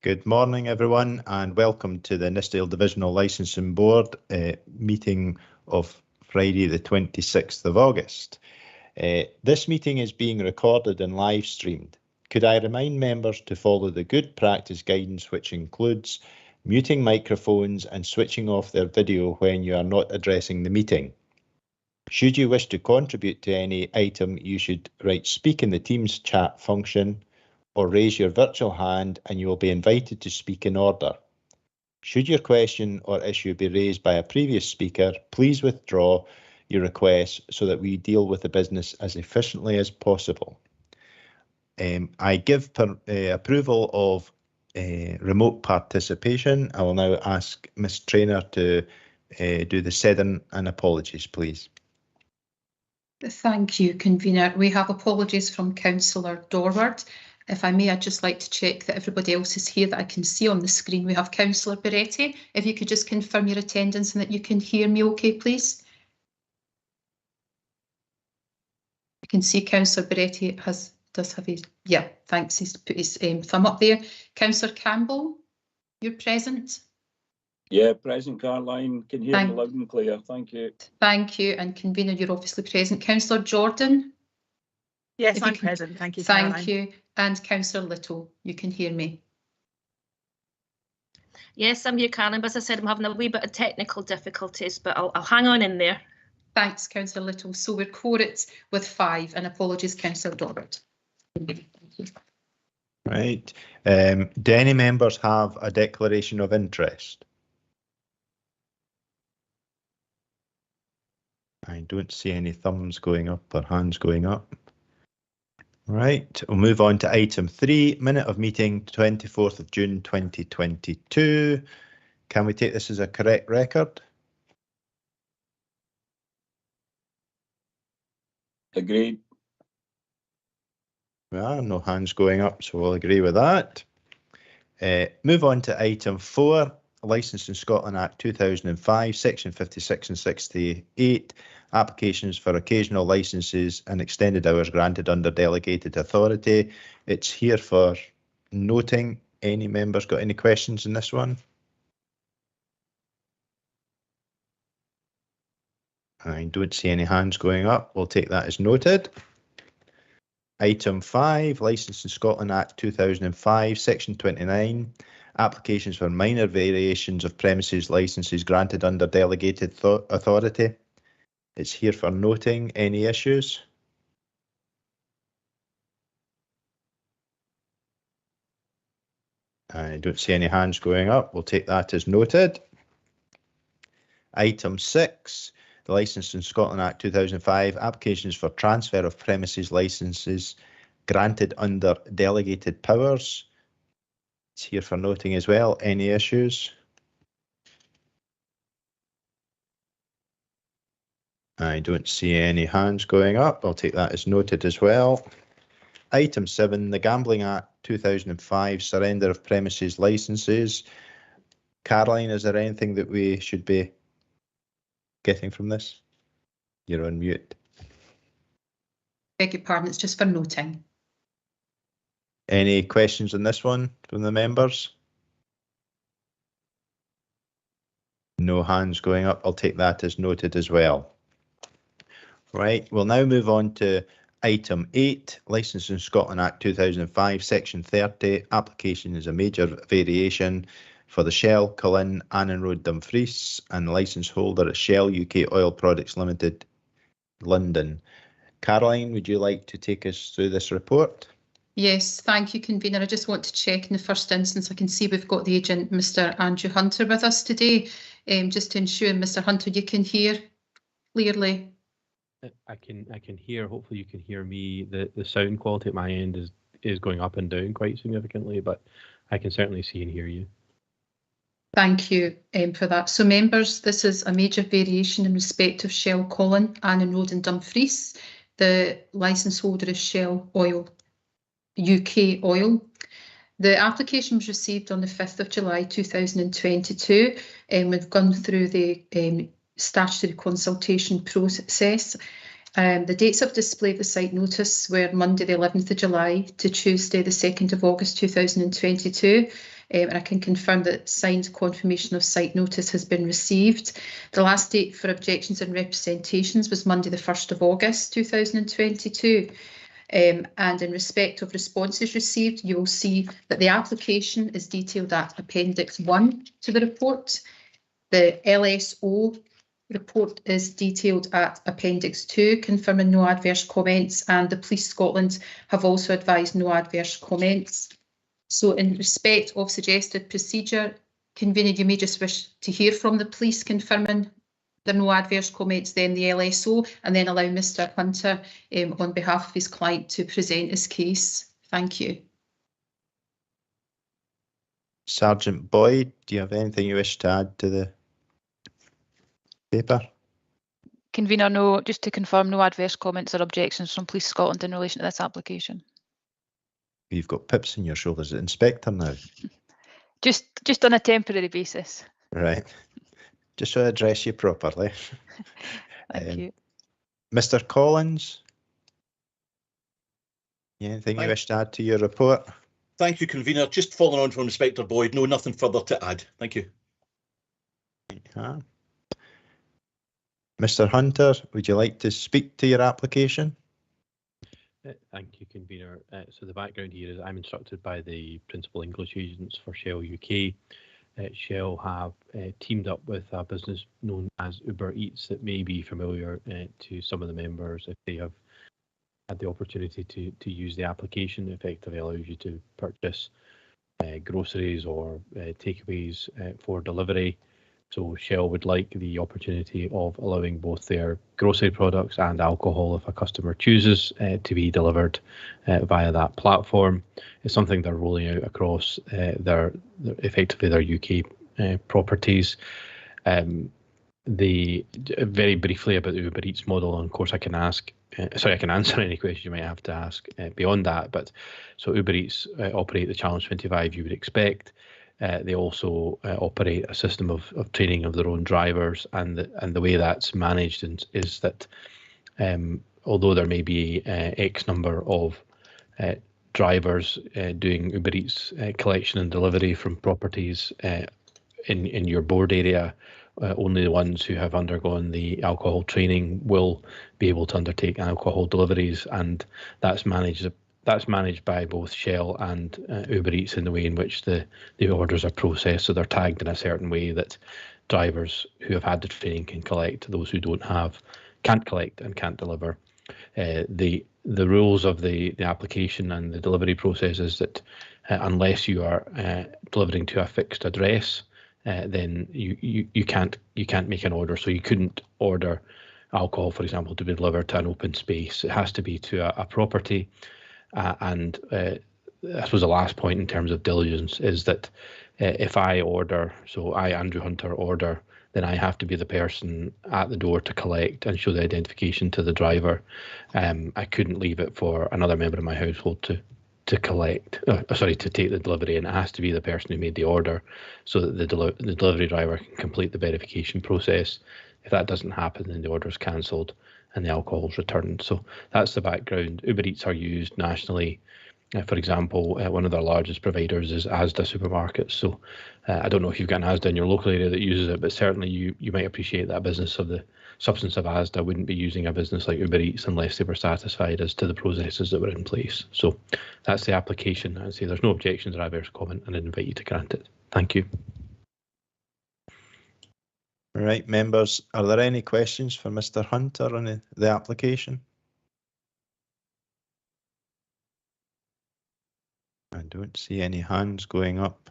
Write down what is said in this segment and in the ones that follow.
Good morning, everyone, and welcome to the Nithsdale Divisional Licensing Board meeting of Friday, the 26th of August. This meeting is being recorded and live streamed. Could I remind members to follow the good practice guidance, which includes muting microphones and switching off their video when you are not addressing the meeting. Should you wish to contribute to any item, you should write speak in the Teams chat function or raise your virtual hand and you will be invited to speak in order. Should your question or issue be raised by a previous speaker, please withdraw your request so that we deal with the business as efficiently as possible. I give approval of remote participation. I will now ask Ms. Traynor to do the setting and apologies, please. Thank you, Convener. We have apologies from Councillor Dorward. If I may, I'd just like to check that everybody else is here that I can see on the screen. We have Councillor Beretti. If you could just confirm your attendance and that you can hear me okay, please. I can see Councillor Beretti does have his, yeah, thanks, he's put his thumb up there. Councillor Campbell, you're present? Yeah, present, Caroline. Can hear me loud and clear. Thank you. Thank you. And Convener, you're obviously present. Councillor Jordan? Yes, I'm present. Thank you, Caroline. Thank you. And Councillor Little, you can hear me. Yes, I'm here, Caroline, but as I said, I'm having a wee bit of technical difficulties, but I'll hang on in there. Thanks, Councillor Little. So we're quorate with 5, and apologies, Councillor Dorward. Thank you. Right. Do any members have a declaration of interest? I don't see any thumbs going up or hands going up. Right, we'll move on to item 3, minute of meeting 24th of June 2022. Can we take this as a correct record? Agreed. Well, no hands going up, so we'll agree with that. Move on to item 4, Licensing Scotland Act 2005, Section 56 and 68, applications for occasional licences and extended hours granted under delegated authority. It's here for noting. Any members got any questions in this one? I don't see any hands going up. We'll take that as noted. Item 5, Licensing Scotland Act 2005, Section 29, applications for minor variations of premises licences granted under delegated authority. It's here for noting. Any issues? I don't see any hands going up. We'll take that as noted. Item 6, the Licensing Scotland Act 2005, applications for transfer of premises licences granted under delegated powers. It's here for noting as well. Any issues? I don't see any hands going up. I'll take that as noted as well. Item 7, the Gambling Act 2005, surrender of premises licences. Caroline, is there anything that we should be getting from this? You're on mute. Beg your pardon, it's just for noting. Any questions on this one from the members? No hands going up. I'll take that as noted as well. Right, we'll now move on to item 8, Licensing Scotland Act 2005, Section 30, application is a major variation for the Shell, Cullen, Annan Road, Dumfries, and the licence holder at Shell UK Oil Products Limited, London. Caroline, would you like to take us through this report? Yes, thank you, Convener. I just want to check in the first instance. I can see we've got the agent, Mr. Andrew Hunter, with us today, just to ensure, Mr. Hunter, you can hear clearly. I can hear. Hopefully, you can hear me. The sound quality at my end is going up and down quite significantly, but I can certainly see and hear you. Thank you for that. So, members, this is a major variation in respect of Shell Cullen, Annan Road and Dumfries. The licence holder is Shell Oil, UK Oil. The application was received on the 5th of July 2022, and we've gone through the statutory consultation process. The dates of display of the site notice were Monday the 11th of July to Tuesday the 2nd of August 2022. and I can confirm that signed confirmation of site notice has been received. The last date for objections and representations was Monday the 1st of August 2022. And in respect of responses received, you will see that the application is detailed at Appendix 1 to the report. The LSO report is detailed at Appendix 2, confirming no adverse comments, and the Police Scotland have also advised no adverse comments. So in respect of suggested procedure, convener, you may just wish to hear from the police confirming there are no adverse comments, then the LSO, and then allow Mr Hunter on behalf of his client to present his case. Thank you. Sergeant Boyd, do you have anything you wish to add to the paper? Convener, no, just to confirm, no adverse comments or objections from Police Scotland in relation to this application. You've got pips in your shoulders as Inspector now. Just on a temporary basis. Right. Just to address you properly. Thank you. Mr Collins, anything you wish to add to your report? Thank you, Convener. Just following on from Inspector Boyd, no, nothing further to add. Thank you. Mr Hunter, would you like to speak to your application? Thank you, Convener. So the background here is I'm instructed by the Principal English Agents for Shell UK. Shell have teamed up with a business known as Uber Eats that may be familiar to some of the members if they have had the opportunity to use the application. It effectively allows you to purchase groceries or takeaways for delivery. So Shell would like the opportunity of allowing both their grocery products and alcohol, if a customer chooses, to be delivered via that platform. It's something they're rolling out across effectively their UK properties. Very briefly about the Uber Eats model, and of course I can answer any questions you might have to ask beyond that. But so Uber Eats operate the Challenge 25 you would expect. They also operate a system of training of their own drivers, and the way that's managed is that although there may be X number of drivers doing Uber Eats collection and delivery from properties in your board area, only the ones who have undergone the alcohol training will be able to undertake alcohol deliveries, and that's managed by both Shell and Uber Eats in the way in which the orders are processed. So they're tagged in a certain way that drivers who have had the training can collect, those who can't collect and can't deliver. The rules of the application and the delivery process is that unless you are delivering to a fixed address, then you can't make an order. So you couldn't order alcohol, for example, to be delivered to an open space. It has to be to a property. And I suppose the last point in terms of diligence is that if I order, so I, Andrew Hunter, order, then I have to be the person at the door to collect and show the identification to the driver. I couldn't leave it for another member of my household to collect, to take the delivery, and it has to be the person who made the order so that the delivery driver can complete the verification process. If that doesn't happen, then the order is cancelled and the alcohol is returned. So that's the background. Uber Eats are used nationally. For example, one of their largest providers is Asda supermarkets. So I don't know if you've got an Asda in your local area that uses it, but certainly you might appreciate that a business of the substance of Asda wouldn't be using a business like Uber Eats unless they were satisfied as to the processes that were in place. So that's the application. I'd say there's no objections or adverse comment, and I'd invite you to grant it. Thank you. All right, members, are there any questions for Mr. Hunter on the application? I don't see any hands going up.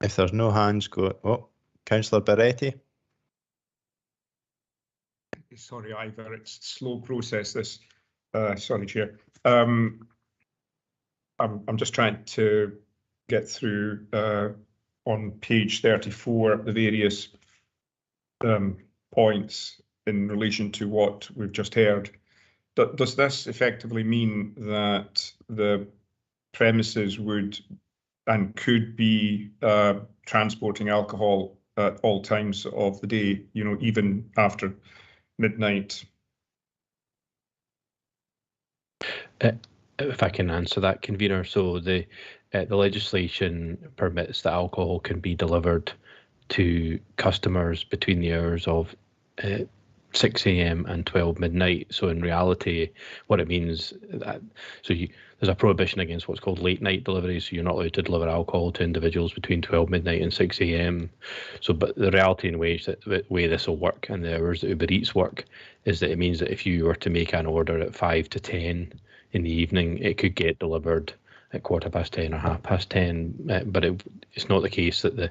If there's no hands Councillor Beretti. Sorry, Ivor, it's slow process this. Sorry, Chair. I'm just trying to get through on page 34 the various points in relation to what we've just heard. Does this effectively mean that the premises would and could be transporting alcohol at all times of the day, you know, even after midnight? If I can answer that, convener. So the legislation permits that alcohol can be delivered to customers between the hours of 6 a.m. and 12 midnight. So in reality, what it means that there's a prohibition against what's called late night deliveries. So you're not allowed to deliver alcohol to individuals between 12 midnight and 6 a.m. So, but the reality in the way this will work and the hours that Uber Eats work is that it means that if you were to make an order at 5 to 10 in the evening, it could get delivered at 10:15 or 10:30. But it's not the case that the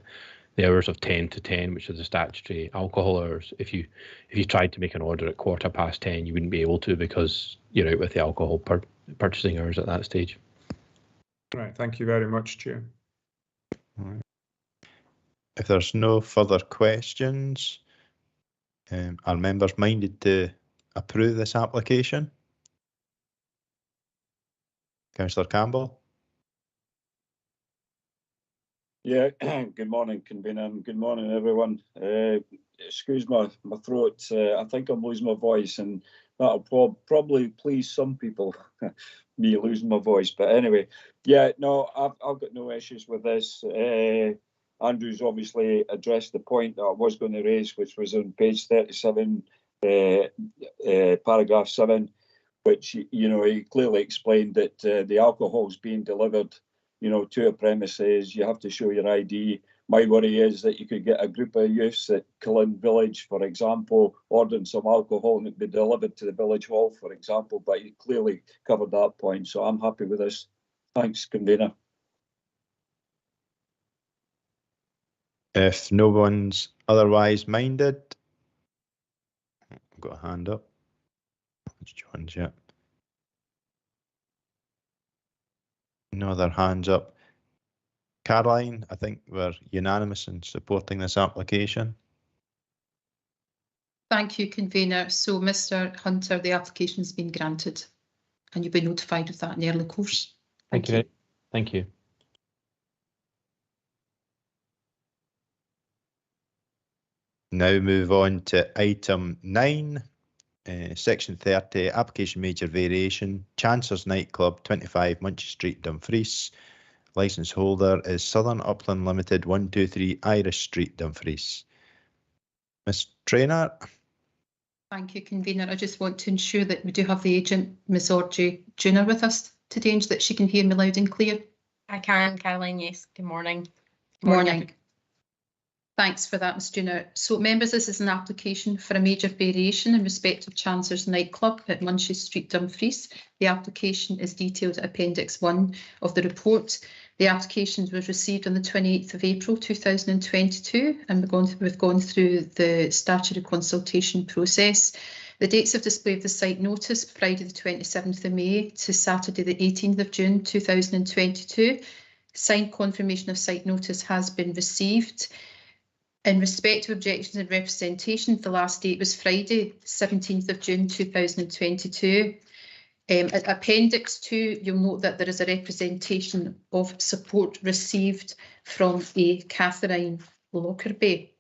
hours of 10 to 10, which are the statutory alcohol hours, if you tried to make an order at 10:15, you wouldn't be able to because you're out with the alcohol purchasing hours at that stage. Right, thank you very much, Chair. Right. If there's no further questions, are members minded to approve this application? Councillor Campbell? Yeah, good morning, convener, and good morning, everyone. Excuse my throat. I think I'm losing my voice, and that'll probably please some people, me losing my voice. But anyway, yeah, no, I've got no issues with this. Andrew's obviously addressed the point that I was going to raise, which was on page 37, paragraph 7, which, you know, he clearly explained that the alcohol's being delivered, you know, to a premises. You have to show your ID. My worry is that you could get a group of youths at Cullen Village, for example, ordering some alcohol and it'd be delivered to the village hall, for example, but you clearly covered that point, so I'm happy with this. Thanks, convener. If no one's otherwise minded, I've got a hand up. It's John's, yeah. No other hands up. Caroline, I think we're unanimous in supporting this application. Thank you, convener. So, Mr. Hunter, the application's been granted and you'll be notified of that in the early course. Thank you. Thank you. Now move on to item 9, section 30, application major variation, Chancellor's Nightclub, 25 Munches Street, Dumfries. Licence holder is Southern Upland Limited, 123 Irish Street, Dumfries. Ms. Traynor. Thank you, convener. I just want to ensure that we do have the agent, Ms. Audrey Junior, with us today, and that she can hear me loud and clear. I can, Caroline, yes. Good morning. Good morning. Thanks for that, Ms. Junior. So, members, this is an application for a major variation in respect of Chancellor's Nightclub at Munches Street, Dumfries. The application is detailed at Appendix 1 of the report. The application was received on the 28th of April 2022, and we've gone through the statutory consultation process. The dates of display of the site notice, Friday the 27th of May to Saturday the 18th of June 2022. Signed confirmation of site notice has been received. In respect of objections and representation, the last date was Friday, 17th of June 2022. At Appendix 2, you'll note that there is a representation of support received from a Catherine Lockerbie.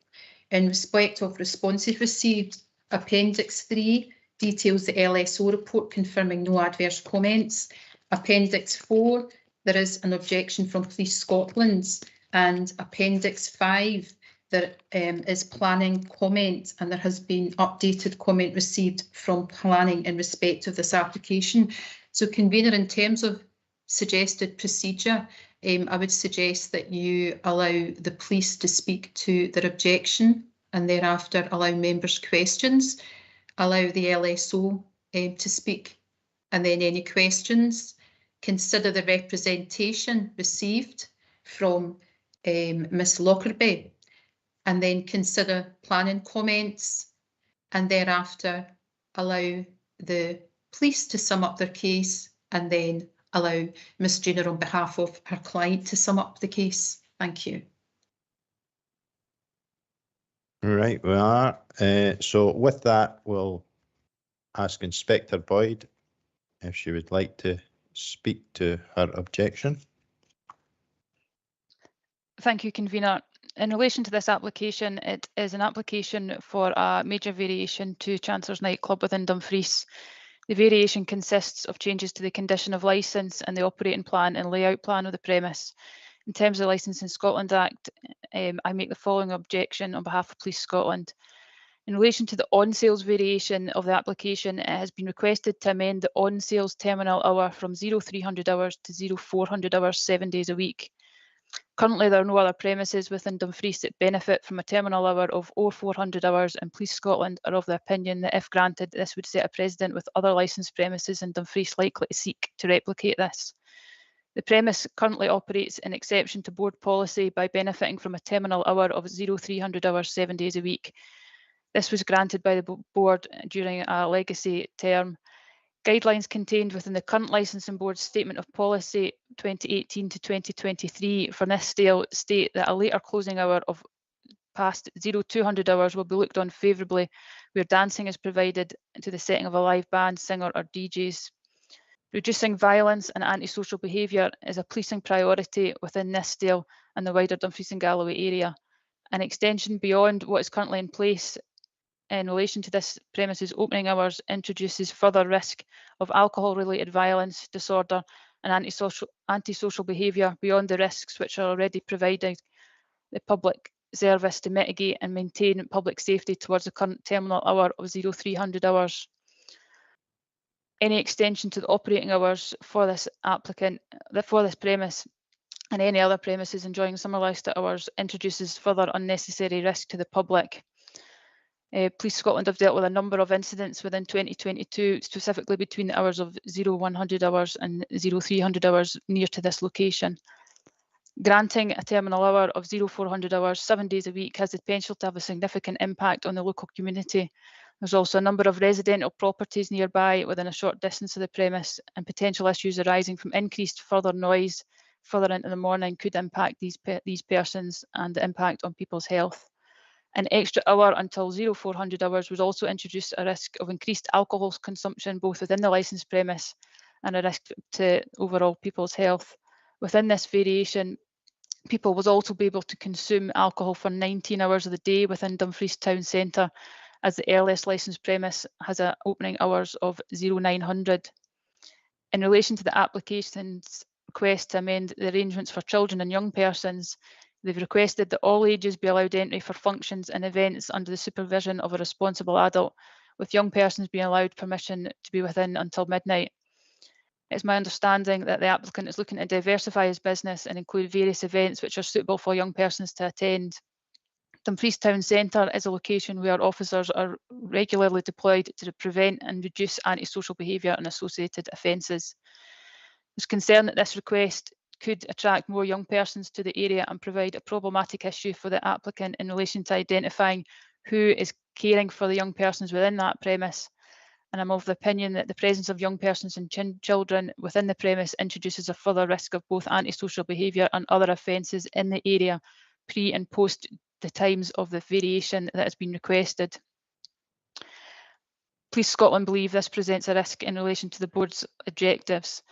In respect of responses received, Appendix 3 details the LSO report confirming no adverse comments. Appendix 4, there is an objection from Police Scotland, and Appendix 5, there is planning comment, and there has been updated comment received from planning in respect of this application. So, convener, in terms of suggested procedure, I would suggest that you allow the police to speak to their objection and thereafter allow members questions, allow the LSO to speak, and then any questions. Consider the representation received from Ms. Lockerbie, and then consider planning comments, and thereafter allow the police to sum up their case, and then allow Ms. Junior on behalf of her client to sum up the case. Thank you. Right, we are. So with that, we'll ask Inspector Boyd if she would like to speak to her objection. Thank you, convener. In relation to this application, it is an application for a major variation to Chancellor's Nightclub within Dumfries. The variation consists of changes to the condition of licence and the operating plan and layout plan of the premise. In terms of the Licensing Scotland Act, I make the following objection on behalf of Police Scotland. In relation to the on-sales variation of the application, it has been requested to amend the on-sales terminal hour from 0300 hours to 0400 hours 7 days a week. Currently, there are no other premises within Dumfries that benefit from a terminal hour of 0400 hours, and Police Scotland are of the opinion that if granted, this would set a precedent with other licensed premises in Dumfries likely to seek to replicate this. The premise currently operates an exception to board policy by benefiting from a terminal hour of 0300 hours 7 days a week. This was granted by the board during a legacy term. Guidelines contained within the current Licensing Board's Statement of Policy 2018 to 2023 for Nithsdale state that a later closing hour of past 0200 hours will be looked on favourably where dancing is provided to the setting of a live band, singer or DJs. Reducing violence and antisocial behaviour is a policing priority within Nithsdale and the wider Dumfries and Galloway area. An extension beyond what is currently in place in relation to this premises opening hours introduces further risk of alcohol-related violence, disorder and antisocial behaviour beyond the risks which are already providing the public service to mitigate and maintain public safety towards the current terminal hour of 0300 hours. Any extension to the operating hours for this premise and any other premises enjoying similar lifestyle hours introduces further unnecessary risk to the public. Police Scotland have dealt with a number of incidents within 2022, specifically between the hours of 0100 hours and 0300 hours near to this location. Granting a terminal hour of 0400 hours 7 days a week has the potential to have a significant impact on the local community. There's also a number of residential properties nearby within a short distance of the premise, and potential issues arising from increased further noise further into the morning could impact these persons and the impact on people's health. An extra hour until 0400 hours would also introduce a risk of increased alcohol consumption both within the licensed premise and a risk to overall people's health. Within this variation, people will also be able to consume alcohol for 19 hours of the day within Dumfries Town Centre, as the earliest licensed premise has an opening hours of 0900. In relation to the application's request to amend the arrangements for children and young persons, they've requested that all ages be allowed entry for functions and events under the supervision of a responsible adult, with young persons being allowed permission to be within until midnight. It's my understanding that the applicant is looking to diversify his business and include various events which are suitable for young persons to attend. Dumfries Town Centre is a location where officers are regularly deployed to prevent and reduce antisocial behaviour and associated offences. There's concern that this request could attract more young persons to the area and provide a problematic issue for the applicant in relation to identifying who is caring for the young persons within that premise. And I'm of the opinion that the presence of young persons and children within the premise introduces a further risk of both antisocial behaviour and other offences in the area pre and post the times of the variation that has been requested. Police Scotland believe this presents a risk in relation to the board's objectives.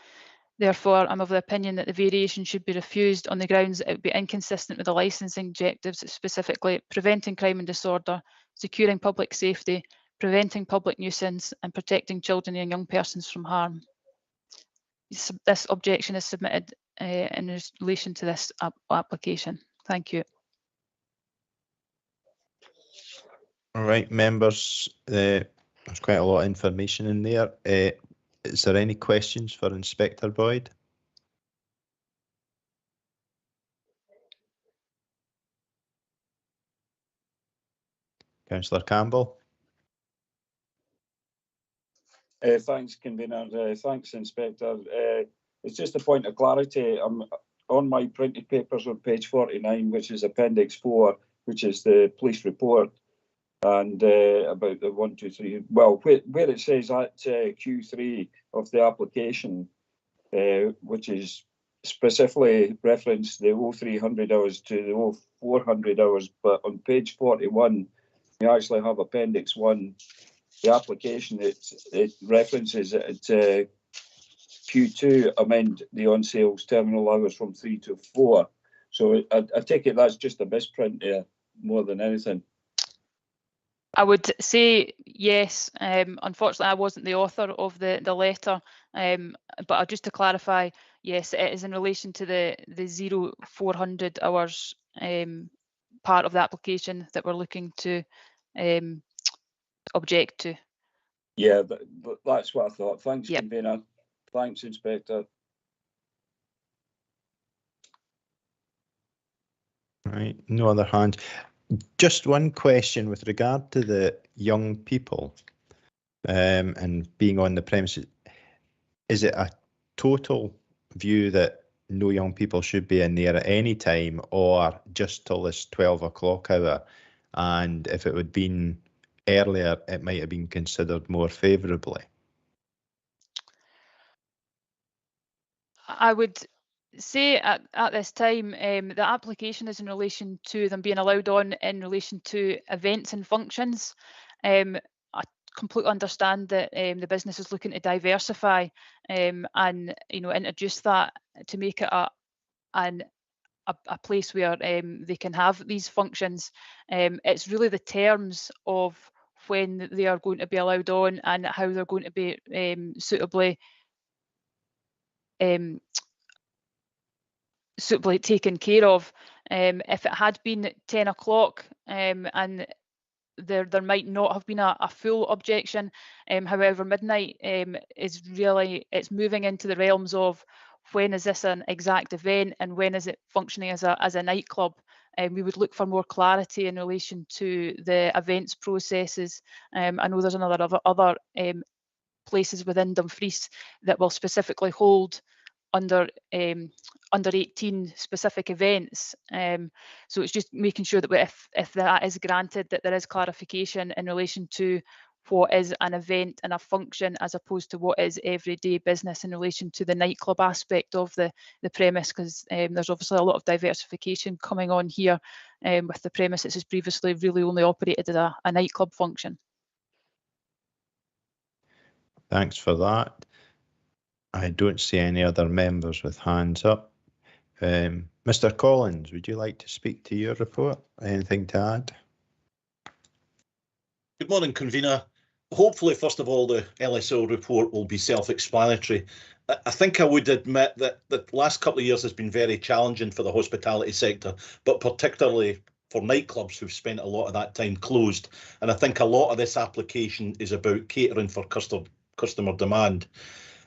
Therefore, I'm of the opinion that the variation should be refused on the grounds that it would be inconsistent with the licensing objectives, specifically preventing crime and disorder, securing public safety, preventing public nuisance and protecting children and young persons from harm. This objection is submitted in relation to this application. Thank you. All right, members, there's quite a lot of information in there. Is there any questions for Inspector Boyd? Councillor Campbell? Thanks, Convener. Thanks, Inspector. It's just a point of clarity. I'm on my printed papers on page 49, which is Appendix 4, which is the police report, and about the 1, 2, 3. Well, where it says at Q3 of the application, which is specifically referenced the 0300 hours to the 0400 hours, but on page 41, you actually have Appendix 1. The application, it references at Q2 amend the on-sales terminal hours from 3 to 4. So I take it that's just a misprint there more than anything. I would say yes. Unfortunately, I wasn't the author of the letter, but just to clarify, yes, it is in relation to the 0400 hours part of the application that we're looking to object to. Yeah, that's what I thought. Thanks, Yep. Convener. Thanks, Inspector. Right, no other hands. Just one question with regard to the young people and being on the premises. Is it a total view that no young people should be in there at any time, or just till this 12 o'clock hour? And if it had been earlier, it might have been considered more favourably. I would say at this time, the application is in relation to them being allowed on in relation to events and functions. I completely understand that the business is looking to diversify and introduce that to make it a place where they can have these functions. It's really the terms of when they are going to be allowed on and how they're going to be suitably taken care of. If it had been 10 o'clock and there might not have been a full objection. However, midnight is really, it's moving into the realms of when is this an exact event and when is it functioning as a nightclub. We would look for more clarity in relation to the events processes. I know there's another other places within Dumfries that will specifically hold under 18 specific events. So it's just making sure that if that is granted, that there is clarification in relation to what is an event and a function as opposed to what is everyday business in relation to the nightclub aspect of the premise, because there's obviously a lot of diversification coming on here with the premise that has previously really only operated as a nightclub function. Thanks for that. I don't see any other members with hands up. Mr. Collins, would you like to speak to your report? Anything to add? Good morning, Convener. Hopefully, first of all, the LSO report will be self-explanatory. I think I would admit that the last couple of years has been very challenging for the hospitality sector, but particularly for nightclubs who've spent a lot of that time closed. And I think a lot of this application is about catering for customer demand.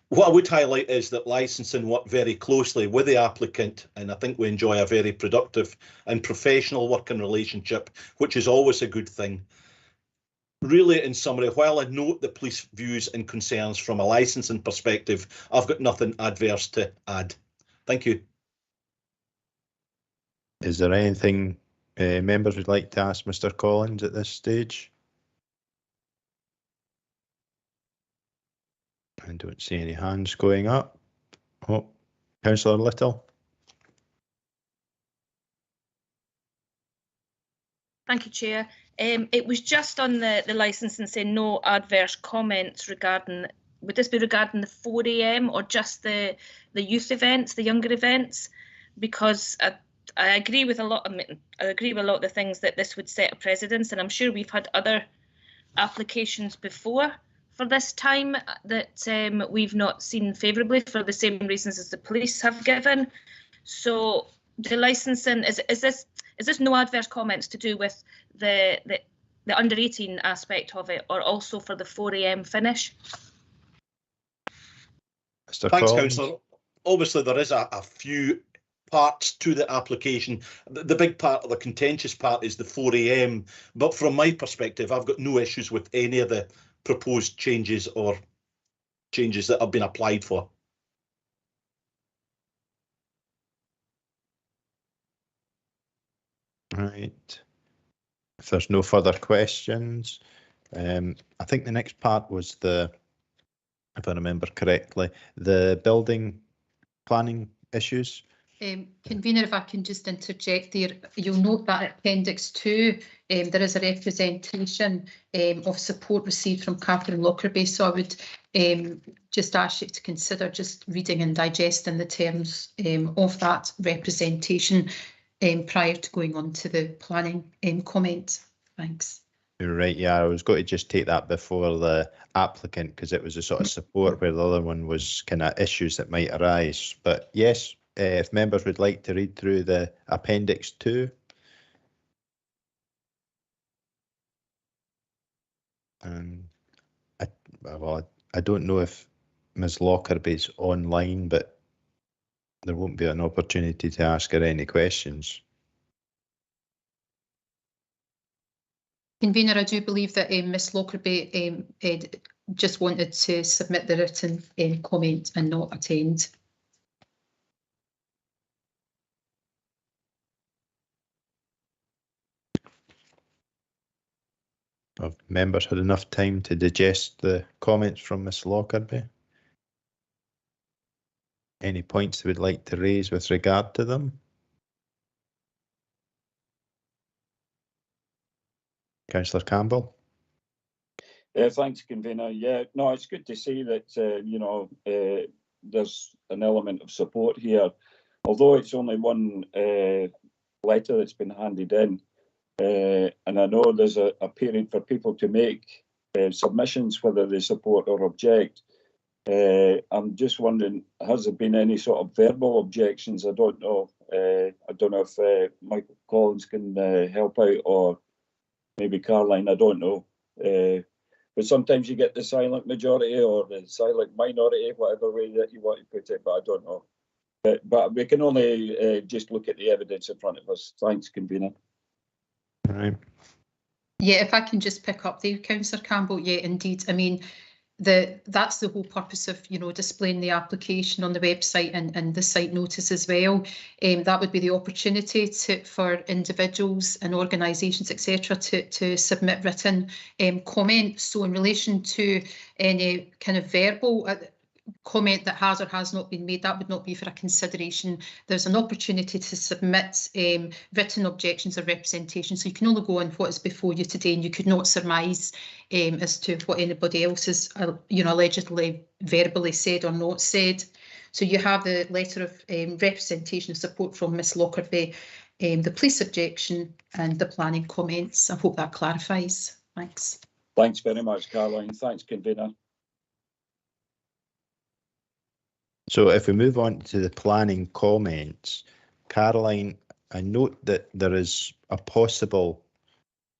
What I would highlight is that licensing worked very closely with the applicant, and I think we enjoy a very productive and professional working relationship, which is always a good thing. Really, in summary, while I note the police views and concerns from a licensing perspective, I've got nothing adverse to add. Thank you. Is there anything members would like to ask Mr. Collins at this stage? I don't see any hands going up. Oh, Councillor Little. Thank you, Chair. It was just on the licensing saying no adverse comments regarding, would this be regarding the 4 AM or just the youth events, the younger events? Because I agree with a lot of the things that this would set a precedence, and I'm sure we've had other applications before for this time that we've not seen favourably for the same reasons as the police have given. So the licensing, is this no adverse comments to do with the under 18 aspect of it, or also for the 4 AM finish? Mr. Thanks, Collins. Councillor. Obviously, there is a few parts to the application. The big part, or the contentious part, is the 4 AM. But from my perspective, I've got no issues with any of the proposed changes or changes that have been applied for. Right. If there's no further questions, I think the next part was if I remember correctly, the building planning issues. Convener, if I can just interject there, you'll note that at Appendix 2, there is a representation of support received from Catherine Lockerbie. So I would just ask you to consider just reading and digesting the terms of that representation prior to going on to the planning comment. Thanks. You're right, yeah, I was going to just take that before the applicant because it was a sort of support where the other one was kind of issues that might arise. But yes, if members would like to read through the Appendix 2. And I don't know if Ms Lockerby's online, but there won't be an opportunity to ask her any questions. Convener, I do believe that Ms Lockerby just wanted to submit the written comment and not attend. Have members had enough time to digest the comments from Ms Lockerby? Any points they would like to raise with regard to them? Councillor Campbell. Thanks, Convener. Yeah, no, it's good to see that, you know, there's an element of support here. Although it's only one letter that's been handed in, and I know there's a period for people to make submissions, whether they support or object. I'm just wondering, has there been any sort of verbal objections? I don't know. I don't know if Michael Collins can help out, or maybe Caroline, I don't know. But sometimes you get the silent majority or the silent minority, whatever way that you want to put it, but I don't know. But we can only just look at the evidence in front of us. Thanks, Convener. All right. Yeah, if I can just pick up there, Councillor Campbell. Yeah, indeed. I mean, that's the whole purpose of, you know, displaying the application on the website and the site notice as well. That would be the opportunity for individuals and organisations, etc., to submit written comments. So in relation to any kind of verbal comment that has or has not been made, that would not be for a consideration. There's an opportunity to submit written objections or representation, so you can only go on what is before you today, and you could not surmise as to what anybody else has you know, allegedly verbally said or not said. So you have the letter of representation of support from Ms Lockerby, the police objection and the planning comments. I hope that clarifies. Thanks. Thanks very much, Caroline. Thanks, Convener. So if we move on to the planning comments, Caroline, I note that there is a possible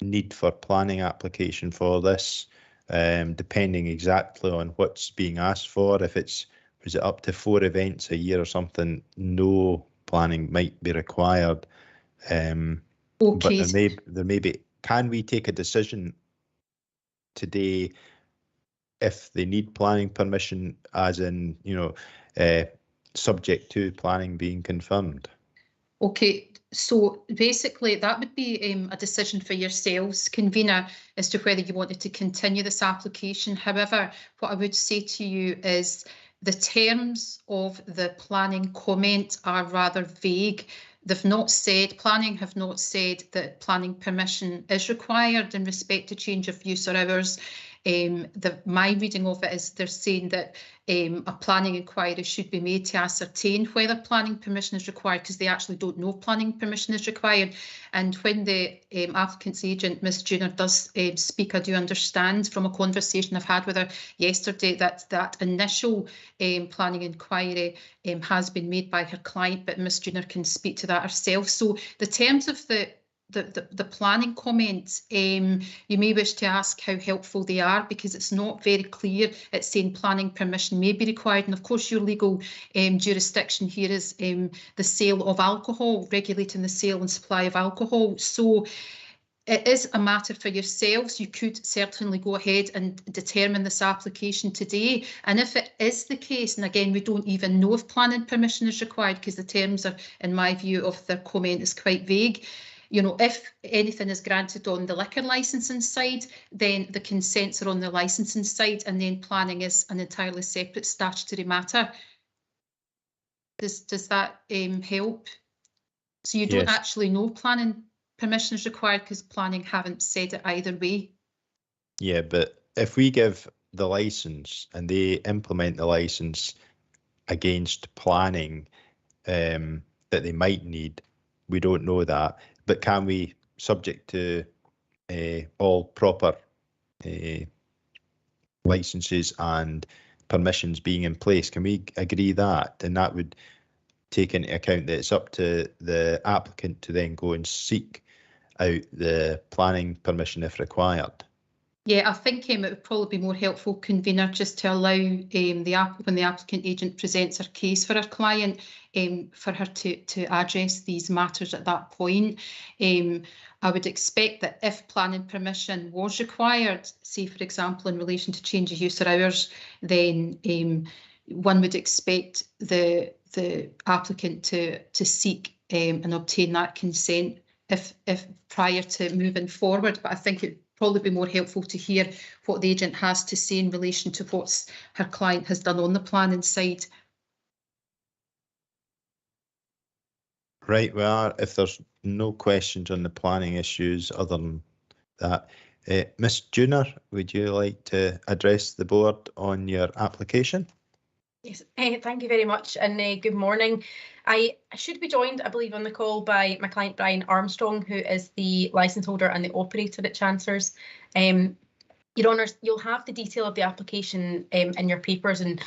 need for planning application for this, depending exactly on what's being asked for. If is it up to 4 events a year or something, no planning might be required. Okay. But there may be, can we take a decision today if they need planning permission, as in, you know, subject to planning being confirmed? Okay, so basically that would be a decision for yourselves, Convener, as to whether you wanted to continue this application. However, what I would say to you is the terms of the planning comment are rather vague. They've not said, planning have not said that planning permission is required in respect to change of use or hours. My reading of it is they're saying that a planning inquiry should be made to ascertain whether planning permission is required, because they actually don't know if planning permission is required. And when the applicant's agent, Ms Junior, does speak, I do understand from a conversation I've had with her yesterday that that initial planning inquiry has been made by her client, but Ms Junior can speak to that herself. So the terms of the planning comments, you may wish to ask how helpful they are, because it's not very clear. It's saying planning permission may be required, and of course your legal jurisdiction here is the sale of alcohol, regulating the sale and supply of alcohol. So it is a matter for yourselves. You could certainly go ahead and determine this application today. And if it is the case, and again, we don't even know if planning permission is required, because the terms are, in my view, of their comment is quite vague. You know, if anything is granted on the liquor licensing side, then the consents are on the licensing side, and then planning is an entirely separate statutory matter. Does that help? So you don't actually know planning permission is required, because planning haven't said it either way. Yeah, but if we give the license and they implement the license against planning that they might need, we don't know that. But can we, subject to all proper licenses and permissions being in place. Can we agree that? And that would take into account that it's up to the applicant to then go and seek out the planning permission if required. Yeah, I think it would probably be more helpful, convener, just to allow when the applicant agent presents her case for her client, for her to address these matters at that point. I would expect that if planning permission was required, say for example in relation to change of use or hours, then one would expect the applicant to seek and obtain that consent if prior to moving forward. But I think it probably be more helpful to hear what the agent has to say in relation to what her client has done on the planning side. Right, well, if there's no questions on the planning issues other than that, Ms. Junior, would you like to address the board on your application? Yes, thank you very much, and good morning. I should be joined, I believe, on the call by my client Brian Armstrong, who is the licence holder and the operator at Chancellors. Your Honours, you'll have the detail of the application in your papers, and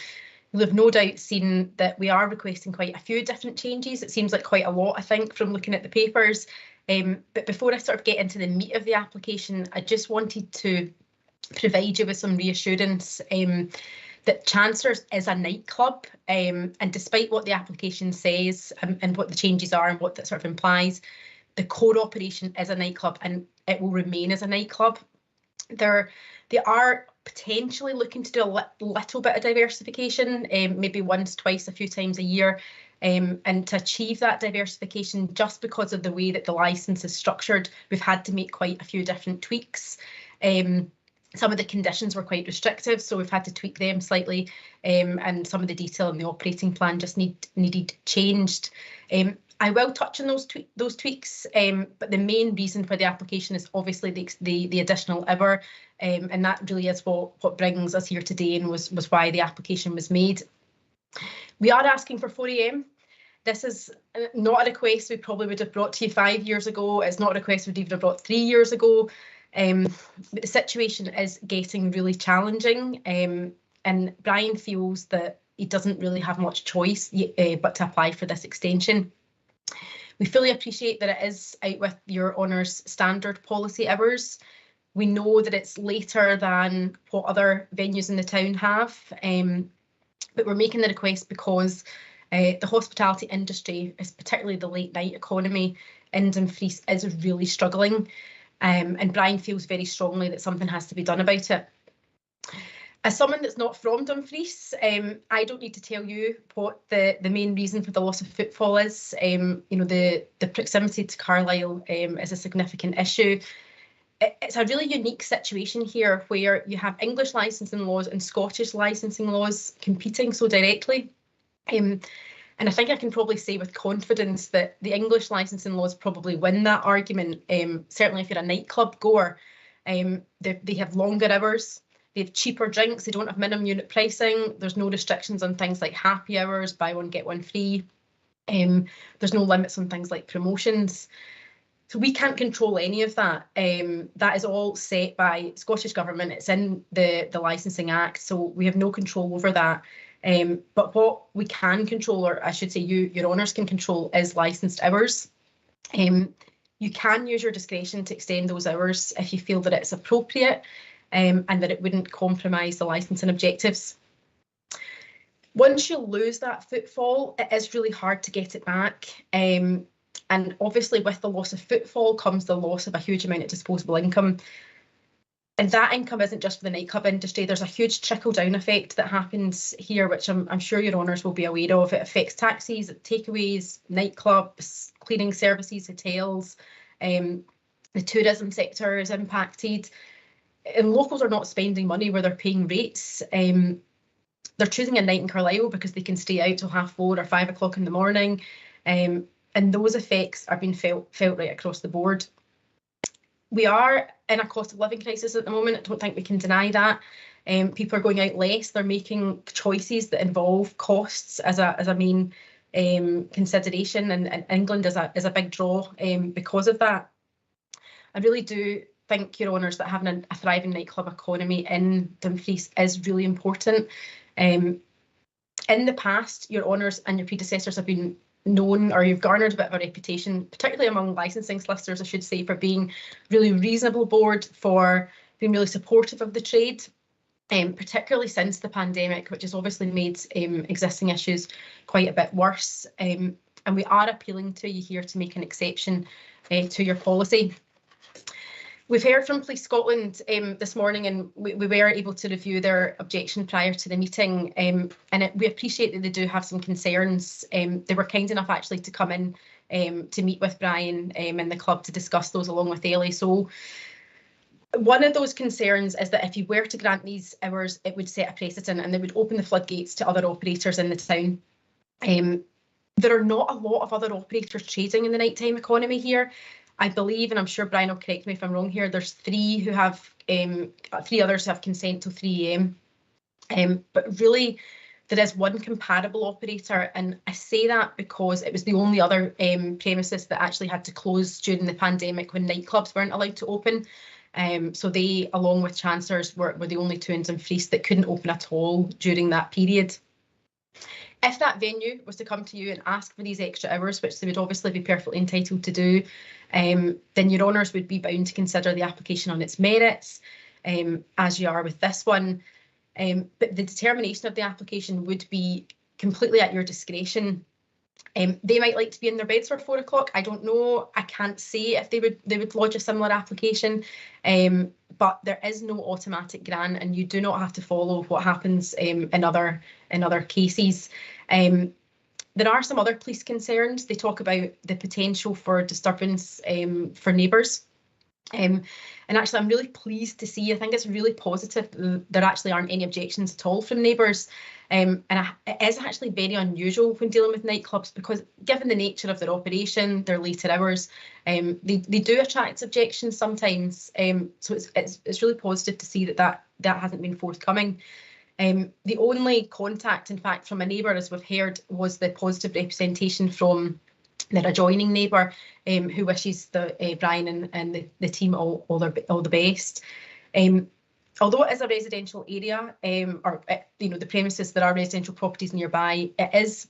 you'll have no doubt seen that we are requesting quite a few different changes. It seems like quite a lot, I think, from looking at the papers. But before I sort of get into the meat of the application, I just wanted to provide you with some reassurance that Chancellors is a nightclub, and despite what the application says and what the changes are and what that sort of implies, the core operation is a nightclub and it will remain as a nightclub. They are potentially looking to do a little bit of diversification, maybe once, twice, a few times a year, and to achieve that diversification, just because of the way that the licence is structured, we've had to make quite a few different tweaks. Some of the conditions were quite restrictive, so we've had to tweak them slightly, and some of the detail in the operating plan just needed changed. I will touch on those tweaks, but the main reason for the application is obviously the additional hour, and that really is what brings us here today and was why the application was made. We are asking for 4 AM. This is not a request we probably would have brought to you 5 years ago. It's not a request we'd even have brought 3 years ago. But the situation is getting really challenging, and Brian feels that he doesn't really have much choice but to apply for this extension. We fully appreciate that it is out with your Honours standard policy hours. We know that it's later than what other venues in the town have, but we're making the request because the hospitality industry, particularly the late night economy in Dumfries, is really struggling. And Brian feels very strongly that something has to be done about it. As someone that's not from Dumfries, I don't need to tell you what the main reason for the loss of footfall is. You know, the proximity to Carlisle is a significant issue. It's a really unique situation here where you have English licensing laws and Scottish licensing laws competing so directly. And I think I can probably say with confidence that the English licensing laws probably win that argument. Certainly if you're a nightclub goer, they have longer hours, they have cheaper drinks, they don't have minimum unit pricing, there's no restrictions on things like happy hours, buy one, get one free. There's no limits on things like promotions. So we can't control any of that. That is all set by Scottish Government. It's in the Licensing Act, so we have no control over that. But what we can control, or I should say your Honours can control, is licensed hours. You can use your discretion to extend those hours if you feel that it's appropriate and that it wouldn't compromise the licensing objectives. Once you lose that footfall, it is really hard to get it back. And obviously with the loss of footfall comes the loss of a huge amount of disposable income. And that income isn't just for the nightclub industry. There's a huge trickle-down effect that happens here, which I'm sure your Honours will be aware of. It affects taxis, takeaways, nightclubs, cleaning services, hotels. The tourism sector is impacted. And locals are not spending money where they're paying rates. They're choosing a night in Carlisle because they can stay out till 4:30 or 5 o'clock in the morning. And those effects are being felt right across the board. We are in a cost of living crisis at the moment. I don't think we can deny that. People are going out less. They're making choices that involve costs as a main consideration, and England is a big draw because of that. I really do think, Your Honours, that having a thriving nightclub economy in Dumfries is really important. In the past, Your Honours and your predecessors have been known, or you've garnered a bit of a reputation, particularly among licensing solicitors, I should say, for being really reasonable board, for being really supportive of the trade, particularly since the pandemic, which has obviously made existing issues quite a bit worse. And we are appealing to you here to make an exception to your policy. We've heard from Police Scotland this morning, and we were able to review their objection prior to the meeting, and we appreciate that they do have some concerns. They were kind enough actually to come in to meet with Brian and the club to discuss those along with the LSO. One of those concerns is that if you were to grant these hours, it would set a precedent and they would open the floodgates to other operators in the town. There are not a lot of other operators trading in the nighttime economy here. I believe, and I'm sure Brian will correct me if I'm wrong here, there's three others who have consent till 3 AM. But really, there is one comparable operator, and I say that because it was the only other premises that actually had to close during the pandemic when nightclubs weren't allowed to open. So they, along with Chancellors, were the only two in Dumfries that couldn't open at all during that period. If that venue was to come to you and ask for these extra hours, which they would obviously be perfectly entitled to do, then Your Honours would be bound to consider the application on its merits, as you are with this one. But the determination of the application would be completely at your discretion. They might like to be in their beds for 4 o'clock. I don't know. I can't say if they would lodge a similar application. But there is no automatic grant, and you do not have to follow what happens in other cases. There are some other police concerns. They talk about the potential for disturbance for neighbours. And actually, I'm really pleased to see, I think it's really positive there actually aren't any objections at all from neighbours. And it is actually very unusual when dealing with nightclubs, because given the nature of their operation, their later hours, they do attract objections sometimes. So it's really positive to see that hasn't been forthcoming. The only contact, in fact, from a neighbour, as we've heard, was the positive representation from their adjoining neighbour, who wishes Brian and the team all the best. Although it is a residential area, the premises, there are residential properties nearby, it is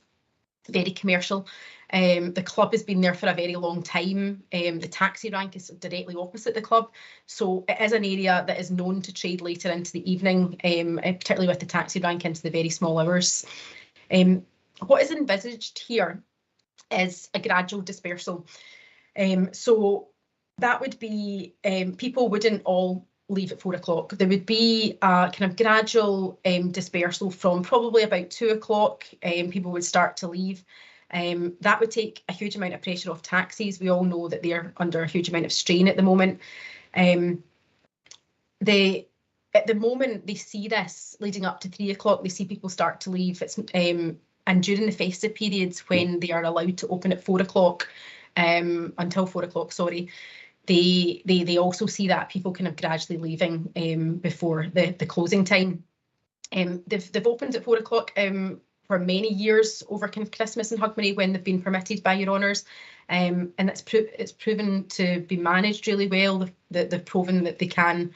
very commercial. The club has been there for a very long time. The taxi rank is directly opposite the club, so it is an area that is known to trade later into the evening, particularly with the taxi rank into the very small hours. What is envisaged here is a gradual dispersal. So that would be, people wouldn't all leave at 4 o'clock. There would be a kind of gradual dispersal from probably about 2 o'clock. People would start to leave. That would take a huge amount of pressure off taxis. We all know that they're under a huge amount of strain at the moment. At the moment they see this leading up to 3 o'clock, they see people start to leave. And during the festive periods when they are allowed to open at 4 o'clock, until 4 o'clock, sorry, they also see that people kind of gradually leaving before the closing time. They've opened at 4 o'clock for many years over kind of Christmas and Hogmanay when they've been permitted by Your Honours, and it's proven to be managed really well. They've proven that they can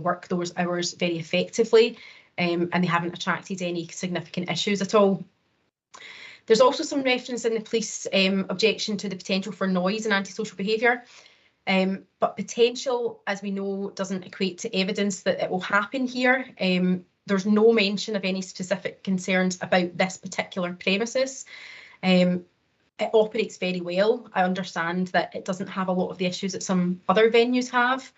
work those hours very effectively, and they haven't attracted any significant issues at all. There's also some reference in the police objection to the potential for noise and antisocial behaviour. But potential, as we know, doesn't equate to evidence that it will happen here. There's no mention of any specific concerns about this particular premises. It operates very well. I understand that it doesn't have a lot of the issues that some other venues have.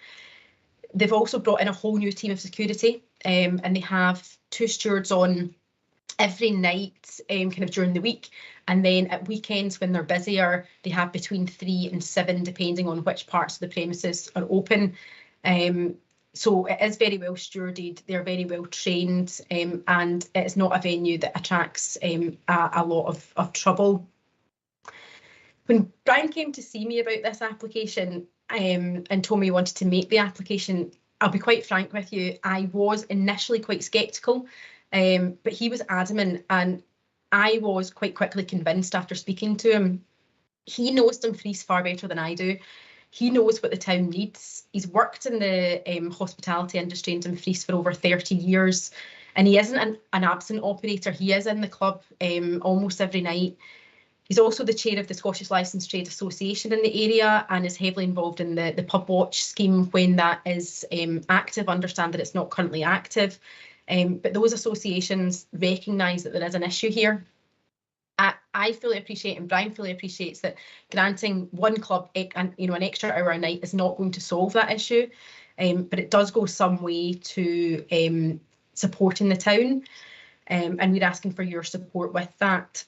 They've also brought in a whole new team of security, and they have 2 stewards on every night kind of during the week, and then at weekends when they're busier they have between 3 and 7 depending on which parts of the premises are open. So it is very well stewarded, they're very well trained, and it's not a venue that attracts a lot of trouble. When Brian came to see me about this application and told me he wanted to make the application, I'll be quite frank with you, I was initially quite sceptical. But he was adamant, and I was quite quickly convinced after speaking to him. He knows Dumfries far better than I do. He knows what the town needs. He's worked in the hospitality industry in Dumfries for over 30 years, and he isn't an absent operator. He is in the club almost every night. He's also the chair of the Scottish Licensed Trade Association in the area and is heavily involved in the pub watch scheme when that is active. Understand that it's not currently active, but those associations recognise that there is an issue here. I fully appreciate, and Brian fully appreciates, that granting one club an extra hour a night is not going to solve that issue, but it does go some way to supporting the town, and we're asking for your support with that.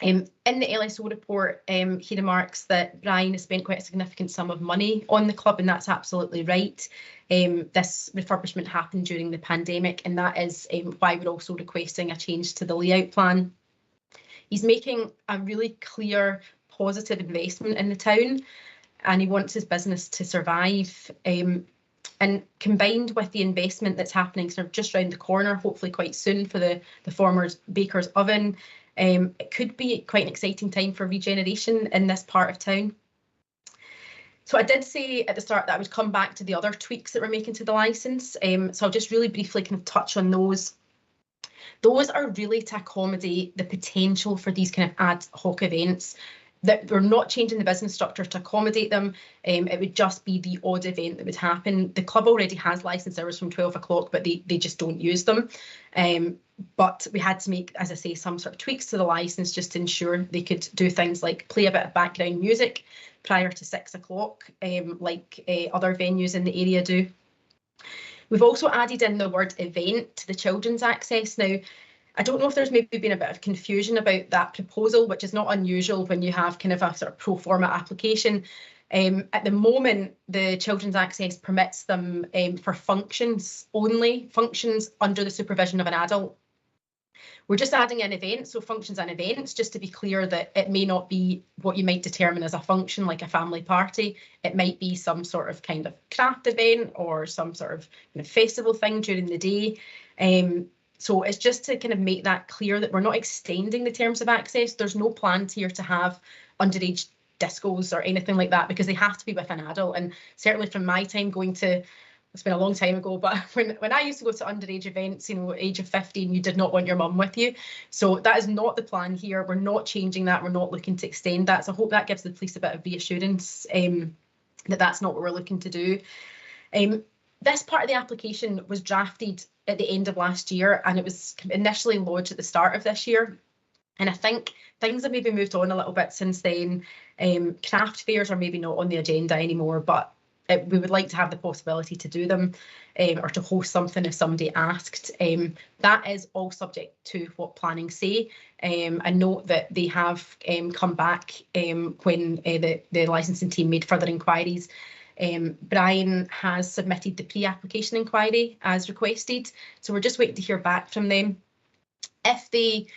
In the LSO report, he remarks that Brian has spent quite a significant sum of money on the club, and that's absolutely right. This refurbishment happened during the pandemic, and that is why we're also requesting a change to the layout plan. He's making a really clear, positive investment in the town, and he wants his business to survive. And combined with the investment that's happening sort of just round the corner, hopefully quite soon, for the former baker's oven, it could be quite an exciting time for regeneration in this part of town. So I did say at the start that I would come back to the other tweaks that we're making to the licence. So I'll just really briefly kind of touch on those. Those are really to accommodate the potential for these kind of ad hoc events. That we're not changing the business structure to accommodate them. It would just be the odd event that would happen. The club already has licence hours from 12 o'clock, but they just don't use them. But we had to make, as I say, some sort of tweaks to the licence just to ensure they could do things like play a bit of background music prior to 6 o'clock, like other venues in the area do. We've also added in the word event to the children's access. Now, I don't know if there's maybe been a bit of confusion about that proposal, which is not unusual when you have kind of a sort of pro forma application. At the moment, the children's access permits them for functions only, functions under the supervision of an adult. We're just adding in events, so functions and events, just to be clear that it may not be what you might determine as a function, like a family party. It might be some sort of kind of craft event or some sort of festival thing during the day. So it's just to kind of make that clear that we're not extending the terms of access. There's no plans here to have underage discos or anything like that, because they have to be with an adult. And certainly from my time going to, it's been a long time ago, but when I used to go to underage events, at age of 15, you did not want your mum with you. So that is not the plan here. We're not changing that. We're not looking to extend that. So I hope that gives the police a bit of reassurance that that's not what we're looking to do. This part of the application was drafted at the end of last year, and it was initially lodged at the start of this year. And I think things have maybe moved on a little bit since then. Craft fairs are maybe not on the agenda anymore, but we would like to have the possibility to do them or to host something if somebody asked. That is all subject to what planning say. I note that they have come back when the licensing team made further inquiries. Brian has submitted the pre-application inquiry as requested, so we're just waiting to hear back from them. If they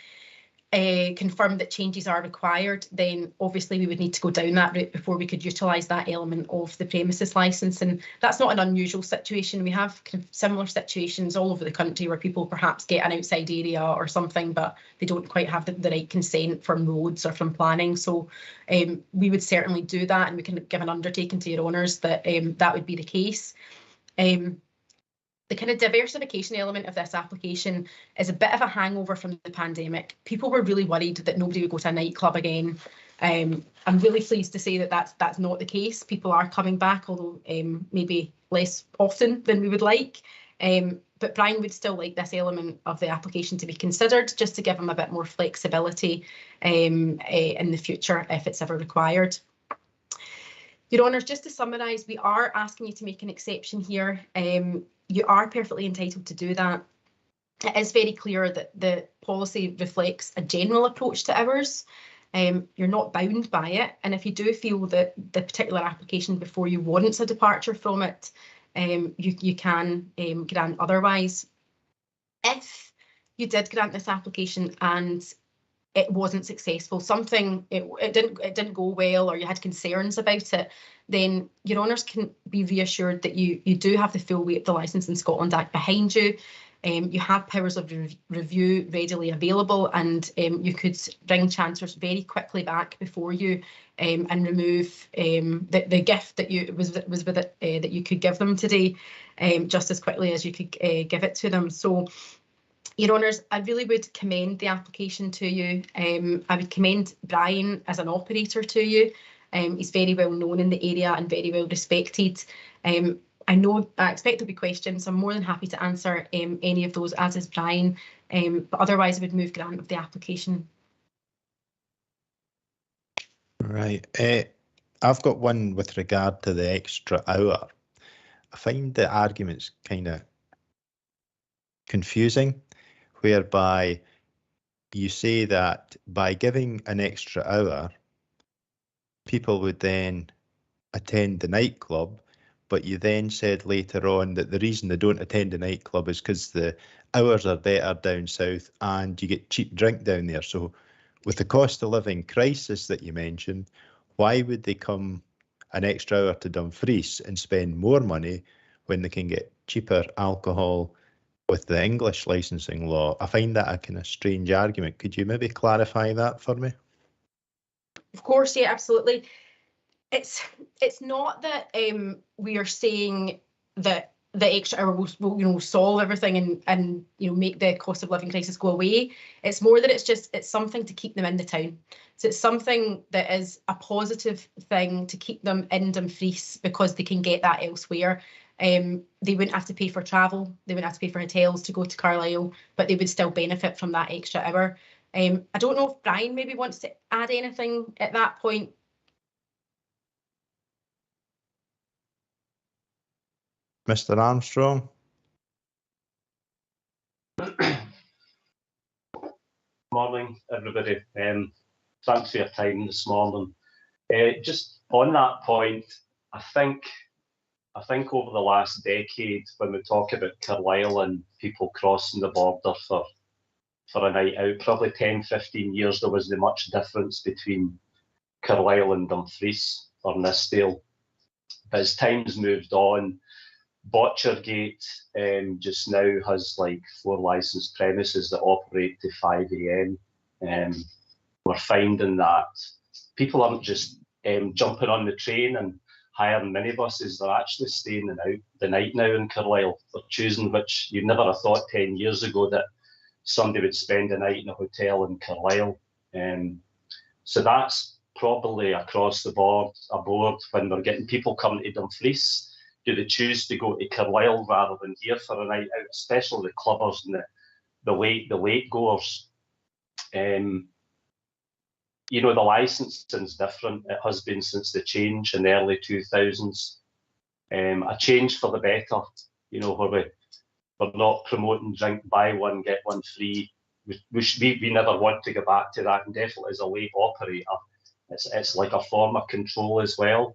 confirm that changes are required, then obviously we would need to go down that route before we could utilise that element of the premises licence, and that's not an unusual situation. We have kind of similar situations all over the country where people perhaps get an outside area or something, but they don't quite have the right consent from roads or from planning. So we would certainly do that, and we can give an undertaking to your honours that that would be the case. The kind of diversification element of this application is a bit of a hangover from the pandemic. People were really worried that nobody would go to a nightclub again. I'm really pleased to say that that's not the case. People are coming back, although maybe less often than we would like. But Brian would still like this element of the application to be considered, just to give him a bit more flexibility in the future if it's ever required. Your Honours, just to summarise, we are asking you to make an exception here. You are perfectly entitled to do that. It is very clear that the policy reflects a general approach to hours. You're not bound by it, and if you do feel that the particular application before you warrants a departure from it, you can grant otherwise. If you did grant this application and it wasn't successful, it didn't go well, or you had concerns about it, then your honours can be reassured that you do have the full weight of the Licensing Scotland Act behind you. You have powers of review readily available, and you could bring chancellors very quickly back before you and remove the gift that was with it that you could give them today, just as quickly as you could give it to them. So, Your Honours, I really would commend the application to you. I would commend Brian as an operator to you. He's very well known in the area and very well respected. I expect there'll be questions, so I'm more than happy to answer any of those, as is Brian. But otherwise, I would move grant of the application. Right. I've got one with regard to the extra hour. I find the arguments kind of confusing, whereby you say that by giving an extra hour, people would then attend the nightclub, but you then said later on that the reason they don't attend the nightclub is because the hours are better down south and you get cheap drink down there. So with the cost of living crisis that you mentioned, why would they come an extra hour to Dumfries and spend more money when they can get cheaper alcohol with the English licensing law? I find that a kind of strange argument. Could you maybe clarify that for me? Of course, yeah, absolutely. It's not that we are saying that the extra hour will solve everything and make the cost of living crisis go away. It's more that it's something to keep them in the town. So it's something that is a positive thing to keep them in Dumfries because they can get that elsewhere. They wouldn't have to pay for travel, they wouldn't have to pay for hotels to go to Carlisle, but they would still benefit from that extra hour. I don't know if Brian maybe wants to add anything at that point. Mr. Armstrong? Morning, everybody. Thanks for your time this morning. Just on that point, I think over the last decade, when we talk about Carlisle and people crossing the border for a night out, probably 10, 15 years, there wasn't much difference between Carlisle and Dumfries or Nithsdale. But as time's moved on, Botchergate just now has like 4 licensed premises that operate to 5 AM. We're finding that people aren't just jumping on the train and hiring minibuses, they're actually staying the night now in Carlisle. They're choosing, which you'd never have thought 10 years ago that somebody would spend a night in a hotel in Carlisle. So that's probably across the board when we're getting people coming to Dumfries. Do they choose to go to Carlisle rather than here for a night out, especially the clubbers and the late goers? The licensing's different. It has been since the change in the early 2000s. A change for the better, where we're not promoting drink, buy one, get one free. We never want to go back to that, and definitely as a late operator, it's like a form of control as well.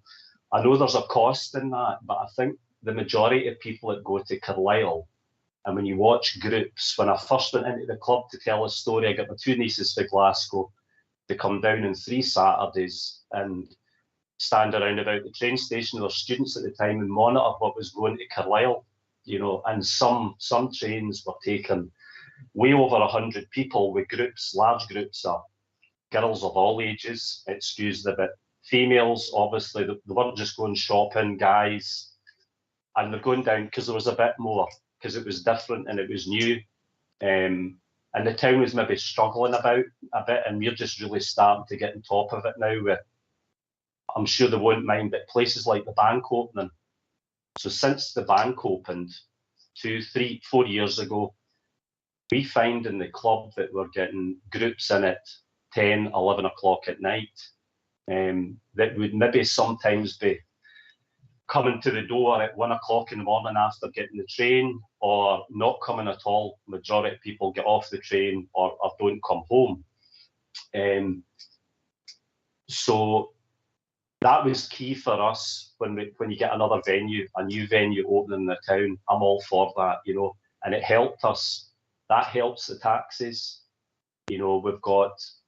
I know there's a cost in that, but I think the majority of people that go to Carlisle, and when you watch groups, when I first went into the club to tell a story, I got my 2 nieces for Glasgow to come down on 3 Saturdays and stand around about the train station. There were students at the time and monitor what was going to Carlisle, and some trains were taking way over 100 people with groups, large groups of girls of all ages, excuse the bit. Females, obviously, they weren't just going shopping, guys, and they're going down because there was a bit more, because it was different and it was new. And the town was maybe struggling about a bit, and we're just really starting to get on top of it now. I'm sure they won't mind, but places like the bank opening. So since the bank opened 2, 3, 4 years ago, we find in the club that we're getting groups in at 10, 11 o'clock at night. That would maybe sometimes be coming to the door at 1 o'clock in the morning after getting the train, or not coming at all. Majority of people get off the train or don't come home. So that was key for us when you get another venue, a new venue opening in the town. I'm all for that, and it helped us. That helps the taxes.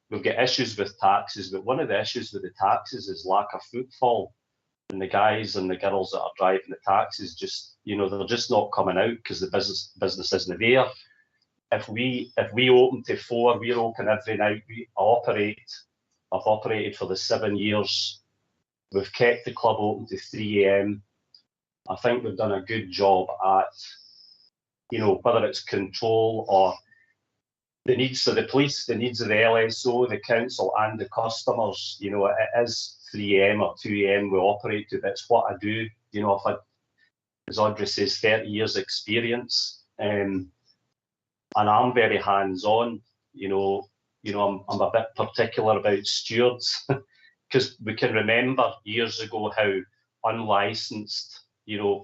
We've got issues with taxes, but one of the issues with the taxes is lack of footfall. And the guys and the girls that are driving the taxis just, they're just not coming out because the business isn't there. If we open to 4, we're open every night. I've operated for the 7 years. We've kept the club open to 3 AM. I think we've done a good job at, whether it's control or the needs of the police, the needs of the LSO, the council and the customers. It is 3 AM or 2 AM we operate to, but it's what I do. If I, as Audrey says, 30 years experience, and I'm very hands-on. I'm a bit particular about stewards because we can remember years ago how unlicensed,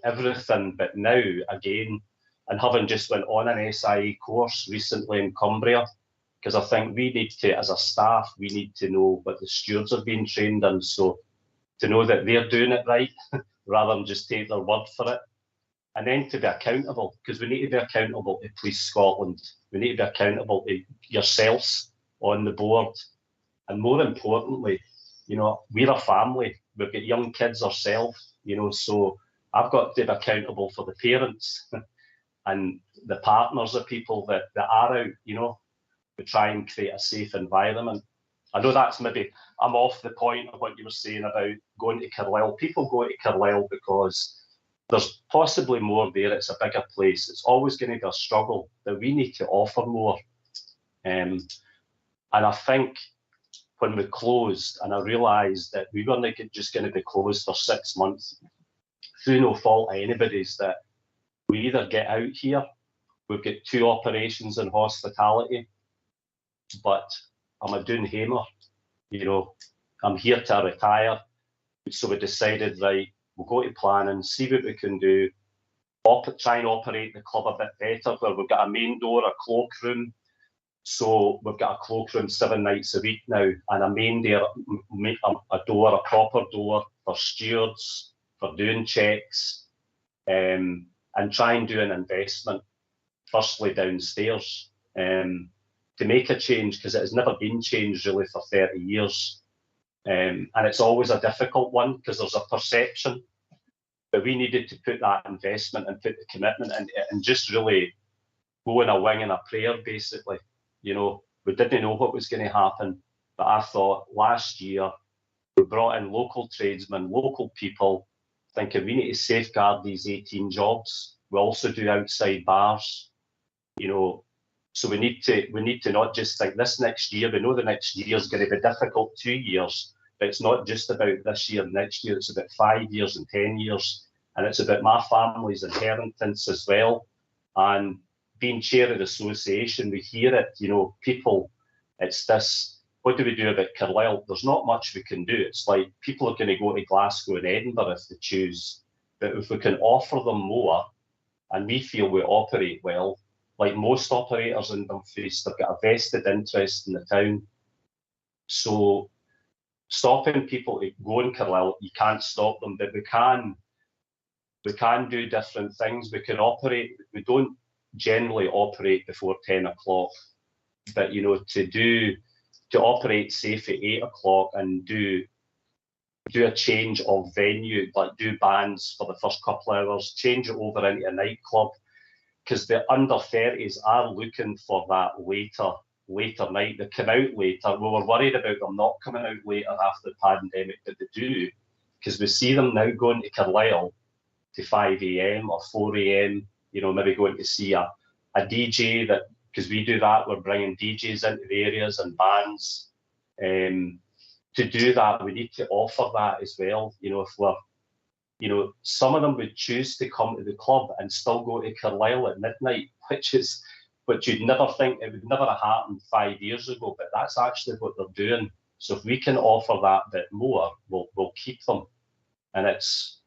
everything, but now again, and having just went on an SIA course recently in Cumbria, because I think we need to, as a staff, we need to know what the stewards are being trained in, so to know that they're doing it right, rather than just take their word for it. And then to be accountable, because we need to be accountable to Police Scotland. We need to be accountable to yourselves on the board. And more importantly, we're a family. We've got young kids ourselves, so I've got to be accountable for the parents and the partners of people that are out, we try and create a safe environment. I know that's maybe, I'm off the point of what you were saying about going to Carlisle. People go to Carlisle because there's possibly more there. It's a bigger place. It's always going to be a struggle, but we need to offer more. And I think when we closed, and I realised that we weren't just going to be closed for 6 months, through no fault of anybody's, that we either get out here, we've got 2 operations in hospitality, but I'm a Doonhamer, I'm here to retire. So we decided, right, we'll go to planning, see what we can do, try and operate the club a bit better, where we've got a main door, a cloakroom. So we've got a cloakroom 7 nights a week now, and a main door, a proper door for stewards, for doing checks, and try and do an investment, firstly downstairs, to make a change, because it has never been changed really for 30 years. And it's always a difficult one because there's a perception, but we needed to put that investment and put the commitment in and just really go in a wing and a prayer, basically. We didn't know what was going to happen, but I thought last year we brought in local tradesmen, local people, thinking we need to safeguard these 18 jobs. We also do outside bars, so we need to not just think this next year. We know the next year is going to be difficult, 2 years, but it's not just about this year and next year. It's about 5 years and 10 years, and it's about my family's inheritance as well. And being chair of the association, we hear it, people, it's this, what do we do about Carlisle? There's not much we can do. It's like people are going to go to Glasgow and Edinburgh if they choose, but if we can offer them more, and we feel we operate well, like most operators in Dumfries, they've got a vested interest in the town. So stopping people to go in Carlisle, you can't stop them, but we can do different things. We can operate, we don't generally operate before 10 o'clock, but to operate safe at 8 o'clock and do a change of venue, like do bands for the first couple of hours, change it over into a nightclub, because the under 30s are looking for that later night. They come out later. We were worried about them not coming out later after the pandemic, but they do, because we see them now going to Carlisle to 5 AM or 4 AM, maybe going to see a DJ, that, because we do that, we're bringing DJs into the areas and bands. To do that, we need to offer that as well. If we're, some of them would choose to come to the club and still go to Carlisle at midnight, which you'd never think, it would never have happened 5 years ago, but that's actually what they're doing. So if we can offer that bit more, we'll keep them. And it's,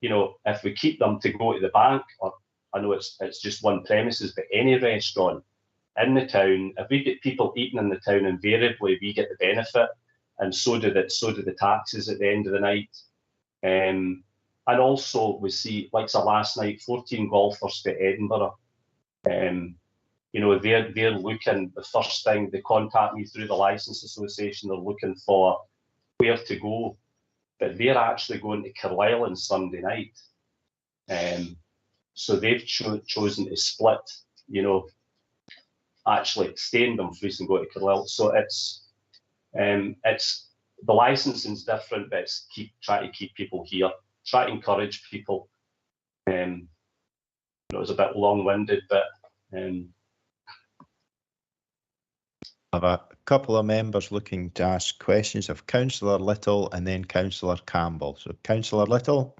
if we keep them to go to the bank, or I know it's just one premises, but any restaurant in the town, if we get people eating in the town, invariably we get the benefit, and so do the taxes at the end of the night. And also we see, like last night, 14 golfers to Edinburgh. They're looking, the first thing they contact me through the Licence Association, they're looking for where to go. but they're actually going to Carlisle on Sunday night. So they've chosen to split, you know, actually stay in Dumfries and go to Carlisle. So it's the licensing's different, but it's try to keep people here, try to encourage people. It was a bit long-winded, but I have a couple of members looking to ask questions of Councillor Little and then Councillor Campbell. So Councillor Little.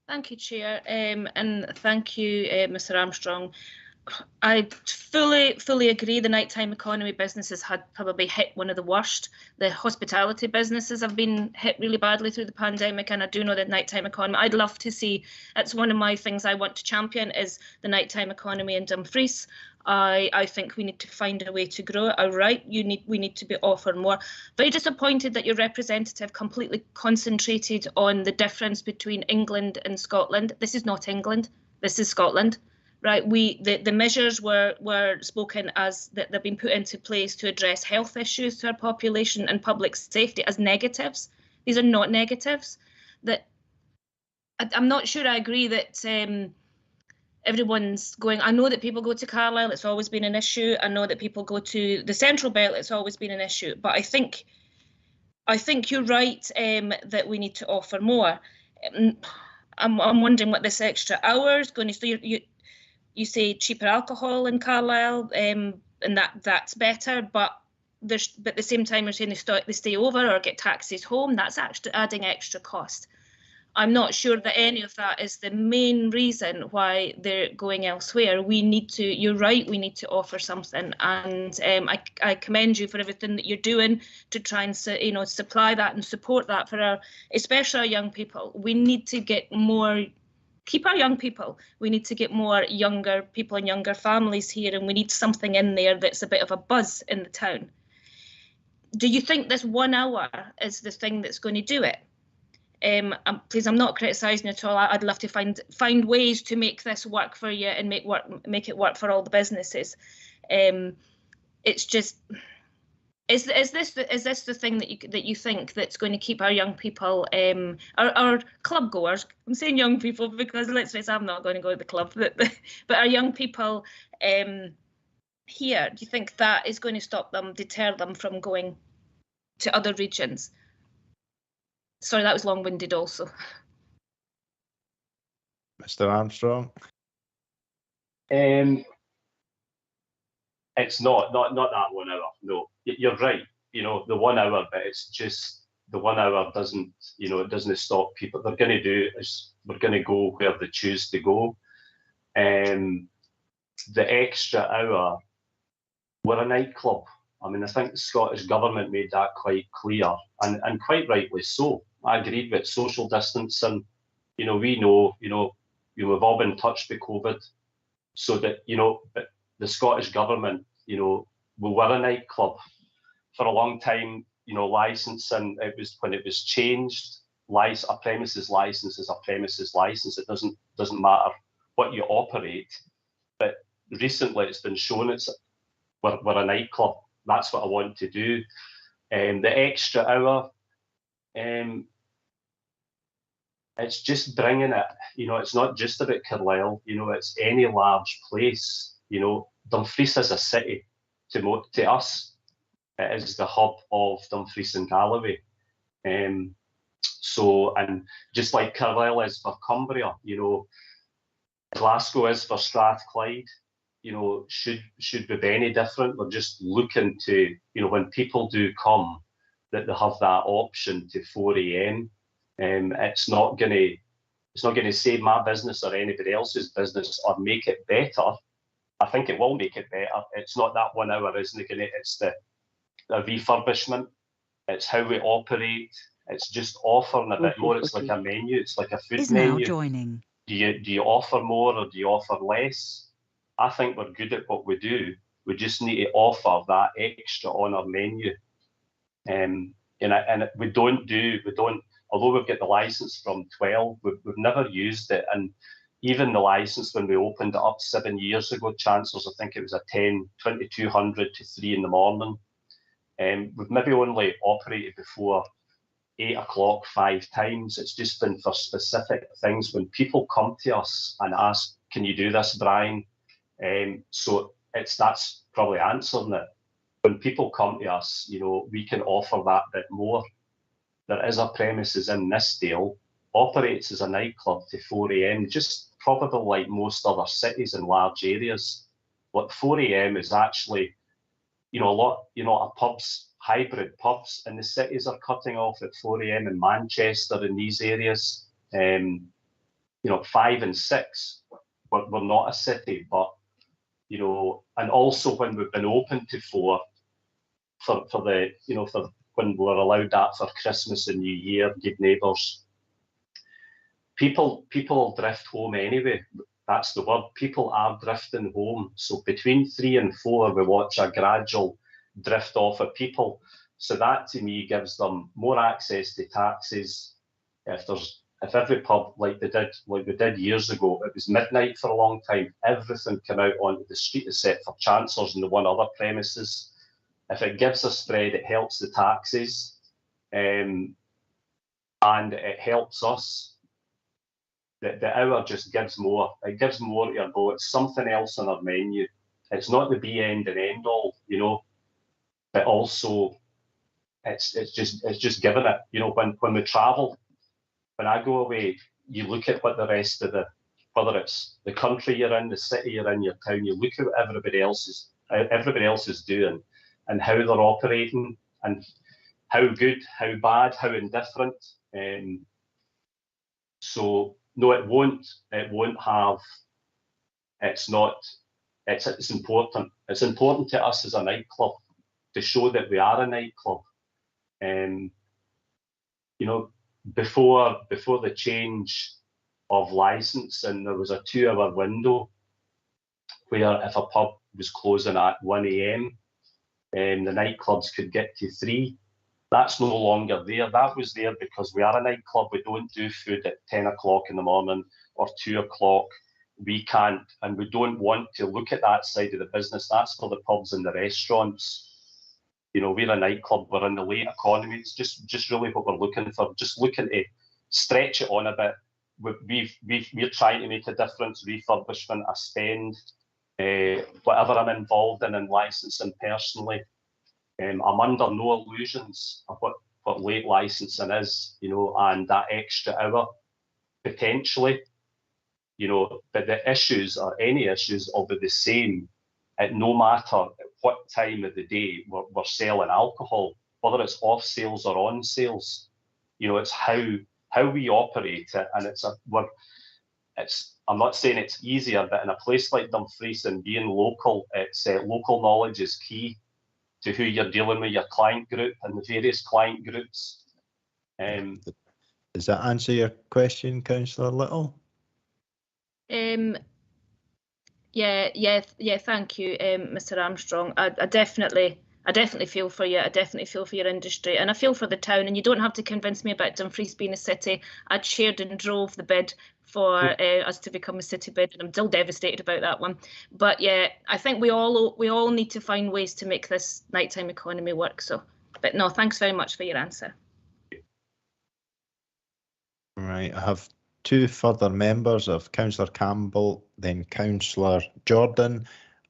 Thank you, Chair, and thank you, Mr. Armstrong. I fully agree. The nighttime economy businesses had probably hit one of the worst. The hospitality businesses have been hit really badly through the pandemic, and I do know that nighttime economy. I'd love to see. It's one of my things I want to champion is the nighttime economy in Dumfries. I think we need to find a way to grow it. All right, we need to be offered more. Very disappointed that your representative completely concentrated on the difference between England and Scotland. This is not England. This is Scotland. Right, the measures were spoken as that they've been put into place to address health issues to our population and public safety as negatives. These are not negatives. That I'm not sure I agree that everyone's going. I know that people go to Carlisle. It's always been an issue. I know that people go to the Central Belt. It's always been an issue. But I think you're right that we need to offer more. I'm wondering what this extra hour is going to. So you say cheaper alcohol in Carlisle, and that's better, but at the same time you're saying they stay over or get taxis home. That's actually adding extra cost. I'm not sure that any of that is the main reason why they're going elsewhere. We need to. You're right. We need to offer something, and I commend you for everything that you're doing to try and supply that and support that for especially our young people. We need to get more. Keep our young people. We need to get more younger people and younger families here, and we need something in there that's a bit of a buzz in the town. Do you think this 1 hour is the thing that's going to do it? Please, I'm not criticising at all. I'd love to find ways to make this work for you and make it work for all the businesses. It's just. Is this the thing that you think that's going to keep our young people, our club goers? I'm saying young people because let's face it, I'm not going to go to the club, but our young people here. Do you think that is going to deter them from going to other regions? Sorry, that was long-winded also. Mr. Armstrong. It's not that 1 hour. No, you're right. You know, the 1 hour, but it's just the 1 hour doesn't. You know, it doesn't stop people. They're going to do is we're going to go where they choose to go. The extra hour, we're a nightclub. I mean, I think the Scottish Government made that quite clear, and quite rightly so. I agreed with social distancing. You know, we know. We've all been touched by COVID, so that but the Scottish Government, we were a nightclub for a long time. Licensing, it was when it was changed. A premises license is a premises license. It doesn't matter what you operate. But recently, it's been shown we're a nightclub. That's what I want to do. The extra hour, it's just bringing it. It's not just about Carlisle. It's any large place. Dumfries is a city. To us, it is the hub of Dumfries and Galloway. And just like Carlisle is for Cumbria, Glasgow is for Strathclyde. Should we be any different? We're just looking to, when people do come, that they have that option to 4 AM. It's not going to save my business or anybody else's business or make it better. I think it will make it better. It's not that 1 hour, isn't it? It's the refurbishment. It's how we operate. It's just offering a bit more. It's like a menu. It's like a food menu. Now joining. Do you offer more or do you offer less? I think we're good at what we do. We just need to offer that extra on our menu. And we don't. Although we've got the license from 12, we've never used it. And even the license when we opened it up 7 years ago, Chancellors, I think it was a 2200 to 3 in the morning. We've maybe only operated before 8 o'clock 5 times. It's just been for specific things. When people come to us and ask, can you do this, Brian? So that's probably answering it. When people come to us, you know, we can offer that bit more. There is a premises in Nithsdale, operates as a nightclub to 4 AM, just probably like most other cities in large areas. But 4 AM is actually, you know, a lot, you know, a pubs, hybrid pubs in the cities are cutting off at 4 AM in Manchester, in these areas. You know, 5 and 6, we're not a city, but, you know, and also when we've been open to 4, for the, you know, for when we're allowed that for Christmas and New Year, good neighbours, people drift home anyway. That's the word. People are drifting home. So between 3 and 4, we watch a gradual drift off of people. So that to me gives them more access to taxis. If every pub, like we did years ago, it was midnight for a long time, everything came out onto the street except for Chancellors and the one other premises. If it gives a spread, it helps the taxis, and it helps us. The hour just gives more. It gives more to your go. It's something else on our menu. It's not the be end and end all, you know, but also it's just giving it. You know, when we travel, when I go away, you look at what the rest of whether it's the country you're in, the city you're in, your town, you look at what everybody else is doing and how they're operating and how good, how bad, how indifferent. So no, it won't have. It's not. It's important. It's important to us as a nightclub to show that we are a nightclub. You know, before the change of licence, and there was a 2-hour window where if a pub was closing at 1 AM, the nightclubs could get to 3. That's no longer there. That was there because we are a nightclub. We don't do food at 10 o'clock in the morning or 2 o'clock. We can't, and we don't want to look at that side of the business. That's for the pubs and the restaurants. You know, we're a nightclub. We're in the late economy. It's just really what we're looking for. Just looking to stretch it on a bit. We're trying to make a difference. Refurbishment, a spend, whatever I'm involved in licensing personally. I'm under no illusions of what late licensing is, you know, and that extra hour potentially, you know, but the issues or any issues will be the same at no matter what time of the day we're selling alcohol, whether it's off sales or on sales. You know, it's how we operate it, and I'm not saying it's easier, but in a place like Dumfries and being local, it's local knowledge is key to who you're dealing with, your client group and the various client groups. Does that answer your question, Councillor Little? Yeah, thank you, Mr. Armstrong. I definitely feel for you. I definitely feel for your industry, and I feel for the town. And you don't have to convince me about Dumfries being a city. I shared and drove the bid for us to become a city bid, and I'm still devastated about that one. But yeah, I think we all need to find ways to make this nighttime economy work. So, but no, thanks very much for your answer. Right, I have 2 further members of Councillor Campbell, then Councillor Jordan,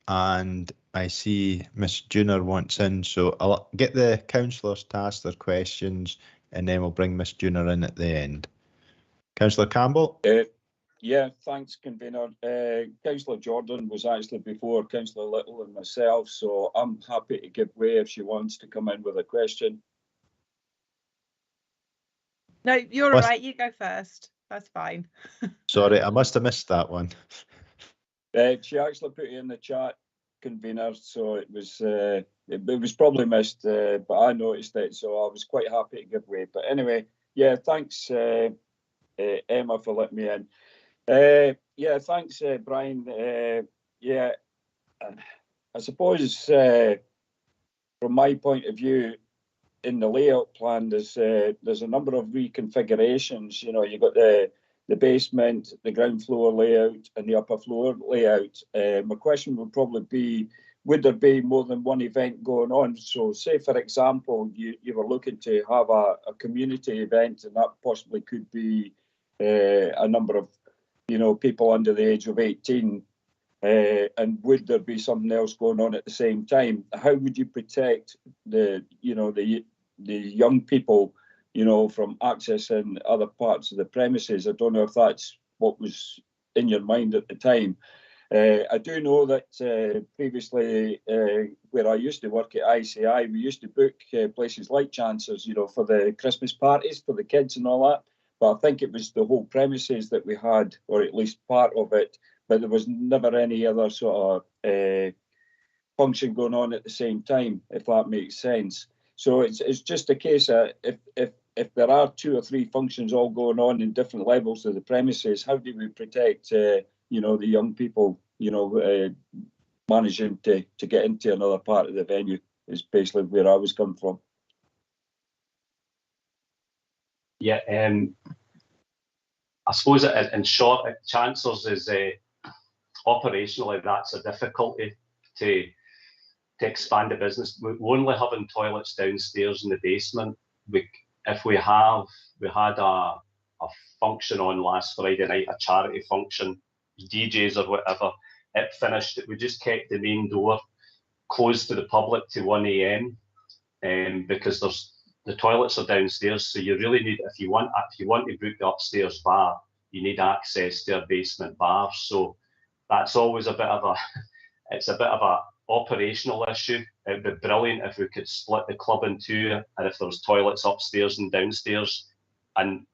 and I see Miss Junior wants in, so I'll get the councillors to ask their questions and then we'll bring Miss Junior in at the end. Councillor Campbell? Yeah, thanks, Convener. Councillor Jordan was actually before Councillor Little and myself, so I'm happy to give way if she wants to come in with a question. No, you're all right. You go first. That's fine. Sorry, I must have missed that one. She actually put it in the chat, Convener, so it was probably missed, but I noticed it, so I was quite happy to give way. But anyway, yeah, thanks, Emma, for letting me in. Yeah, thanks, Brian. Yeah, I suppose from my point of view, in the layout plan, there's a number of reconfigurations. You know, you've got the basement, the ground floor layout, and the upper floor layout. My question would probably be, would there be more than one event going on? So say, for example, you were looking to have a community event, and that possibly could be a number of, people under the age of 18. And would there be something else going on at the same time? How would you protect the young people, from accessing other parts of the premises? I don't know if that's what was in your mind at the time. I do know that previously, where I used to work at ICI, we used to book places like Chancers, for the Christmas parties for the kids and all that. But I think it was the whole premises that we had, or at least part of it. But there was never any other sort of function going on at the same time, if that makes sense. So it's just a case of if there are 2 or 3 functions all going on in different levels of the premises, how do we protect the young people, managing to get into another part of the venue is basically where I was coming from. Yeah, I suppose in short, Chancellors is operationally that's a difficulty to expand the business. We're only having toilets downstairs in the basement. We had a function on last Friday night, a charity function, DJs or whatever. It finished. We just kept the main door closed to the public to 1 AM, because the toilets are downstairs. So you really need, if you want to book the upstairs bar, you need access to a basement bar. So that's always a bit of a operational issue. It'd be brilliant if we could split the club in 2, and if there was toilets upstairs and downstairs. And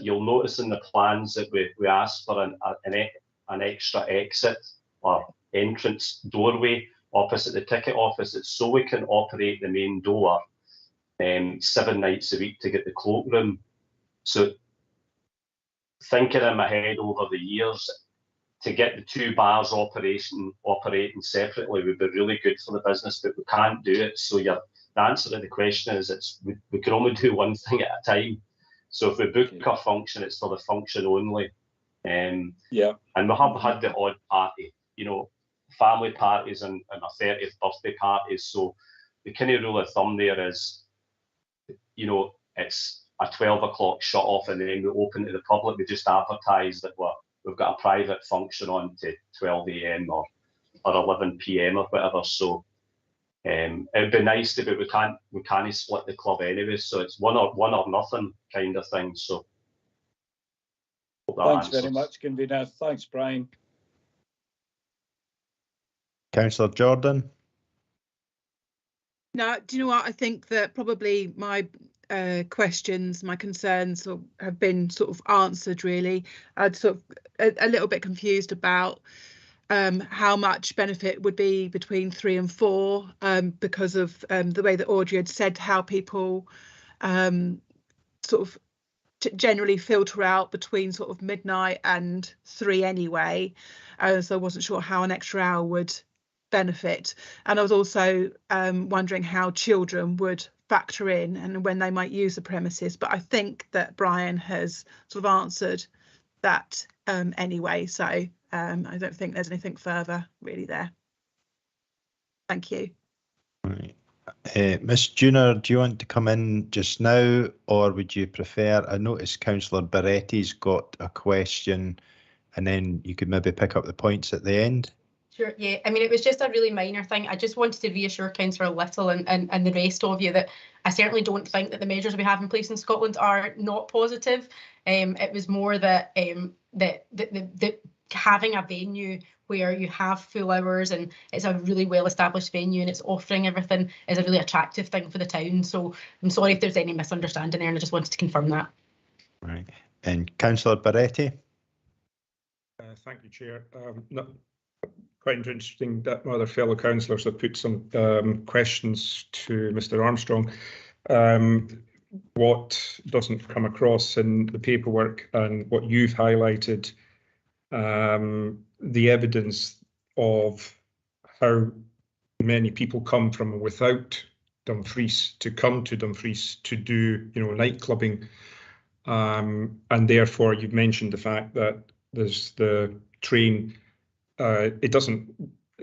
you'll notice in the plans that we asked for an extra exit or entrance doorway opposite the ticket office. It's so we can operate the main door 7 nights a week to get the cloakroom. So thinking in my head over the years, to get the 2 bars operating separately would be really good for the business, but we can't do it. So the answer to the question is we can only do one thing at a time. So if we book a function, it's for the function only. And we have had the odd party, family parties and our 30th birthday parties. So the kind of rule of thumb there is, it's a 12 o'clock shut off, and then we open to the public. We just advertise that we've got a private function on to 12 AM or 11 PM or whatever. So it'd be nice to, but we can't split the club anyway. So it's one or nothing kind of thing. So thanks very much, convener. Thanks, Brian. Councillor Jordan. No, do you know what? I think that probably my questions, my concerns have been sort of answered, really. I'd sort of a little bit confused about how much benefit would be between 3 and 4 because of the way that Audrey had said how people sort of generally filter out between sort of midnight and 3 anyway. So I wasn't sure how an extra hour would benefit. And I was also wondering how children would factor in and when they might use the premises. But I think that Brian has sort of answered that anyway. So I don't think there's anything further really there. Thank you. Right. Ms. Junior, do you want to come in just now, or would you prefer? I noticed Councillor Barretti's got a question, and then you could maybe pick up the points at the end. Sure, yeah. I mean, it was just a really minor thing. I just wanted to reassure Councillor Little and the rest of you that I certainly don't think that the measures we have in place in Scotland are not positive. It was more that the having a venue where you have full hours and it's a really well-established venue and it's offering everything is a really attractive thing for the town. So I'm sorry if there's any misunderstanding there, and I just wanted to confirm that. Right. And Councillor Barretti. Thank you, Chair. Quite interesting that my other fellow councillors have put some questions to Mr. Armstrong. What doesn't come across in the paperwork and what you've highlighted, the evidence of how many people come from without Dumfries to come to Dumfries to do, night clubbing, and therefore you've mentioned the fact that there's the train. It doesn't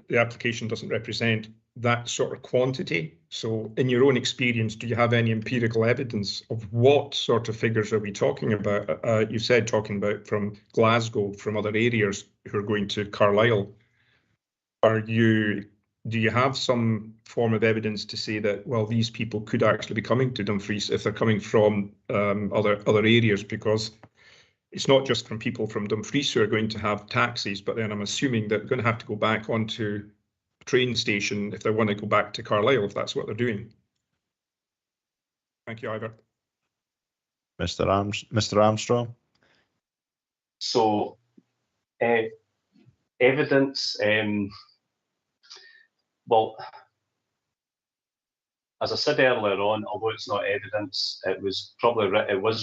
the application doesn't represent that sort of quantity. So in your own experience, do you have any empirical evidence of what sort of figures are we talking about? You said talking about from Glasgow, from other areas who are going to Carlisle. Do you have some form of evidence to say that, well, these people could actually be coming to Dumfries if they're coming from other areas? Because it's not just from people from Dumfries who are going to have taxis, but then I'm assuming that they're going to have to go back onto a train station if they want to go back to Carlisle, if that's what they're doing. Thank you, Ivor. Mr. Armstrong. So, evidence. Well, as I said earlier on, although it's not evidence, it was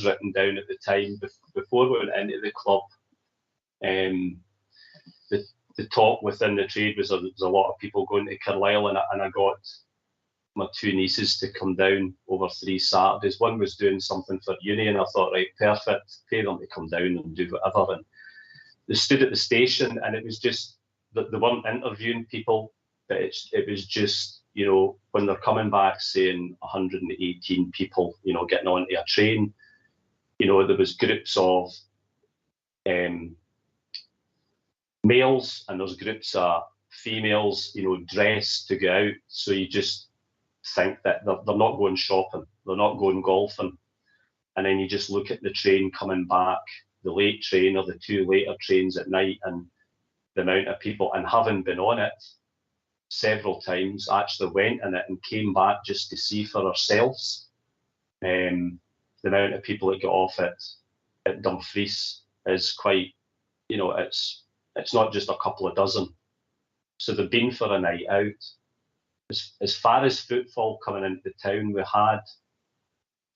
written down at the time before we went into the club. The talk within the trade was there's a lot of people going to Carlisle, and I got my two nieces to come down over 3 Saturdays. One was doing something for uni, and I thought, right, perfect, pay them to come down and do whatever. And they stood at the station, and it was just that they weren't interviewing people, but it was just, you know, when they're coming back saying 118 people, you know, getting onto a train, you know, there was groups of males and there's groups of females, you know, dressed to go out. So you just think that they're not going shopping, they're not going golfing. And then you just look at the train coming back, the late train or the 2 later trains at night, and the amount of people, and having been on it several times, actually went in it and came back just to see for ourselves. The amount of people that get off at Dumfries is quite, you know, it's not just a couple of dozen. So they've been for a night out. As far as footfall coming into the town, we had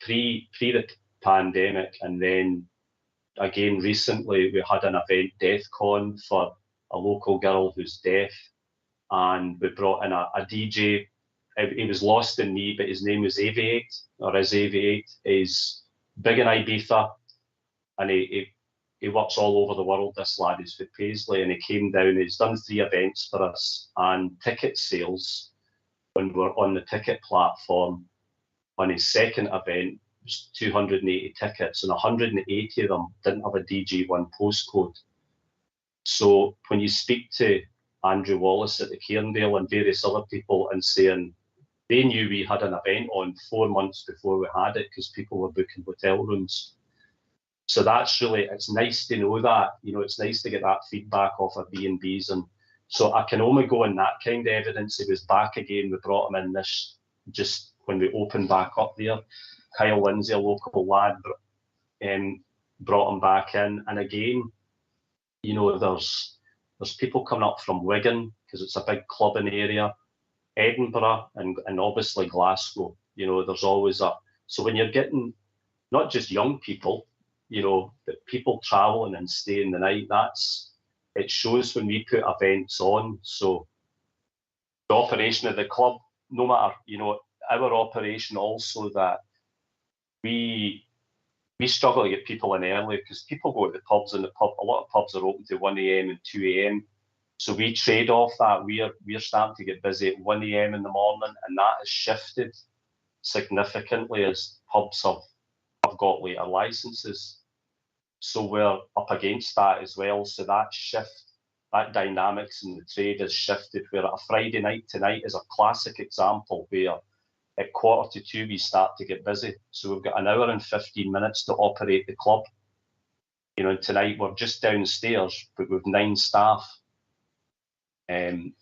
pre the pandemic, and then again recently we had an event, DeathCon, for a local girl who's deaf, and we brought in a DJ. He was lost in me, but his name was Aviate, or is Aviate. He's big in Ibiza, and he works all over the world, this lad. He's for Paisley, and he came down. He's done 3 events for us, and ticket sales, when we're on the ticket platform, on his second event, was 280 tickets, and 180 of them didn't have a DG1 postcode. So when you speak to Andrew Wallace at the Cairndale and various other people and saying they knew we had an event on 4 months before we had it because people were booking hotel rooms. So that's really, it's nice to know that, you know, it's nice to get that feedback off of B&Bs. And so I can only go on that kind of evidence. He was back again. We brought him in this, just when we opened back up there. Kyle Lindsay, a local lad, brought him back in. And again, you know, there's people coming up from Wigan because it's a big clubbing area, Edinburgh, and obviously Glasgow. You know, there's always so when you're getting not just young people, you know, but people traveling and staying the night, it shows when we put events on. So the operation of the club, no matter, you know, our operation also, that we struggle to get people in early because people go to the pubs, and a lot of pubs are open to 1 AM and 2 AM. So we trade off that. We're starting to get busy at 1 AM in the morning, and that has shifted significantly as pubs have got later licenses. So we're up against that as well. So that shift, that dynamics in the trade has shifted, where a Friday night tonight is a classic example where at 1:45 we start to get busy. So we've got an hour and 15 minutes to operate the club. You know, and tonight we're just downstairs, but we've 9 staff.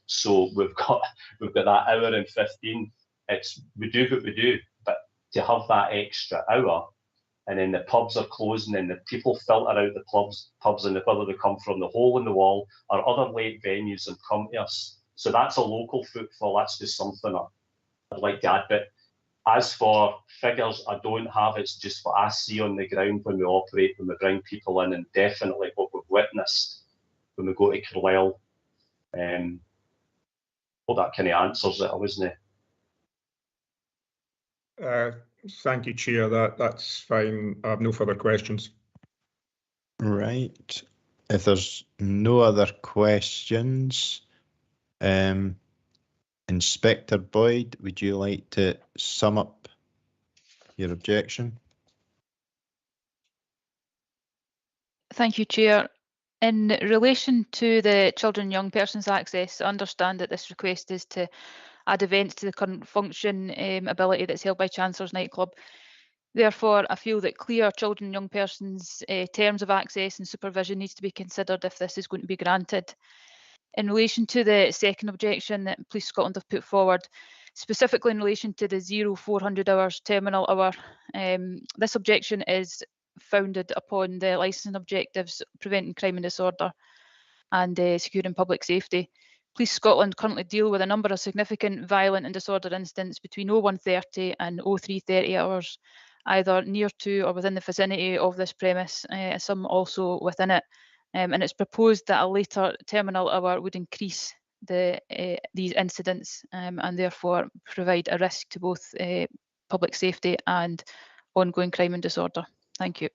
So we've got that hour and 15. We do what we do, but to have that extra hour, and then the pubs are closing, and the people filter out the pubs, and whether they come from the hole in the wall or other late venues and come to us. So that's a local footfall. That's just something I'd like to add. But as for figures, I don't have. It's just what I see on the ground when we operate, when we bring people in, and definitely what we've witnessed when we go to Carlisle. Well, that kind of answers it, wasn't it? Thank you, Chair. That's fine. I have no further questions. Right. If there's no other questions, Inspector Boyd, would you like to sum up your objection? Thank you, Chair. In relation to the children and young persons access, I understand that this request is to add events to the current function ability that's held by Chancellor's Nightclub. Therefore, I feel that clear children and young persons terms of access and supervision needs to be considered if this is going to be granted. In relation to the second objection that Police Scotland have put forward, specifically in relation to the 0400 hours terminal hour, this objection is founded upon the licensing objectives preventing crime and disorder and securing public safety. Police Scotland currently deal with a number of significant violent and disorder incidents between 0130 and 0330 hours, either near to or within the vicinity of this premise, some also within it. And it's proposed that a later terminal hour would increase these incidents and therefore provide a risk to both public safety and ongoing crime and disorder. Thank you.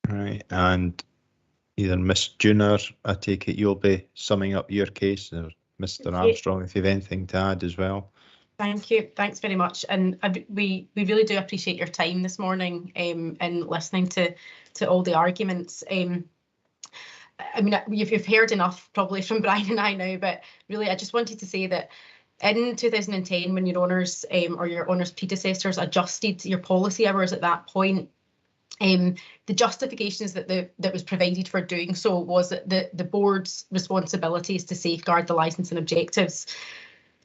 Right, and either Miss Junior, I take it you'll be summing up your case, or Mr. Armstrong, if you have anything to add as well. Thank you. Thanks very much. And we really do appreciate your time this morning and listening to all the arguments. I mean, you've heard enough probably from Brian and I now, but really I just wanted to say that in 2010, when your owners or your owners' predecessors adjusted your policy hours at that point, the justifications that was provided for doing so was that the board's responsibility is to safeguard the licensing objectives.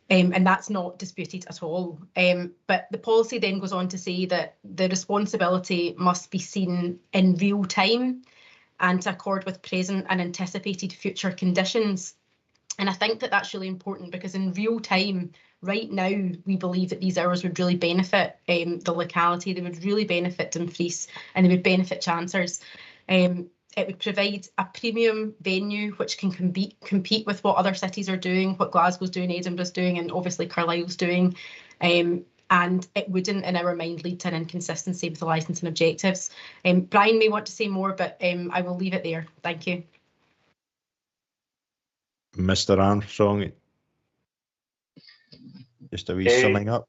And that's not disputed at all. But the policy then goes on to say that the responsibility must be seen in real time and to accord with present and anticipated future conditions. And I think that that's really important because in real time, right now, we believe that these hours would really benefit the locality, they would really benefit Dumfries, and they would benefit Chancers. It would provide a premium venue which can compete with what other cities are doing, what Glasgow's doing, Edinburgh's doing, and obviously Carlisle's doing. And it wouldn't, in our mind, lead to an inconsistency with the licensing objectives. Brian may want to say more, but I will leave it there. Thank you. Mr. Armstrong, just a wee summing up.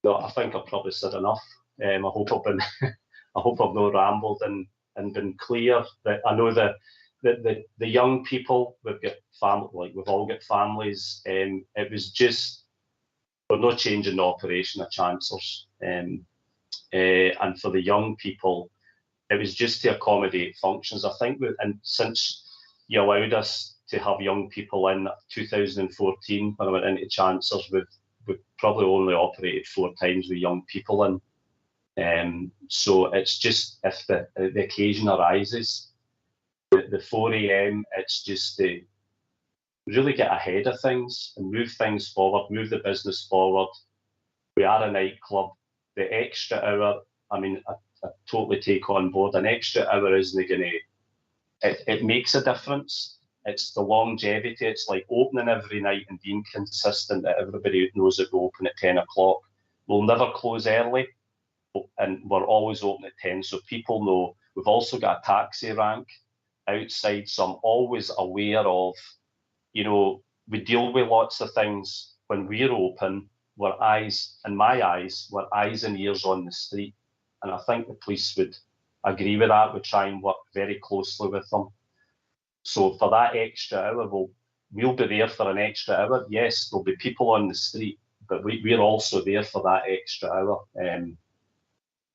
No, I think I've probably said enough. I hope I've not rambled and been clear. That I know that the young people, we've got family, like we've all got families. It was just we're not changing the operation of Chancellors, and for the young people, it was just to accommodate functions. I think, and since you allowed us to have young people in 2014, when I went into Chancellors, we've probably only operated 4 times with young people in. So it's just if the occasion arises, the 4 AM, it's just to really get ahead of things and move things forward, move the business forward. We are a nightclub. The extra hour, I mean, I totally take on board. An extra hour isn't going to, it makes a difference. It's the longevity. It's like opening every night and being consistent that everybody knows that we open at 10 o'clock. We'll never close early, and we're always open at 10, so people know. We've also got a taxi rank outside, so I'm always aware of, you know, we deal with lots of things when we're open. We're eyes, in my eyes, we're eyes and ears on the street, and I think the police would agree with that. We try and work very closely with them. So for that extra hour, we'll be there for an extra hour. Yes, there'll be people on the street, but we're also there for that extra hour.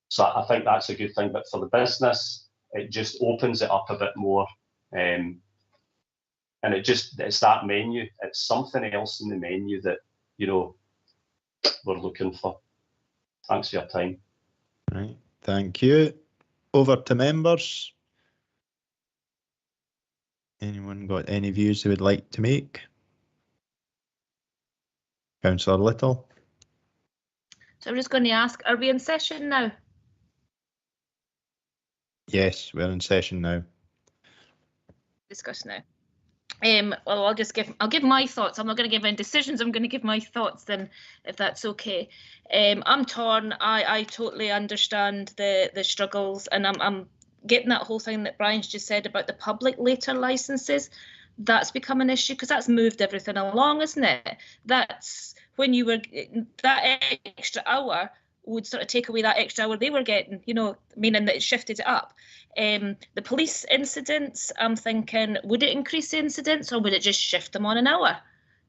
So I think that's a good thing. But for the business, it just opens it up a bit more. And it's that menu. It's something else in the menu that, you know, we're looking for. Thanks for your time. Right, thank you. Over to members. Anyone got any views they would like to make? Councillor Little. So I'm just going to ask, are we in session now? Yes, we're in session now. Discuss now. Well, I'll give my thoughts. I'm not going to give any decisions. I'm going to give my thoughts then, if that's okay. I'm torn. I totally understand the struggles, and I'm getting that whole thing that Brian's just said about the public later licenses. that's become an issue because that's moved everything along, isn't it? That's when you were, that extra hour would sort of take away that extra hour they were getting, you know, meaning that it shifted it up. The police incidents, I'm thinking, would it increase the incidents or would it just shift them on an hour?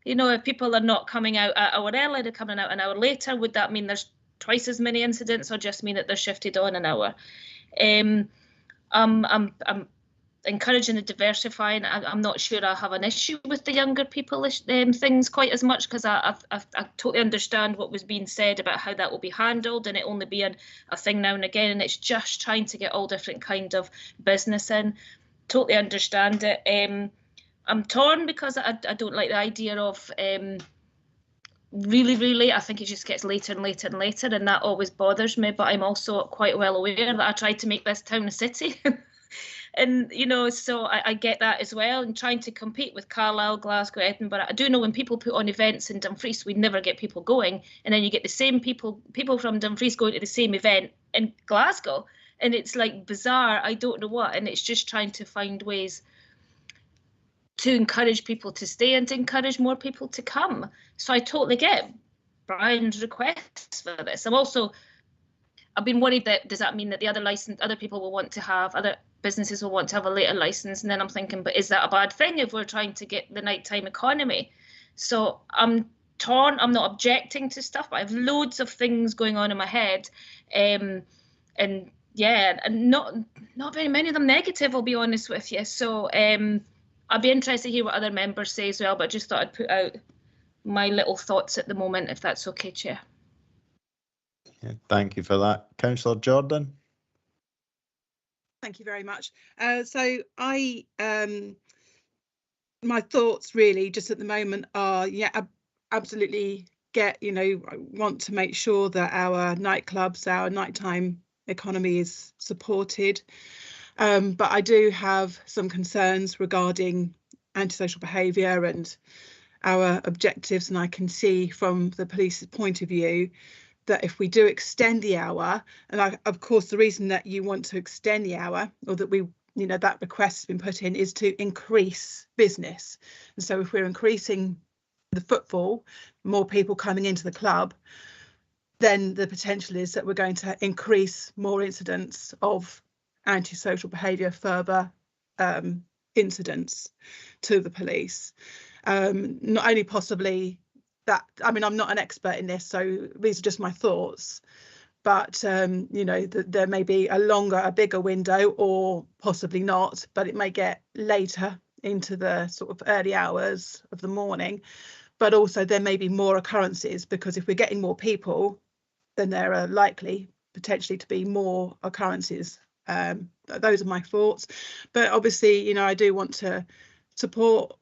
You know, if people are not coming out an hour early, they're coming out an hour later, would that mean there's twice as many incidents or just mean that they're shifted on an hour? I'm encouraging the diversifying. I'm not sure I have an issue with the younger people things quite as much, because I totally understand what was being said about how that will be handled and it only being a thing now and again, and it's just trying to get all different kind of business in. Totally understand it. I'm torn because I don't like the idea of really late. I think it just gets later and later and later, and that always bothers me, but I'm also quite well aware that I tried to make this town a city. And, you know, so I get that as well, and trying to compete with Carlisle, Glasgow, Edinburgh. I do know when people put on events in Dumfries, we never get people going. And then you get the same people from Dumfries going to the same event in Glasgow. And it's like bizarre, I don't know what. And it's just trying to find ways to encourage people to stay and to encourage more people to come. So I totally get Brian's requests for this. I've been worried that, does that mean that the other people will want to have, other businesses will want to have a later license? And then I'm thinking, but is that a bad thing if we're trying to get the nighttime economy? So I'm torn. I'm not objecting to stuff, but I have loads of things going on in my head. And yeah, and not very many of them negative, I'll be honest with you. So I'd be interested to hear what other members say as well, but just thought I'd put out my little thoughts at the moment, if that's okay, Chair. Yeah, thank you for that. Councillor Jordan. Thank you very much. So my thoughts really just at the moment are, yeah, absolutely get, you know, I want to make sure that our nightclubs, our nighttime economy is supported. But I do have some concerns regarding antisocial behaviour and our objectives, and I can see from the police's point of view that if we do extend the hour, and of course the reason that you want to extend the hour, or that we, you know, that request has been put in, is to increase business. And so if we're increasing the footfall, more people coming into the club, then the potential is that we're going to increase more incidents of antisocial behaviour, further incidents to the police. Not only possibly that, I mean, I'm not an expert in this, so these are just my thoughts, but you know, there may be a bigger window, or possibly not, but it may get later into the sort of early hours of the morning. But also there may be more occurrences, because if we're getting more people, then there are likely potentially to be more occurrences. Those are my thoughts, but obviously, you know, I do want to support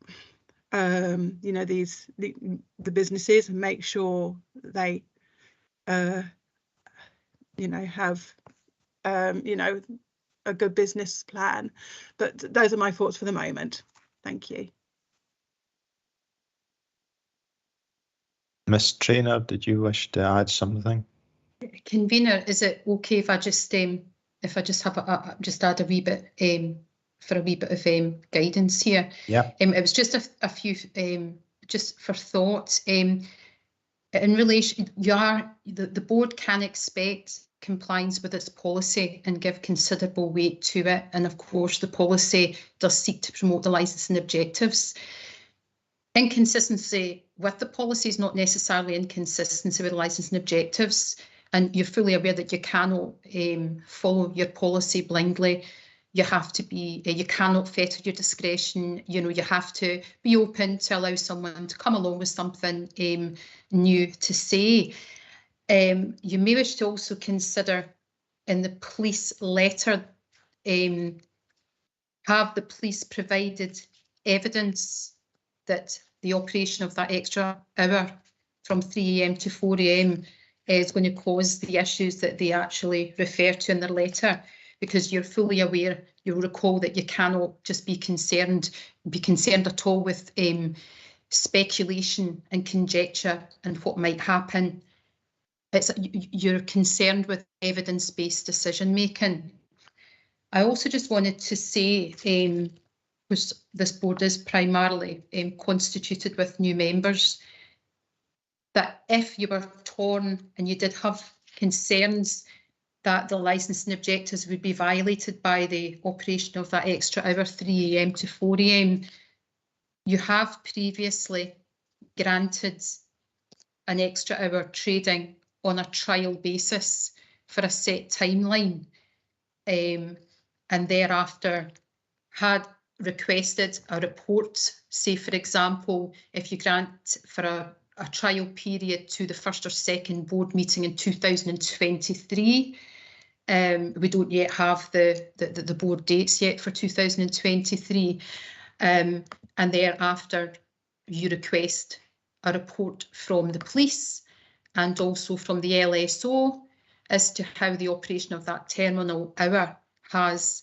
you know, the businesses, and make sure they you know, have you know, a good business plan. But those are my thoughts for the moment. Thank you. Ms. Traynor, did you wish to add something? Convener, is it okay if I just have just add a wee bit for a wee bit of guidance here? Yeah. It was just a few just for thought. In relation, the board can expect compliance with its policy and give considerable weight to it, and of course the policy does seek to promote the licensing objectives. Inconsistency with the policy is not necessarily inconsistency with the licensing objectives, and you're fully aware that you cannot follow your policy blindly. You have to be, you cannot fetter your discretion. You know, you have to be open to allow someone to come along with something new to say. You may wish to also consider in the police letter, have the police provided evidence that the operation of that extra hour from 3 AM to 4 AM is going to cause the issues that they actually refer to in their letter, because you're fully aware, you'll recall that you cannot just be concerned at all with speculation and conjecture and what might happen. You're concerned with evidence-based decision making. I also just wanted to say, which this board is primarily constituted with new members, that if you were torn and you did have concerns that the licensing objectives would be violated by the operation of that extra hour, 3 AM to 4 AM, you have previously granted an extra hour trading on a trial basis for a set timeline, and thereafter had requested a report. Say, for example, if you grant for a trial period to the first or second board meeting in 2023, we don't yet have the board dates yet for 2023, and thereafter you request a report from the police and also from the LSO as to how the operation of that terminal hour has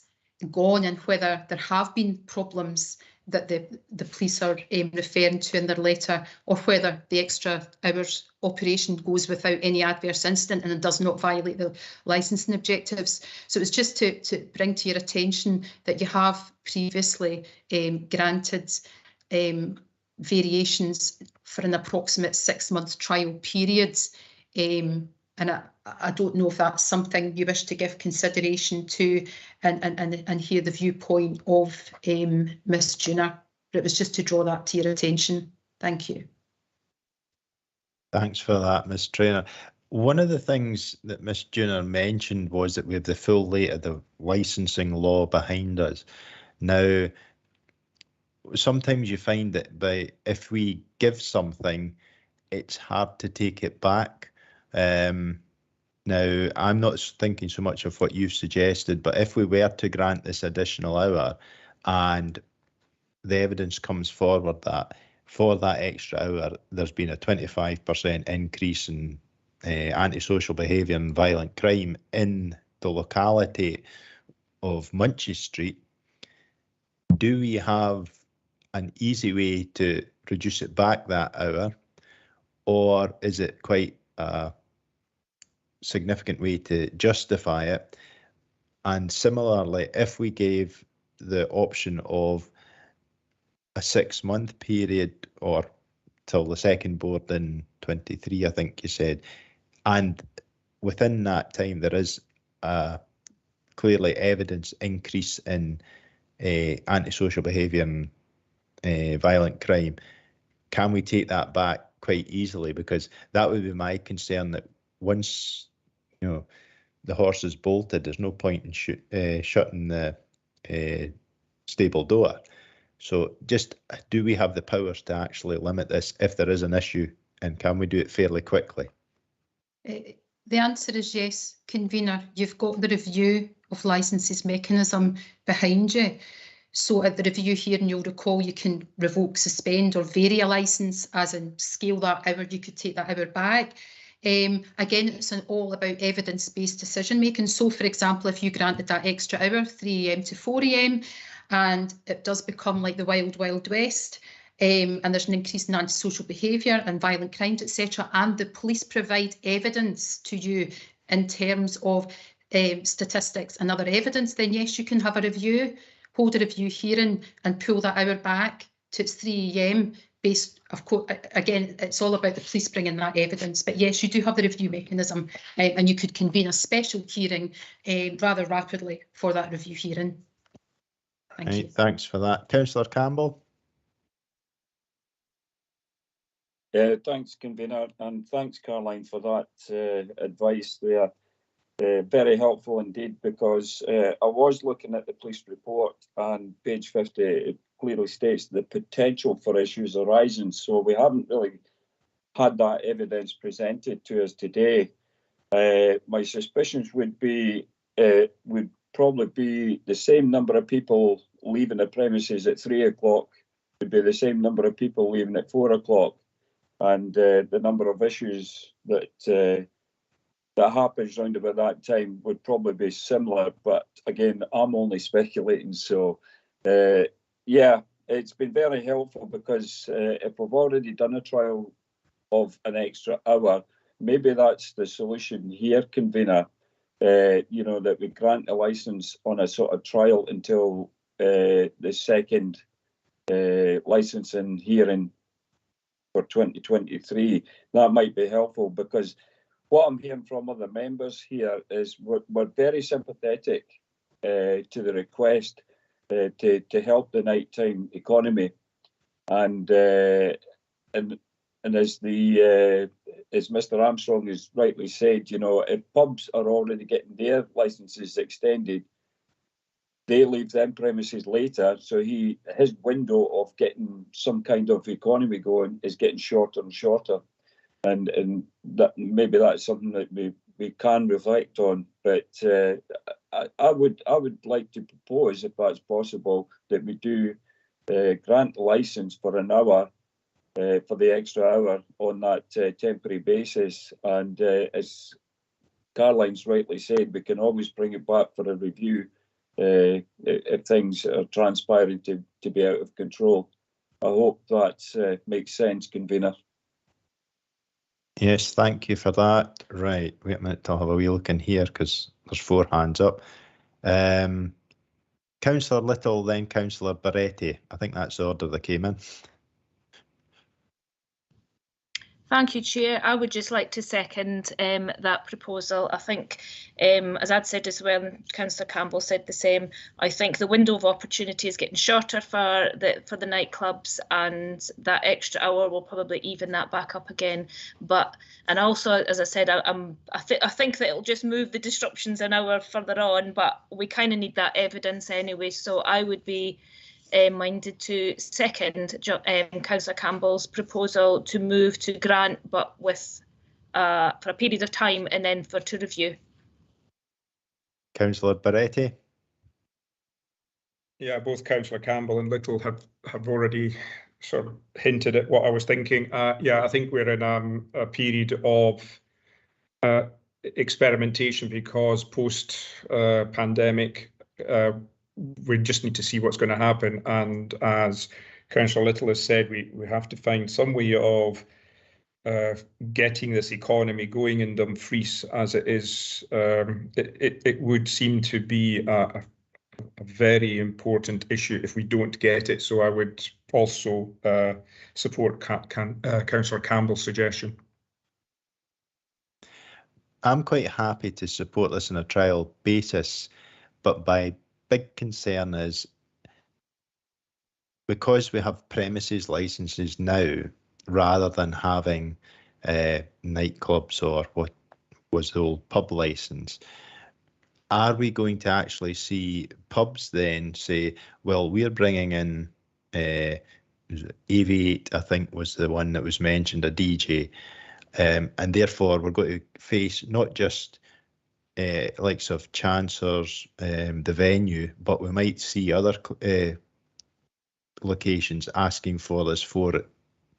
gone and whether there have been problems that the police are referring to in their letter, or whether the extra hours operation goes without any adverse incident and it does not violate the licensing objectives. So it's just to bring to your attention that you have previously granted variations for an approximate 6-month trial period. And I don't know if that's something you wish to give consideration to and hear the viewpoint of Ms. Junior. But it was just to draw that to your attention. Thank you. Thanks for that, Ms. Traynor. One of the things that Ms. Junior mentioned was that we have the full weight of the licensing law behind us. Now, sometimes you find that if we give something, it's hard to take it back. Now, I'm not thinking so much of what you've suggested, but if we were to grant this additional hour and the evidence comes forward that for that extra hour, there's been a 25% increase in antisocial behaviour and violent crime in the locality of Munches Street, do we have an easy way to reduce it back that hour, or is it quite a significant way to justify it? And similarly, if we gave the option of a 6-month period or till the second board in 23, I think you said, and within that time there is clearly evidence increase in antisocial behaviour and violent crime, can we take that back quite easily? Because that would be my concern, that once the horse is bolted, there's no point in shutting the stable door. So just, do we have the powers to actually limit this if there is an issue, and can we do it fairly quickly? The answer is yes, Convener. You've got the review of licences mechanism behind you. So at the review hearing, you'll recall you can revoke, suspend or vary a licence, as in scale that hour, you could take that hour back. Again, it's all about evidence-based decision making. So, for example, if you granted that extra hour, 3 AM to 4 AM, and it does become like the wild, wild west, and there's an increase in antisocial behaviour and violent crimes, etc., and the police provide evidence to you in terms of statistics and other evidence, then yes, you can have a review, hold a review hearing and pull that hour back to its 3 AM. Based, of course, again, it's all about the police bringing that evidence. But yes, you do have the review mechanism, and you could convene a special hearing rather rapidly for that review hearing. Thank you. Thanks for that. Councillor Campbell. Thanks, Convener, and thanks, Caroline, for that advice there. Very helpful indeed, because I was looking at the police report, and page 50, it clearly states the potential for issues arising. So we haven't really had that evidence presented to us today. My suspicions would probably be the same number of people leaving the premises at 3 o'clock would be the same number of people leaving at 4 o'clock, and the number of issues that happens round about that time would probably be similar. But again, I'm only speculating. So yeah, it's been very helpful, because if we've already done a trial of an extra hour, maybe that's the solution here, Convener. That we grant a licence on a sort of trial until the second licensing hearing for 2023. That might be helpful, because what I'm hearing from other members here is we're very sympathetic to the request to help the nighttime economy, and as Mr. Armstrong has rightly said, you know, if pubs are already getting their licences extended, they leave them premises later, so his window of getting some kind of economy going is getting shorter and shorter, and that maybe that's something that we can reflect on. But I would like to propose, if that's possible, that we do grant the licence for an hour, for the extra hour on that temporary basis, and as Caroline's rightly said, we can always bring it back for a review if things are transpiring to be out of control. I hope that makes sense, Convener. Yes, thank you for that. Right, wait a minute, I'll have a wee look in here because there's 4 hands up. Councillor Little, then Councillor Barretti. I think that's the order that came in. Thank you, Chair. I would just like to second that proposal. I think, as I'd said as well, and Councillor Campbell said the same, I think the window of opportunity is getting shorter for the nightclubs, and that extra hour will probably even that back up again. And also, as I said, I think that it'll just move the disruptions an hour further on, but we kind of need that evidence anyway. So I would be minded to second Councillor Campbell's proposal to move to grant, but with for a period of time and then to review. Councillor Barretti. Yeah, both Councillor Campbell and Little have already sort of hinted at what I was thinking. Yeah, I think we're in a period of experimentation, because post pandemic we just need to see what's going to happen, and as Councillor Little has said, we have to find some way of getting this economy going in Dumfries as it is. It would seem to be a very important issue if we don't get it. So I would also support Councillor Campbell's suggestion. I'm quite happy to support this on a trial basis, but my big concern is, because we have premises licenses now, rather than having nightclubs or what was the old pub license, are we going to actually see pubs then say, well, we're bringing in AV8, I think was the one that was mentioned, a DJ, and therefore we're going to face not just likes of Chancellors, the venue, but we might see other locations asking for this 4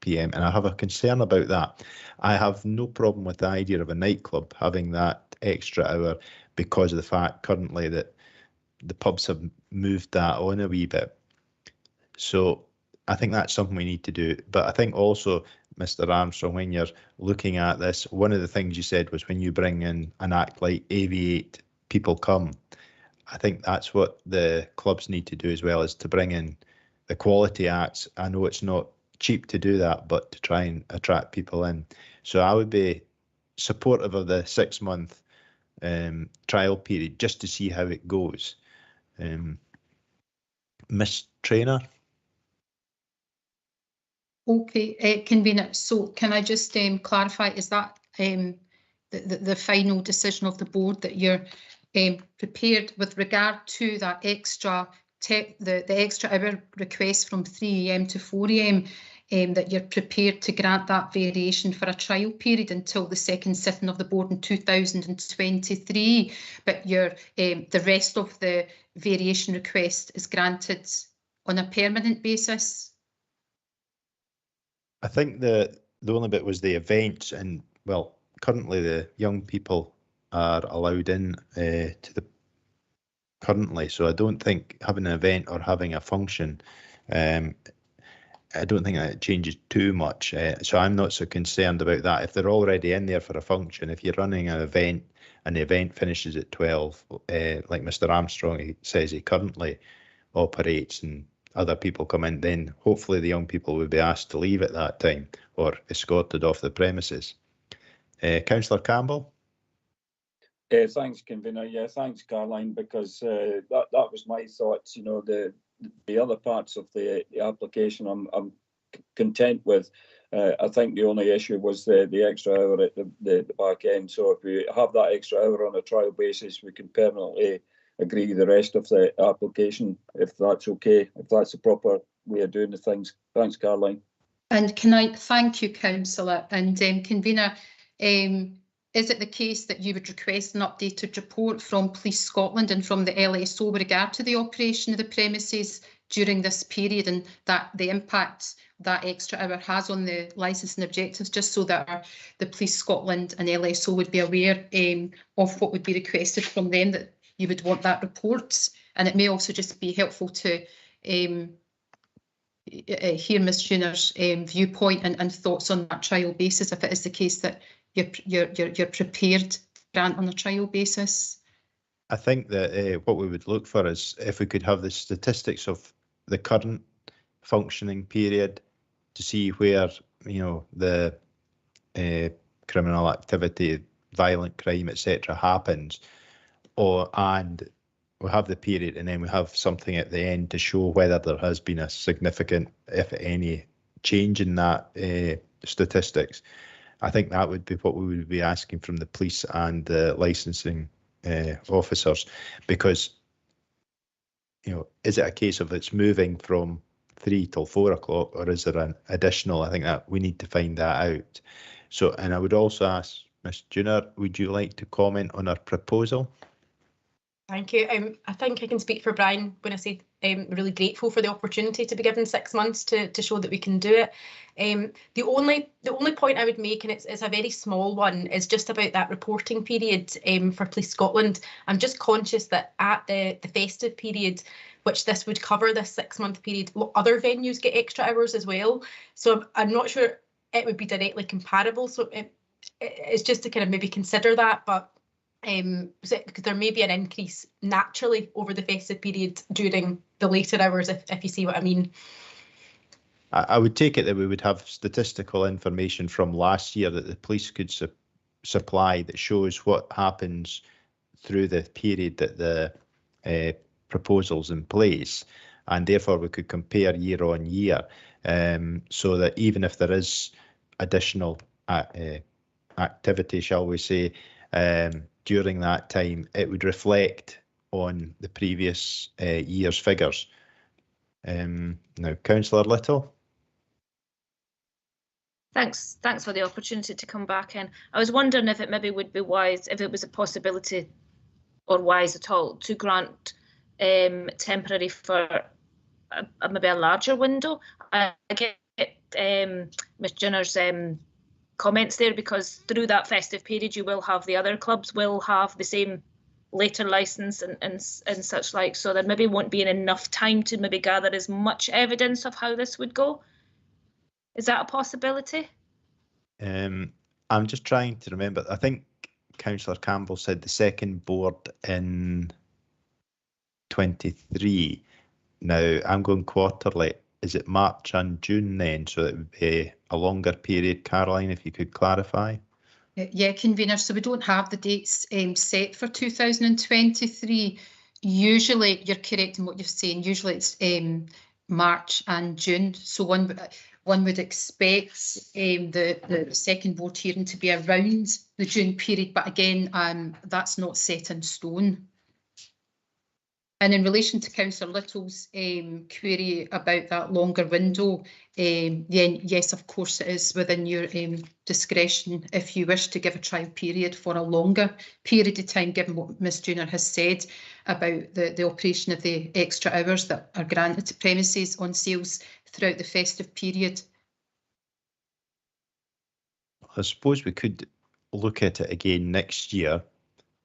PM, and I have a concern about that. I have no problem with the idea of a nightclub having that extra hour, because of the fact currently that the pubs have moved that on a wee bit. So I think that's something we need to do. But I think also, Mr. Armstrong, when you're looking at this, one of the things you said was when you bring in an act like AV8, people come. I think that's what the clubs need to do as well, is to bring in the quality acts. I know it's not cheap to do that, but to try and attract people in. So I would be supportive of the 6-month trial period, just to see how it goes. Miss Traynor? Okay, Convener, so can I just clarify, is that the final decision of the board, that you're prepared with regard to that extra the extra hour request from 3 AM to 4 AM, that you're prepared to grant that variation for a trial period until the second sitting of the board in 2023, but the rest of the variation request is granted on a permanent basis? I think the only bit was the events, and well, currently the young people are allowed in to the currently, so I don't think having an event or having a function, I don't think that changes too much. So I'm not so concerned about that. If they're already in there for a function, if you're running an event and the event finishes at 12, like Mr. Armstrong says he currently operates and other people come in, then hopefully the young people would be asked to leave at that time or escorted off the premises. Councillor Campbell? Thanks, Convener. Yeah, thanks, Caroline, because that was my thoughts. You know, the other parts of the application I'm content with. I think the only issue was the extra hour at the back end. So if we have that extra hour on a trial basis, we can permanently agree the rest of the application, if that's okay, if that's the proper way of doing the things. Thanks, Caroline. And can I thank you, Councillor, and Convener, is it the case that you would request an updated report from Police Scotland and from the LSO with regard to the operation of the premises during this period, and that the impact that extra hour has on the licensing objectives, just so that the Police Scotland and LSO would be aware of what would be requested from them, that you would want that report? And it may also just be helpful to hear Ms Tuner's viewpoint and thoughts on that trial basis, if it is the case that you're prepared to grant on a trial basis. I think that what we would look for is if we could have the statistics of the current functioning period to see where, you know, the criminal activity, violent crime, etc. happens, and we have the period, and then we have something at the end to show whether there has been a significant, if any, change in that statistics. I think that would be what we would be asking from the police and the licensing officers, because, you know, is it a case of it's moving from 3 till 4 o'clock, or is there an additional? I think that we need to find that out. So, and I would also ask Ms Tuner, would you like to comment on our proposal? Thank you. I think I can speak for Brian when I say I'm really grateful for the opportunity to be given 6 months to show that we can do it. The only point I would make, and it's a very small one, is just about that reporting period for Police Scotland. I'm just conscious that at the festive period, which this would cover, this 6 month period, other venues get extra hours as well. So I'm not sure it would be directly comparable. So it's just to kind of maybe consider that, but because there may be an increase naturally over the festive period during the later hours, if you see what I mean. I would take it that we would have statistical information from last year that the police could supply that shows what happens through the period that the proposal's in place, and therefore we could compare year on year, so that even if there is additional activity, shall we say, during that time, it would reflect on the previous year's figures. Now, Councillor Little. Thanks for the opportunity to come back in. I was wondering if it maybe would be wise, if it was a possibility or wise at all, to grant temporary for maybe a larger window. I get Ms Tuner's comments there, because through that festive period you will have the other clubs will have the same later license and such like, so there maybe won't be enough time to maybe gather as much evidence of how this would go. Is that a possibility? I'm just trying to remember. I think Councillor Campbell said the second board in 23. Now I'm going quarterly. Is it March and June then? So it would be a longer period. Caroline, if you could clarify. Yeah, Convener, so we don't have the dates set for 2023. Usually, you're correct in what you're saying, usually it's March and June. So one would expect the second board hearing to be around the June period, but again, that's not set in stone. And in relation to Councillor Little's query about that longer window, yes, of course it is within your discretion if you wish to give a trial period for a longer period of time, given what Ms Tuner has said about the operation of the extra hours that are granted to premises on sales throughout the festive period. I suppose we could look at it again next year.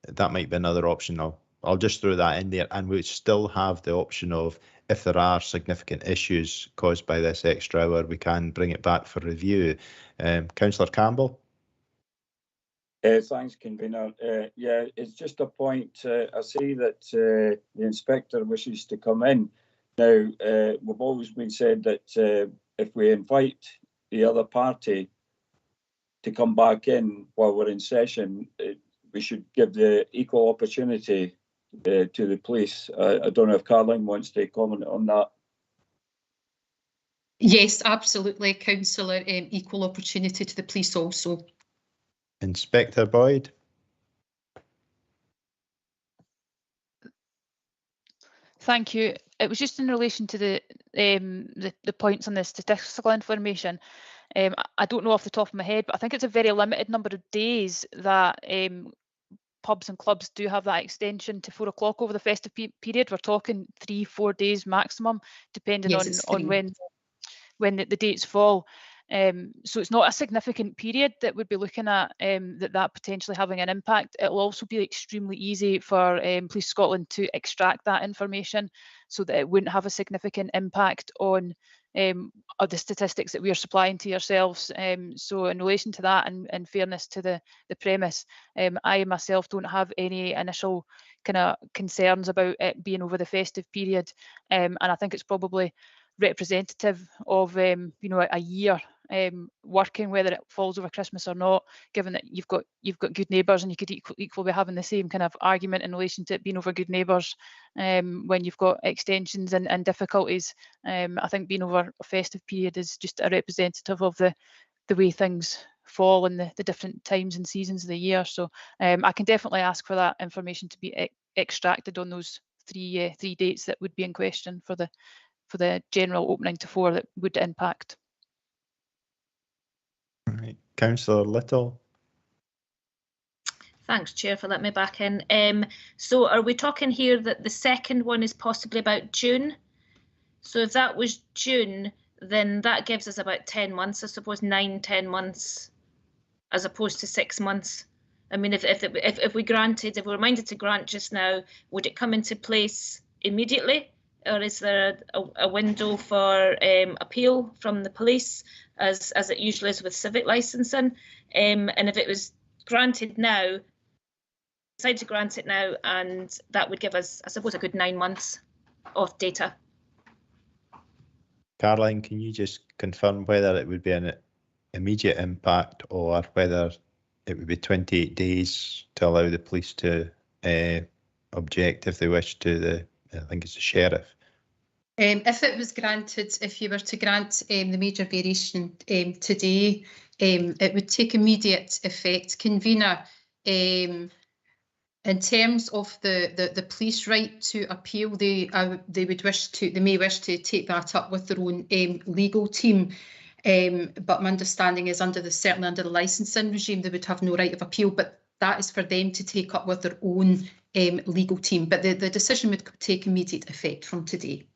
That might be another option. I'll just throw that in there, and we still have the option of, if there are significant issues caused by this extra hour, we can bring it back for review. Councillor Campbell. Thanks, Convener. Yeah, it's just a point. I see that the inspector wishes to come in. Now, we've always been said that if we invite the other party to come back in while we're in session, we should give the equal opportunity to the police. I don't know if Caroline wants to comment on that. Yes, absolutely, Councillor. Equal opportunity to the police also. Inspector Boyd. Thank you. It was just in relation to the points on the statistical information. I don't know off the top of my head, but I think it's a very limited number of days that pubs and clubs do have that extension to 4 o'clock over the festive period. We're talking 3-4 days maximum, depending on when the dates fall. So it's not a significant period that we'd be looking at that potentially having an impact. It will also be extremely easy for Police Scotland to extract that information so that it wouldn't have a significant impact on the statistics that we are supplying to yourselves. So in relation to that, and in fairness to the premise, I myself don't have any initial kind of concerns about it being over the festive period, and I think it's probably representative of a year working, whether it falls over Christmas or not, given that you've got good neighbours, and you could equally be having the same kind of argument in relation to it being over good neighbours when you've got extensions and difficulties. I think being over a festive period is just a representative of the way things fall in the different times and seasons of the year. So I can definitely ask for that information to be extracted on those three dates that would be in question for the general opening to 4 that would impact. Right. Councillor Little. Thanks, Chair, for letting me back in. So are we talking here that the second one is possibly about June? So if that was June, then that gives us about 10 months, I suppose 9-10 months, as opposed to 6 months. I mean, if we were minded to grant just now, would it come into place immediately? Or is there a window for appeal from the police, as it usually is with civic licensing? And if it was granted now, decide to grant it now, and that would give us, I suppose, a good 9 months of data. Caroline, can you just confirm whether it would be an immediate impact or whether it would be 28 days to allow the police to object if they wish to I think it's the sheriff? If it was granted, if you were to grant the major variation today, it would take immediate effect. Convener, in terms of the police right to appeal, they may wish to take that up with their own legal team. But my understanding is certainly under the licensing regime, they would have no right of appeal, but that is for them to take up with their own legal team. But the decision would take immediate effect from today.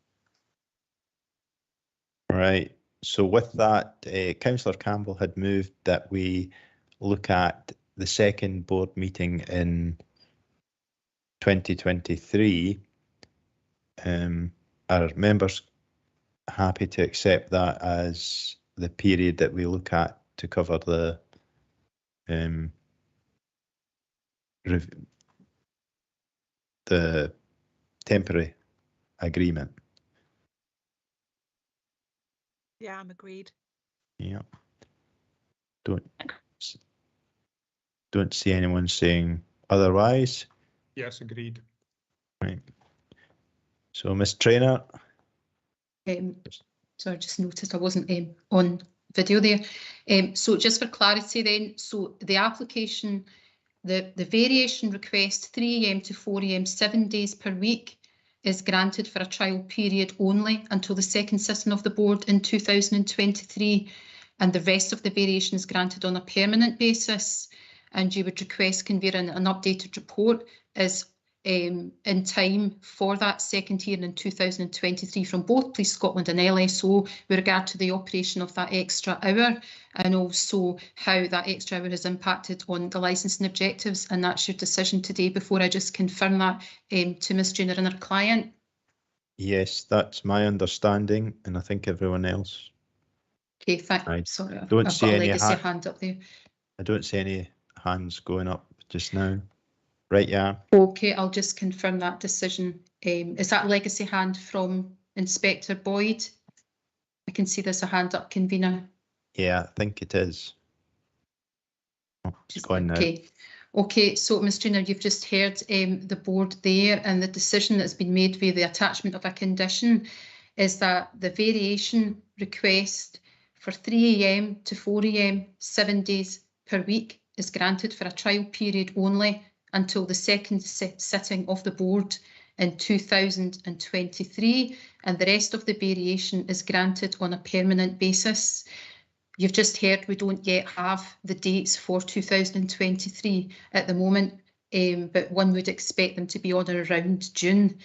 Right. So with that, Councillor Campbell had moved that we look at the second board meeting in 2023. Are members happy to accept that as the period that we look at to cover the temporary agreement? Yeah, I'm agreed. Yeah. Don't see anyone saying otherwise. Yes, agreed. Right. So, Ms. Traynor. So I just noticed I wasn't on video there. So just for clarity then, so the application, the variation request 3 AM to 4 AM, 7 days per week, is granted for a trial period only until the second sitting of the board in 2023, and the rest of the variation is granted on a permanent basis. And you would request convening an updated report as in time for that second year in 2023 from both Police Scotland and LSO with regard to the operation of that extra hour, and also how that extra hour has impacted on the licensing objectives. And that's your decision today, before I just confirm that to Ms. Junior and her client. Yes, that's my understanding, and I think everyone else. Okay, thanks. Sorry, I've Don't got see a any legacy hand up there. I don't see any hands going up just now. Right, yeah. Okay, I'll just confirm that decision. Is that legacy hand from Inspector Boyd. I can see there's a hand up, convener. Yeah, I think it is. Oh, it's gone now. Okay. Okay, so Ms. Junior, you've just heard the board there, and the decision that's been made via the attachment of a condition is that the variation request for 3 AM to 4 AM 7 days per week is granted for a trial period only until the second sitting of the board in 2023, and the rest of the variation is granted on a permanent basis. You've just heard we don't yet have the dates for 2023 at the moment, but one would expect them to be on or around June.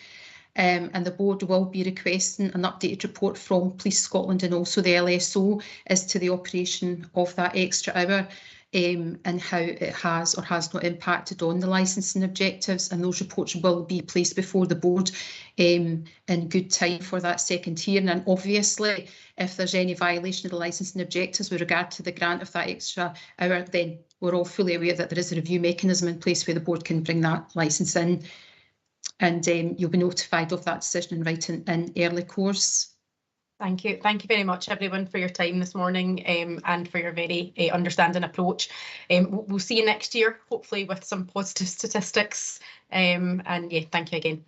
And the board will be requesting an updated report from Police Scotland and also the LSO as to the operation of that extra hour, and how it has or has not impacted on the licensing objectives, and those reports will be placed before the board in good time for that second hearing. And obviously, if there's any violation of the licensing objectives with regard to the grant of that extra hour, then we're all fully aware that there is a review mechanism in place where the board can bring that licence in, and you'll be notified of that decision in writing in early course. Thank you. Thank you very much, everyone, for your time this morning, and for your very understanding approach. We'll see you next year, hopefully with some positive statistics. And yeah, thank you again.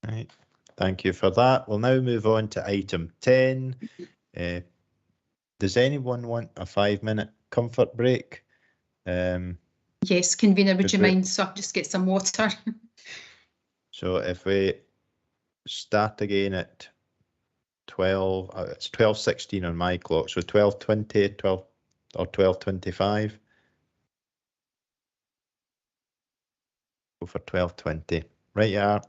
Right. Thank you for that. We'll now move on to item 10. Does anyone want a 5-minute comfort break? Yes, convener, would you mind? So I'll just get some water. So if we start again at 12, it's 12:16 on my clock, so 12:20, 12 or 12:25. Go for 12:20. Right, you are.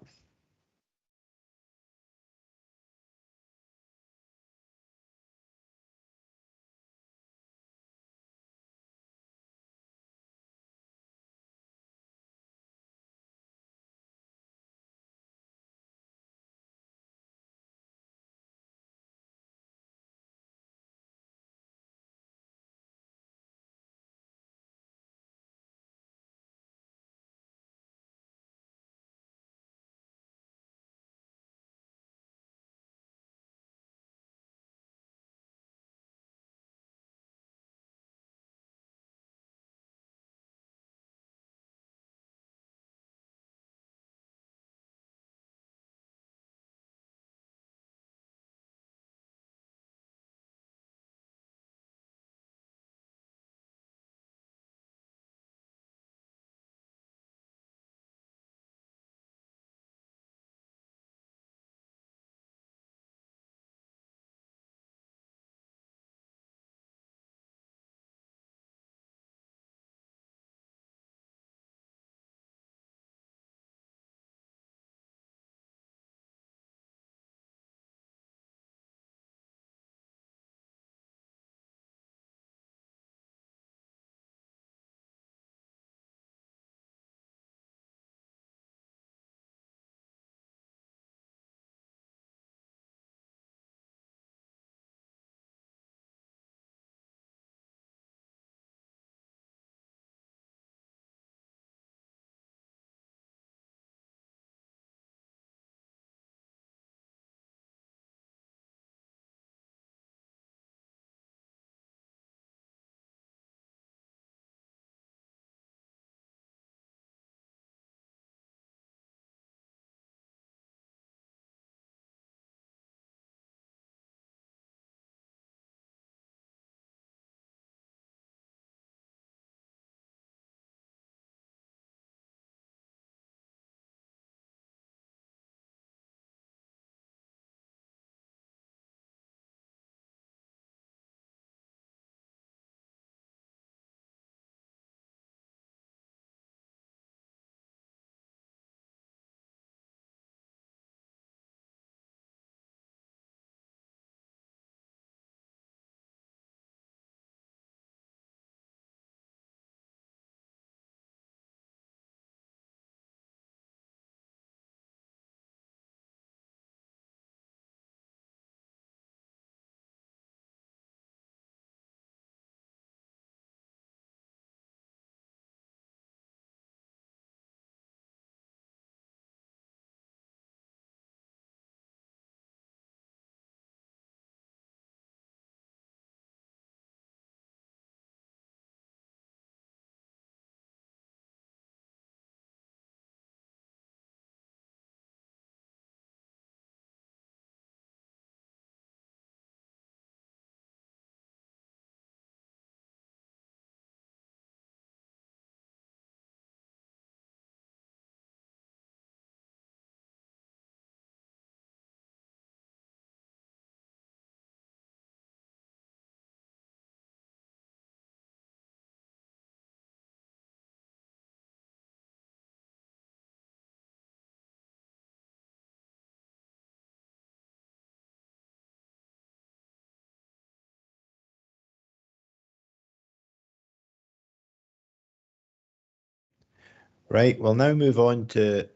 Right, we'll now move on to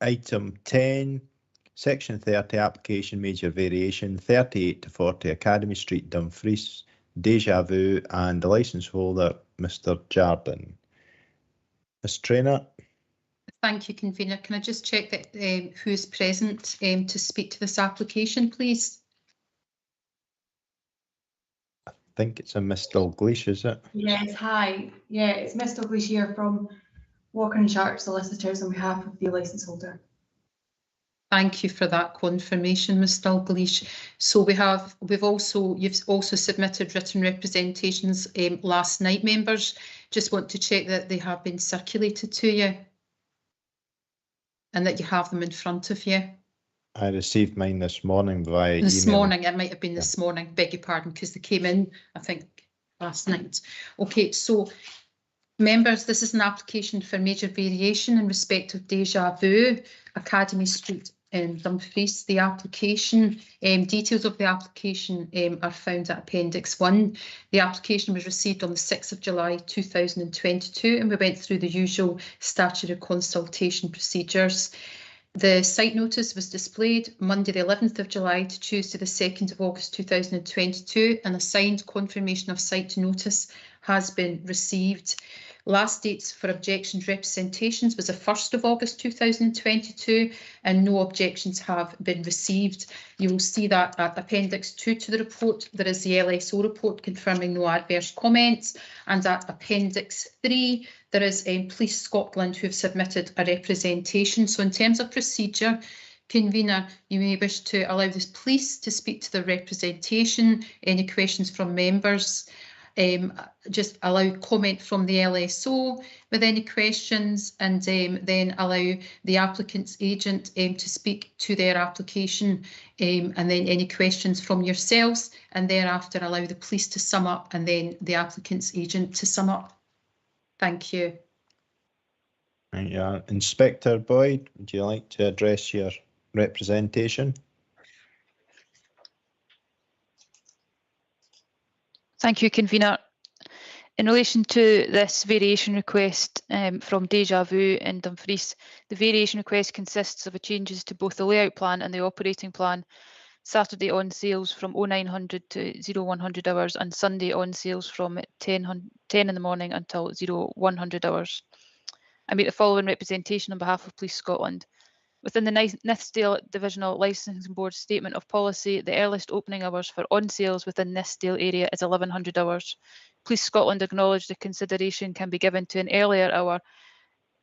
item 10, section 30, application major variation, 38 to 40 Academy Street, Dumfries, Deja Vu, and the licence holder, Mr. Jardine. Ms. Traynor. Thank you, convener. Can I just check that who is present to speak to this application, please? I think it's a Miss Dalgleish, is it? Yes, hi. Yeah, it's Miss Dalgleish here from Walker and Sharp Solicitors on behalf of the licence holder. Thank you for that confirmation, Ms. Dalgleish. So you've also submitted written representations last night, members. Just want to check that they have been circulated to you and that you have them in front of you. I received mine this morning via email. This morning, it might have been this morning, beg your pardon, because they came in, I think, last night. Okay, so members, this is an application for major variation in respect of Deja Vu, Academy Street in Dumfries. The application, details of the application are found at Appendix 1. The application was received on the 6th of July 2022 and we went through the usual statutory consultation procedures. The site notice was displayed Monday the 11th of July to Tuesday the 2nd of August 2022 and a signed confirmation of site notice has been received. Last dates for objections representations was the 1st of August 2022 and no objections have been received. You will see that at Appendix 2 to the report there is the LSO report confirming no adverse comments, and at Appendix 3 there is Police Scotland who have submitted a representation. So in terms of procedure, convener, you may wish to allow the police to speak to the representation. Any questions from members? Just allow comment from the LSO with any questions, and then allow the applicant's agent to speak to their application, and then any questions from yourselves, and thereafter allow the police to sum up and then the applicant's agent to sum up. Thank you. Yeah, Inspector Boyd, would you like to address your representation? Thank you, convener. In relation to this variation request from Deja Vu in Dumfries, the variation request consists of changes to both the layout plan and the operating plan, Saturday on sales from 0900 to 0100 hours and Sunday on sales from 10 in the morning until 0100 hours. I make the following representation on behalf of Police Scotland. Within the Nithsdale Divisional Licensing Board statement of policy, the earliest opening hours for on-sales within Nithsdale area is 1100 hours. Police Scotland acknowledge the consideration can be given to an earlier hour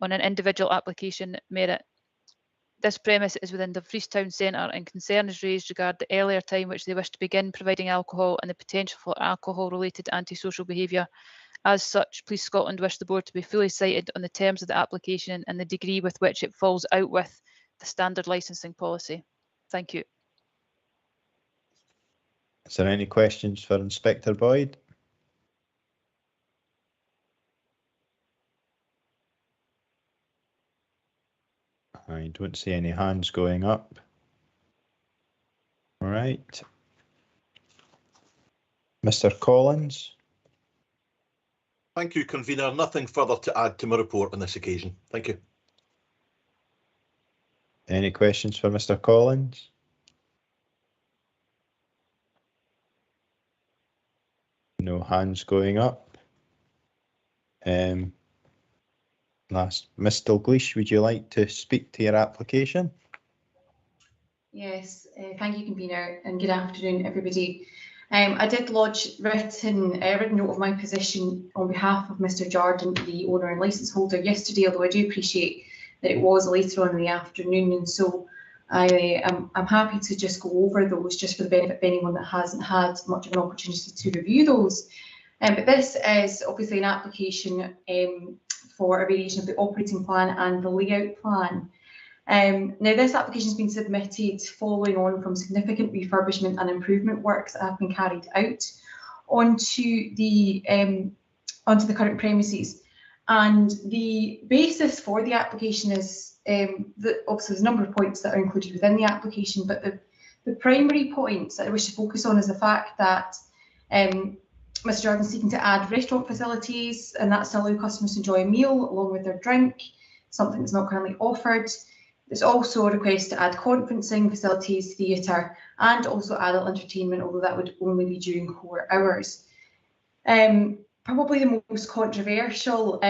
on an individual application merit. This premise is within Dumfries Town Centre and concern is raised regarding the earlier time which they wish to begin providing alcohol and the potential for alcohol-related antisocial behaviour. As such, Police Scotland wish the board to be fully cited on the terms of the application and the degree with which it falls out with the standard licensing policy. Thank you. Is there any questions for Inspector Boyd? I don't see any hands going up. All right. Mr. Collins. Thank you, convener. Nothing further to add to my report on this occasion. Thank you. Any questions for Mr. Collins? No hands going up. Last, Ms. Dalgleish, would you like to speak to your application? Yes, thank you, convener, and good afternoon, everybody. I did lodge written note of my position on behalf of Mr. Jardine, the owner and licence holder, yesterday, although I do appreciate that it was later on in the afternoon, and so I'm happy to just go over those just for the benefit of anyone that hasn't had much of an opportunity to review those. But this is obviously an application for a variation of the operating plan and the layout plan. Now, this application has been submitted following on from significant refurbishment and improvement works that have been carried out onto the current premises. And the basis for the application is that obviously there's a number of points that are included within the application, but the primary points that I wish to focus on is the fact that Mr. Jardine is seeking to add restaurant facilities, and that's to allow customers to enjoy a meal along with their drink. something that's not currently offered. There's also a request to add conferencing facilities, theatre, and also adult entertainment, although that would only be during core hours. Probably the most controversial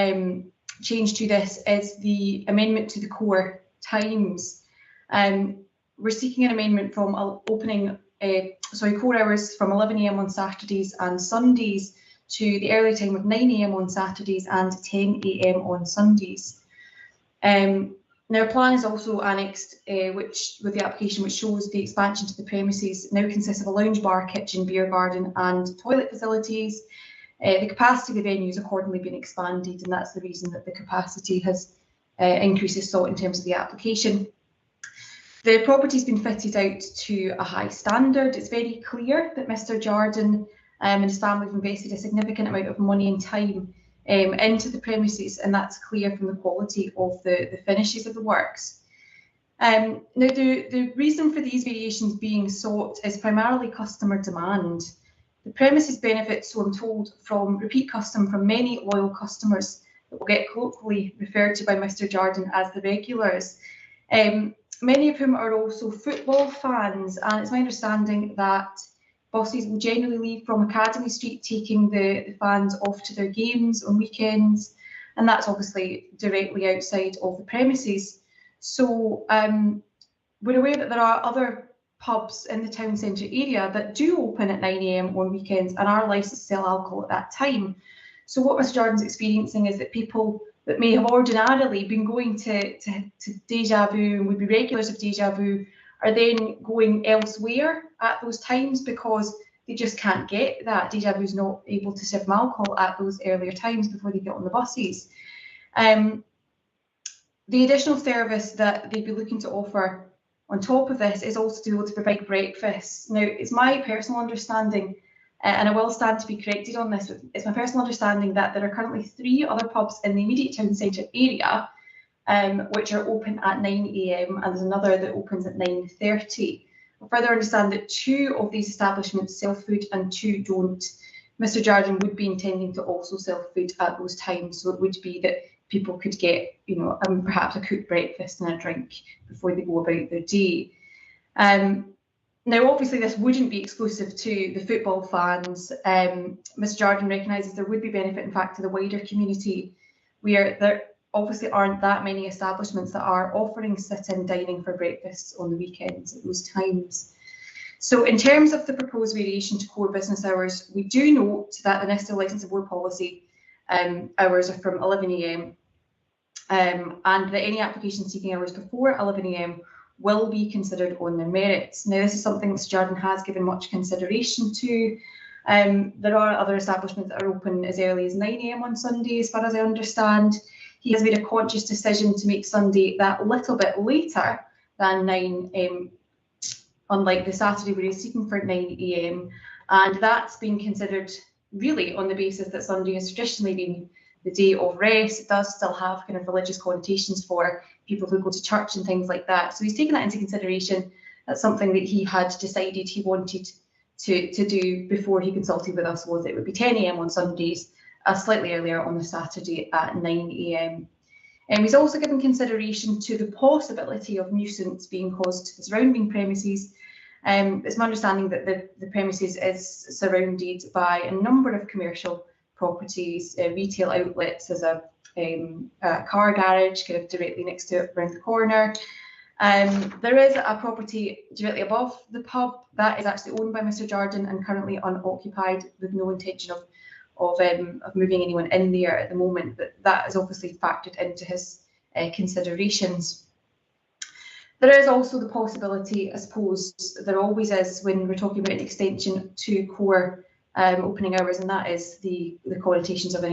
change to this is the amendment to the core times. We're seeking an amendment from core hours from 11 AM on Saturdays and Sundays to the early time of 9 AM on Saturdays and 10 AM on Sundays. Now, a plan is also annexed with the application, which shows the expansion to the premises now consists of a lounge, bar, kitchen, beer garden and toilet facilities. The capacity of the venue has accordingly been expanded, and that's the reason that the capacity has increases sought in terms of the application. The property's been fitted out to a high standard. It's very clear that Mr. Jardine and his family have invested a significant amount of money and time into the premises, and that's clear from the quality of the finishes of the works. Now, the reason for these variations being sought is primarily customer demand. The premises benefit, so I'm told, from repeat custom from many loyal customers that will get colloquially referred to by Mr. Jardine as the regulars, many of whom are also football fans, and it's my understanding that buses will generally leave from Academy Street, taking the fans off to their games on weekends, and that's obviously directly outside of the premises. So we're aware that there are other pubs in the town centre area that do open at 9 AM on weekends and are licensed to sell alcohol at that time. So what Mr. Jardine's experiencing is that people that may have ordinarily been going to Deja Vu and would be regulars of Deja Vu are then going elsewhere at those times because they just can't get that. Deja Vu is not able to serve alcohol at those earlier times before they get on the buses. The additional service that they'd be looking to offer on top of this is also to be able to provide breakfast. Now, it's my personal understanding, and I will stand to be corrected on this, but it's my personal understanding that there are currently 3 other pubs in the immediate town centre area which are open at 9 AM, and there's another that opens at 9:30. I further understand that 2 of these establishments sell food and 2 don't. Mr. Jardine would be intending to also sell food at those times, so it would be that people could get, perhaps a cooked breakfast and a drink before they go about their day. Now, obviously, this wouldn't be exclusive to the football fans. Mr. Jardine recognises there would be benefit, in fact, to the wider community, where there obviously aren't that many establishments that are offering sit-in dining for breakfasts on the weekends at those times. So in terms of the proposed variation to core business hours, we do note that the Nithsdale Licence and Board policy hours are from 11 AM and that any application seeking hours before 11 AM will be considered on their merits. Now, this is something Mr. Jardine has given much consideration to. There are other establishments that are open as early as 9 AM on Sunday, as far as I understand. He has made a conscious decision to make Sunday that little bit later than 9 AM, unlike the Saturday where he's seeking for 9 AM. And that's been considered really on the basis that Sunday has traditionally been the day of rest. It does still have kind of religious connotations for people who go to church and things like that. So he's taken that into consideration. That's something that he had decided he wanted to do before he consulted with us, was it would be 10 AM on Sundays, slightly earlier on the Saturday at 9 AM. And he's also given consideration to the possibility of nuisance being caused to the surrounding premises. It's my understanding that the premises is surrounded by a number of commercial properties, retail outlets. There's a car garage kind of directly next to it around the corner. There is a property directly above the pub that is actually owned by Mr. Jardine and currently unoccupied, with no intention of moving anyone in there at the moment, but that is obviously factored into his considerations. There is also the possibility, I suppose, there always is when we're talking about an extension to core opening hours, and that is the connotations of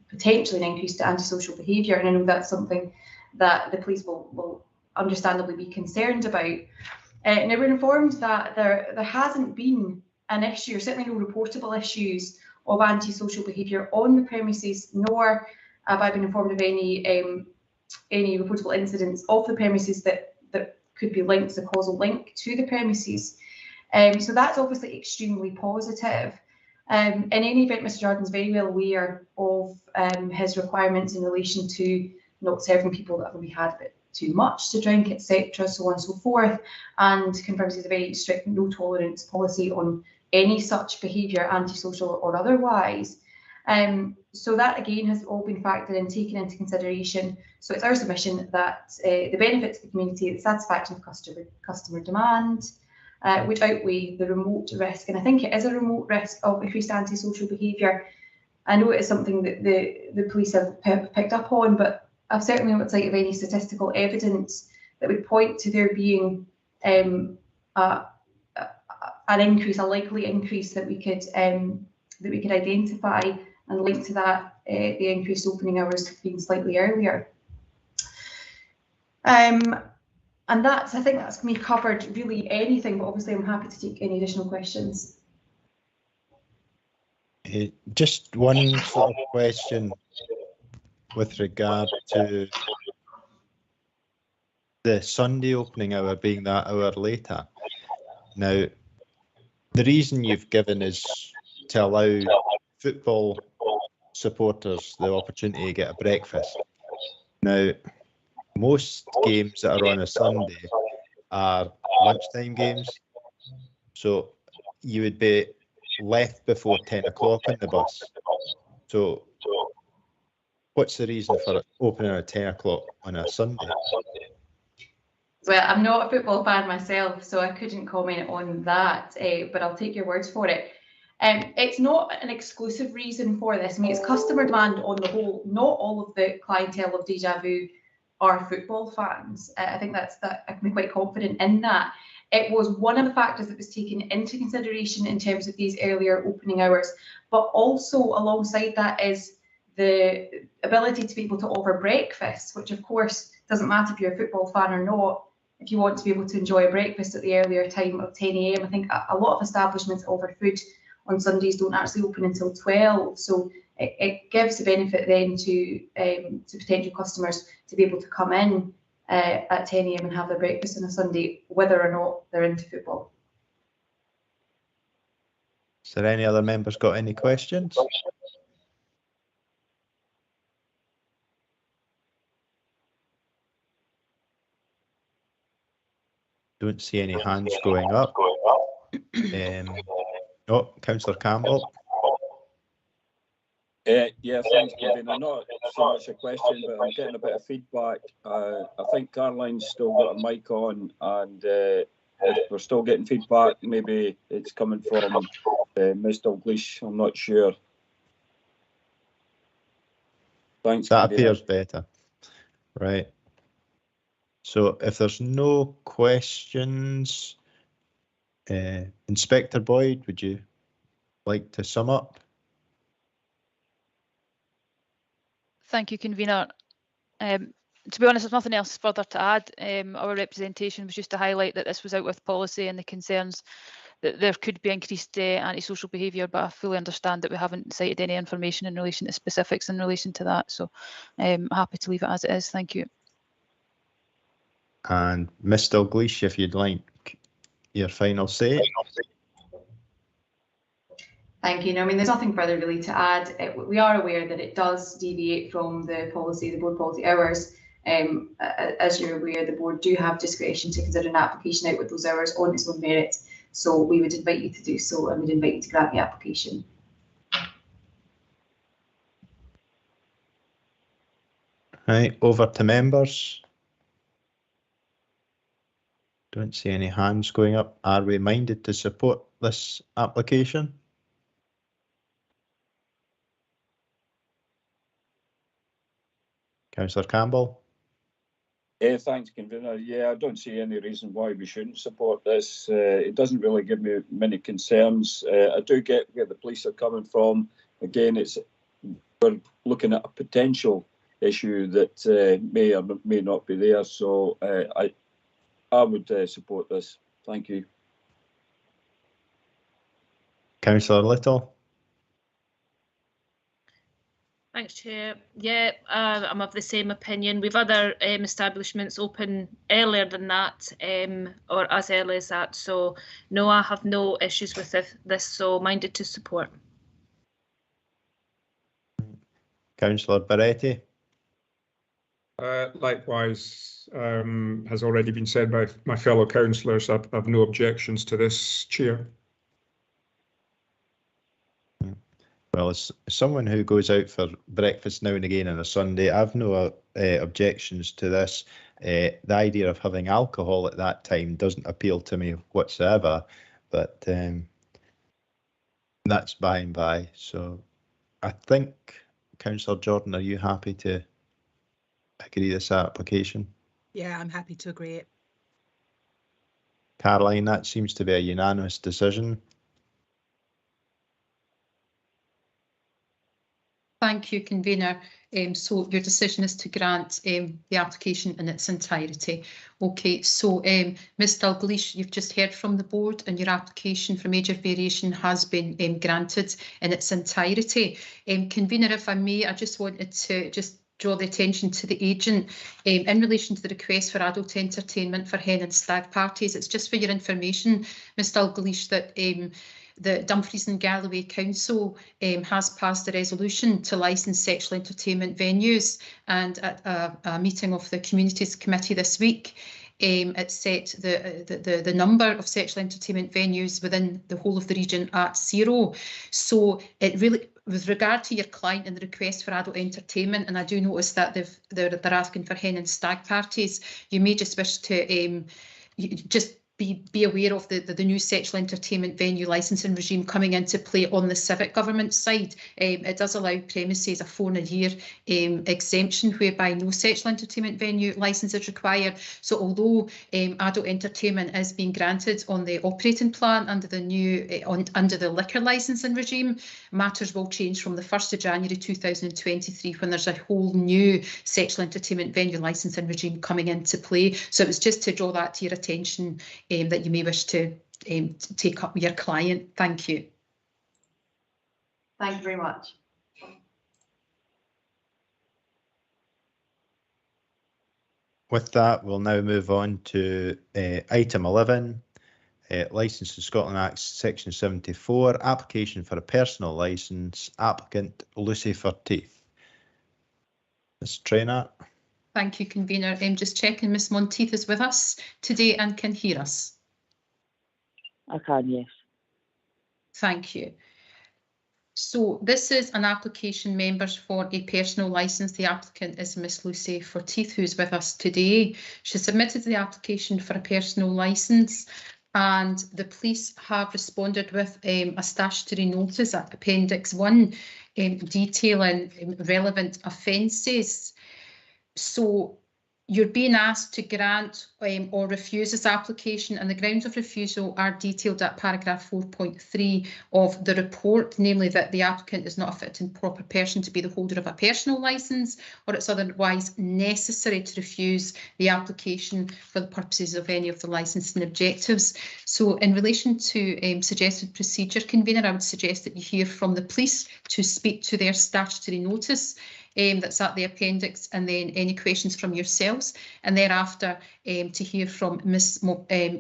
potentially an increase to antisocial behaviour, and I know that's something that the police will understandably be concerned about. Now, we're informed that there hasn't been an issue, or certainly no reportable issues of antisocial behaviour on the premises, nor have I been informed of any reportable incidents of the premises that could be linked, the causal link to the premises. So that's obviously extremely positive. In any event, Mr. Jardine is very well aware of his requirements in relation to not serving people that have maybe had a bit too much to drink, etc., so on and so forth, and confirms there's a very strict no tolerance policy on any such behaviour, antisocial or otherwise. So that again has all been factored in, taken into consideration. So it's our submission that the benefit to the community, the satisfaction of customer demand, which outweigh the remote risk, and I think it is a remote risk of increased antisocial behaviour. I know it is something that the police have picked up on, but I've certainly not sight of any statistical evidence that would point to there being an increase, a likely increase that we could identify and link to that the increased opening hours being slightly earlier. And I think that's me covered really anything, but obviously I'm happy to take any additional questions. Just one sort of question with regard to the Sunday opening hour being that hour later. Now, the reason you've given is to allow football supporters the opportunity to get a breakfast. Now, most games that are on a Sunday are lunchtime games, so you would be left before 10 o'clock on the bus. So what's the reason for opening at 10 o'clock on a Sunday? Well, I'm not a football fan myself, so I couldn't comment on that, but I'll take your words for it. It's not an exclusive reason for this. I mean, it's customer demand on the whole. Not all of the clientele of Deja Vu are football fans. I think I can be quite confident in that. It was one of the factors that was taken into consideration in terms of these earlier opening hours, but also alongside that is the ability to be able to offer breakfast, which of course doesn't matter if you're a football fan or not. If you want to be able to enjoy a breakfast at the earlier time of 10 AM, I think a lot of establishments that offer food on Sundays don't actually open until 12. So it gives the benefit then to potential customers to be able to come in at 10 AM and have their breakfast on a Sunday, whether or not they're into football. Is there any other members got any questions? Don't see any hands going up. Oh, Councillor Campbell. Yeah, thanks, Kevin. Not so much a question, but I'm getting a bit of feedback. I think Caroline's still got a mic on, and if we're still getting feedback, maybe it's coming from Ms. Dalglish. I'm not sure. Thanks. That Kevin. appears better. Right. So if there's no questions, Inspector Boyd, would you like to sum up? Thank you, Convener. To be honest, there's nothing else further to add. Our representation was just to highlight that this was out with policy and the concerns that there could be increased antisocial behaviour, but I fully understand that we haven't cited any information in relation to specifics in relation to that. So I'm happy to leave it as it is. Thank you. And Ms. Dalglish, if you'd like your final say. Thank you. No, I mean, there's nothing further really to add. We are aware that it does deviate from the policy, the board policy hours. As you're aware, the board do have discretion to consider an application out with those hours on its own merits. So we would invite you to do so, and we'd invite you to grant the application. Right, over to members. Don't see any hands going up. Are we minded to support this application? Councillor Campbell. Thanks, Convener. Yeah, I don't see any reason why we shouldn't support this. It doesn't really give me many concerns. I do get where the police are coming from. Again, we're looking at a potential issue that may or may not be there. So I would support this. Thank you. Councillor Little. Thanks, Chair. Yeah, I'm of the same opinion. We've other establishments open earlier than that, or as early as that. So no, I have no issues with this, so minded to support. Councillor Barretti. Likewise, has already been said by my fellow councillors, I've no objections to this, Chair. Well, as someone who goes out for breakfast now and again on a Sunday, I've no objections to this. The idea of having alcohol at that time doesn't appeal to me whatsoever, but that's by and by. So I think, Councillor Jordan, are you happy to agree this application? Yeah, I'm happy to agree it. Caroline, that seems to be a unanimous decision. Thank you, convener. So your decision is to grant the application in its entirety. Okay, so Ms Dalglish, you've just heard from the board and your application for major variation has been granted in its entirety. Convener, if I may, I just wanted to draw the attention to the agent in relation to the request for adult entertainment for hen and stag parties. It's just for your information, Ms Dalglish, that the Dumfries and Galloway Council has passed a resolution to licence sexual entertainment venues, and at a meeting of the Communities Committee this week, it set the number of sexual entertainment venues within the whole of the region at 0. So it really, with regard to your client and the request for adult entertainment, and I do notice that they're asking for hen and stag parties, you may just wish to just be aware of the new sexual entertainment venue licensing regime coming into play on the civic government side. It does allow premises a 4-year exemption whereby no sexual entertainment venue licence is required. So although adult entertainment is being granted on the operating plan under the new under the liquor licensing regime, matters will change from the 1st of January 2023 when there's a whole new sexual entertainment venue licensing regime coming into play. So it was just to draw that to your attention that you may wish to take up with your client. Thank you. Thank you very much. With that, we'll now move on to item 11, Licence in Scotland Act Section 74, application for a personal licence, applicant Lucy Forteith. Ms Traynor. Thank you, convener. Just checking Ms Monteith is with us today and can hear us. I can, yes. Thank you. So this is an application, members, for a personal licence. The applicant is Miss Lucy Forteith, who is with us today. She submitted the application for a personal licence, and the police have responded with a statutory notice at Appendix 1 detailing relevant offences. So you're being asked to grant or refuse this application, and the grounds of refusal are detailed at paragraph 4.3 of the report, namely that the applicant is not a fit and proper person to be the holder of a personal licence, or it's otherwise necessary to refuse the application for the purposes of any of the licensing objectives. So in relation to suggested procedure, convener, I would suggest that you hear from the police to speak to their statutory notice that's at the appendix, and then any questions from yourselves, and thereafter to hear from Ms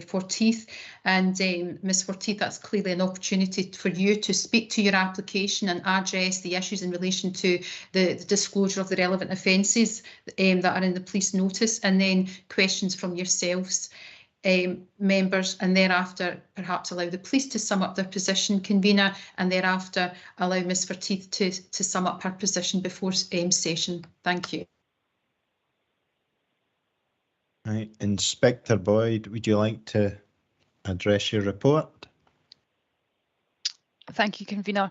Forteith. And Ms Forteith, that's clearly an opportunity for you to speak to your application and address the issues in relation to the disclosure of the relevant offences that are in the police notice, and then questions from yourselves, members, and thereafter perhaps allow the police to sum up their position, convener, and thereafter allow Ms Forteith to sum up her position before session. Thank you. Right. Inspector Boyd, would you like to address your report? Thank you, convener.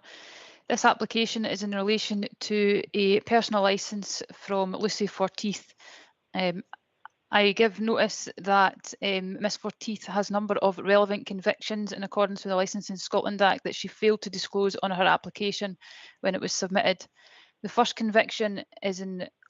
This application is in relation to a personal licence from Lucy Forteith. I give notice that Ms Forteith has a number of relevant convictions in accordance with the Licensing Scotland Act that she failed to disclose on her application when it was submitted. The first conviction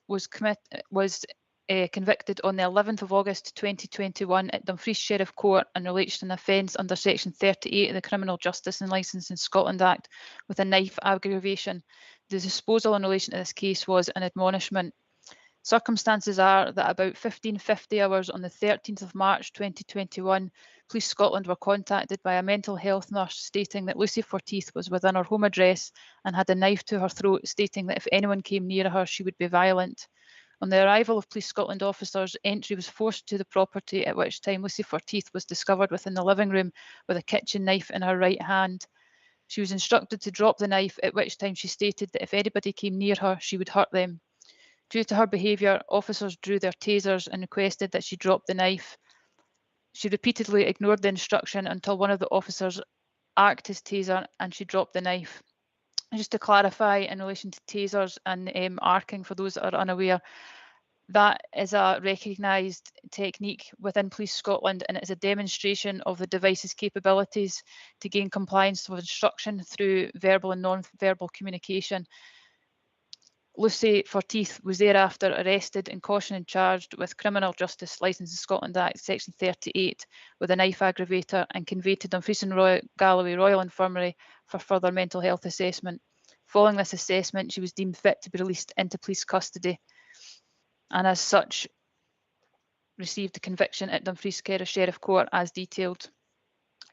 was convicted on the 11th of August 2021 at Dumfries Sheriff Court and relates to an offence under Section 38 of the Criminal Justice and Licensing Scotland Act with a knife aggravation. The disposal in relation to this case was an admonishment. Circumstances are that about 15:50 hours on the 13th of March 2021, Police Scotland were contacted by a mental health nurse stating that Lucy Forteith was within her home address and had a knife to her throat, stating that if anyone came near her, she would be violent. On the arrival of Police Scotland officers, entry was forced to the property, at which time Lucy Forteith was discovered within the living room with a kitchen knife in her right hand. She was instructed to drop the knife, at which time she stated that if anybody came near her, she would hurt them. Due to her behaviour, officers drew their tasers and requested that she drop the knife. She repeatedly ignored the instruction until one of the officers arced his taser and she dropped the knife. Just to clarify in relation to tasers and arcing, for those that are unaware, that is a recognised technique within Police Scotland, and it's a demonstration of the device's capabilities to gain compliance with instruction through verbal and non-verbal communication. Lucy Forteith was thereafter arrested and cautioned and charged with Criminal Justice Licence in Scotland Act Section 38 with a knife aggravator and conveyed to Dumfries and Galloway Royal Infirmary for further mental health assessment. Following this assessment, she was deemed fit to be released into police custody, and as such received a conviction at Dumfries Sheriff Court as detailed.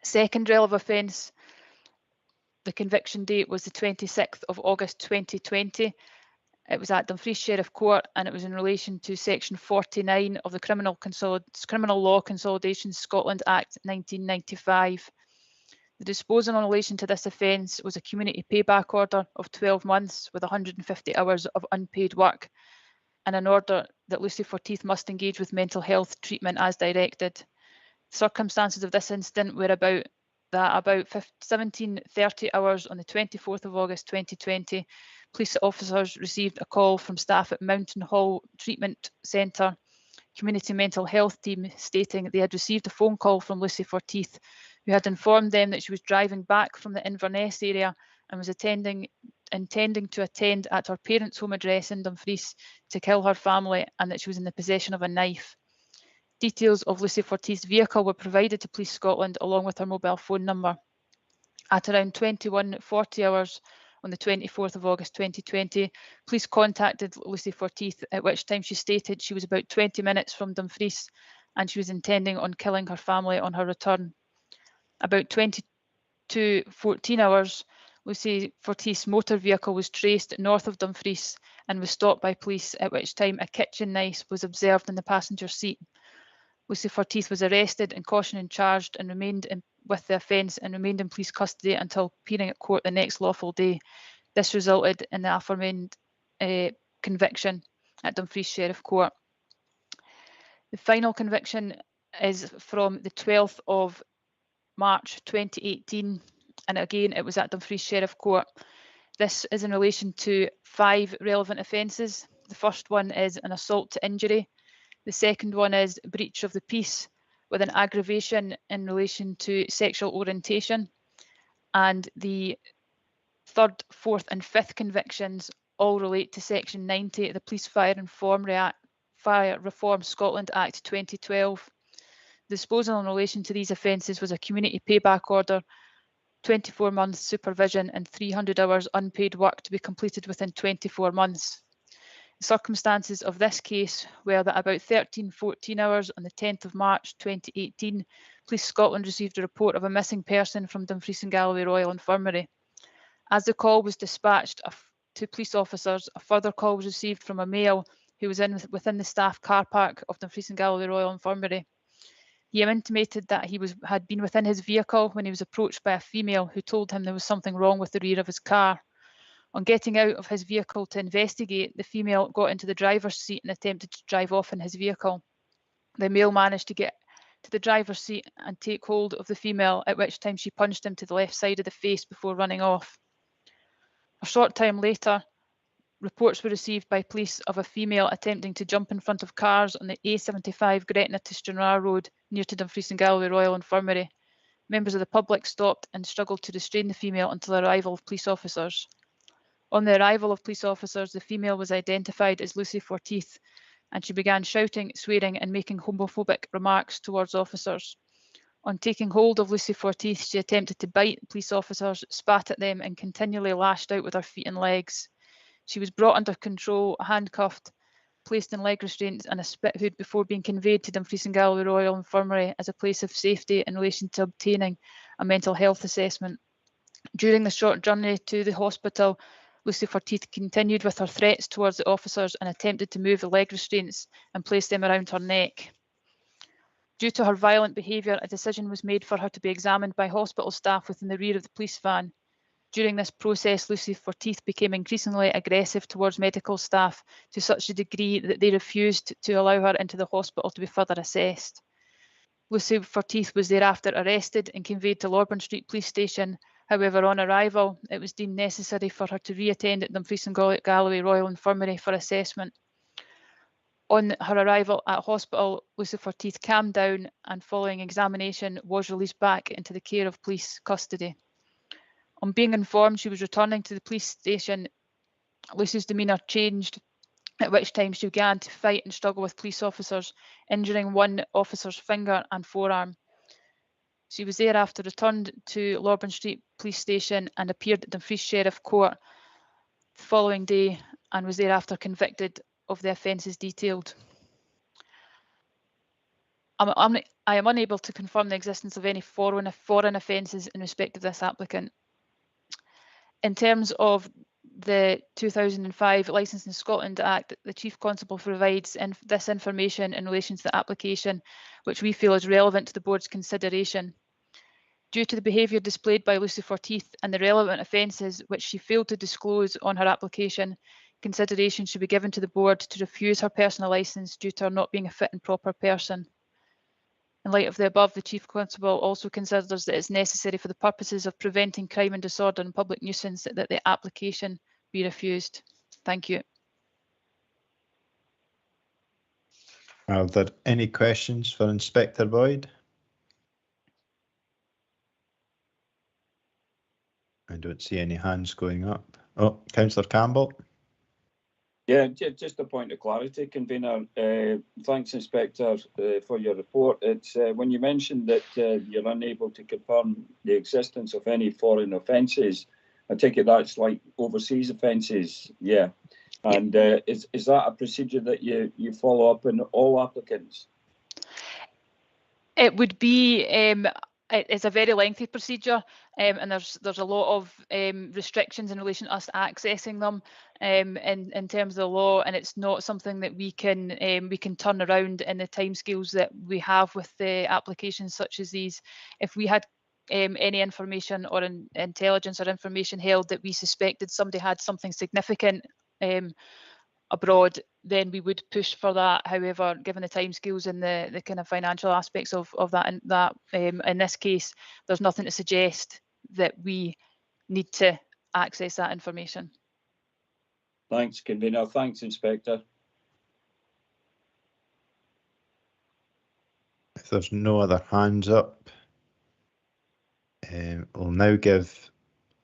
Second relevant offence, the conviction date was the 26th of August 2020. It was at Dumfries Sheriff Court, and it was in relation to Section 49 of the Criminal Law Consolidation Scotland Act 1995. The disposal in relation to this offence was a community payback order of 12 months with 150 hours of unpaid work, and an order that Lucy Forteith must engage with mental health treatment as directed. The circumstances of this incident were about 17:30 hours on the 24th of August 2020, police officers received a call from staff at Mountain Hall Treatment Centre Community Mental Health Team stating they had received a phone call from Lucy Forteith, who had informed them that she was driving back from the Inverness area and was intending to attend at her parents' home address in Dumfries to kill her family, and that she was in the possession of a knife. Details of Lucy Forteith's vehicle were provided to Police Scotland along with her mobile phone number. At around 21:40 hours on the 24th of August 2020, police contacted Lucy Forteith, at which time she stated she was about 20 minutes from Dumfries and she was intending on killing her family on her return. About 22:14 hours, Lucy Forteith's motor vehicle was traced north of Dumfries and was stopped by police, at which time a kitchen knife was observed in the passenger seat. Lucy Forteith was arrested and cautioned and charged and remained with the offence and remained in police custody until appearing at court the next lawful day. This resulted in the aforementioned conviction at Dumfries Sheriff Court. The final conviction is from the 12th of March 2018, and again it was at Dumfries Sheriff Court. This is in relation to 5 relevant offences. The first one is an assault to injury. The second one is breach of the peace with an aggravation in relation to sexual orientation. And the third, fourth and fifth convictions all relate to Section 90 of the Police Fire Reform Scotland Act 2012. The disposal in relation to these offences was a community payback order, 24 months supervision and 300 hours unpaid work to be completed within 24 months. The circumstances of this case were that about 13:14 hours on the 10th of March 2018, Police Scotland received a report of a missing person from Dumfries and Galloway Royal Infirmary. As the call was dispatched to police officers, a further call was received from a male who was within the staff car park of Dumfries and Galloway Royal Infirmary. He intimated that he had been within his vehicle when he was approached by a female who told him there was something wrong with the rear of his car. On getting out of his vehicle to investigate, the female got into the driver's seat and attempted to drive off in his vehicle. The male managed to get to the driver's seat and take hold of the female, at which time she punched him to the left side of the face before running off. A short time later, reports were received by police of a female attempting to jump in front of cars on the A75 Gretna to Stranraer Road near to Dumfries and Galloway Royal Infirmary. Members of the public stopped and struggled to restrain the female until the arrival of police officers. On the arrival of police officers, the female was identified as Lucy Forteith, and she began shouting, swearing and making homophobic remarks towards officers. On taking hold of Lucy Forteith, she attempted to bite police officers, spat at them and continually lashed out with her feet and legs. She was brought under control, handcuffed, placed in leg restraints and a spit hood before being conveyed to Dumfries and Galloway Royal Infirmary as a place of safety in relation to obtaining a mental health assessment. During the short journey to the hospital, Lucy Forteith continued with her threats towards the officers and attempted to move the leg restraints and place them around her neck. Due to her violent behaviour, a decision was made for her to be examined by hospital staff within the rear of the police van. During this process, Lucy Forteith became increasingly aggressive towards medical staff to such a degree that they refused to allow her into the hospital to be further assessed. Lucy Forteith was thereafter arrested and conveyed to Lorburn Street Police Station. However, on arrival, it was deemed necessary for her to re-attend at Dumfries and Galloway Royal Infirmary for assessment. On her arrival at hospital, Lucy Forteith calmed down and following examination was released back into the care of police custody. On being informed she was returning to the police station, Lucy's demeanour changed, at which time she began to fight and struggle with police officers, injuring one officer's finger and forearm. She was thereafter returned to Lorburn Street Police Station and appeared at Dumfries Sheriff Court the following day and was thereafter convicted of the offences detailed. I am unable to confirm the existence of any foreign offences in respect of this applicant. In terms of the 2005 Licensing Scotland Act, the Chief Constable provides this information in relation to the application, which we feel is relevant to the board's consideration. Due to the behaviour displayed by Lucy Forteith and the relevant offences which she failed to disclose on her application, consideration should be given to the board to refuse her personal licence due to her not being a fit and proper person. In light of the above, the Chief Constable also considers that it's necessary for the purposes of preventing crime and disorder and public nuisance that the application be refused. Thank you. Are there any questions for Inspector Boyd? I don't see any hands going up. Oh, Councillor Campbell. Yeah, just a point of clarity, Convener. Thanks, Inspector, for your report. It's when you mentioned that you're unable to confirm the existence of any foreign offences, I take it that's like overseas offences, yeah. And is that a procedure that you follow up in all applicants? It would be, it's a very lengthy procedure, and there's a lot of restrictions in relation to us accessing them in terms of the law, and it's not something that we can turn around in the timescales that we have with the applications such as these. If we had any information or intelligence or information held that we suspected somebody had something significant abroad, then we would push for that. However, given the timescales and the kind of financial aspects of that, in this case, there's nothing to suggest that we need to access that information. Thanks, Convener. Thanks, Inspector. If there's no other hands up, we'll now give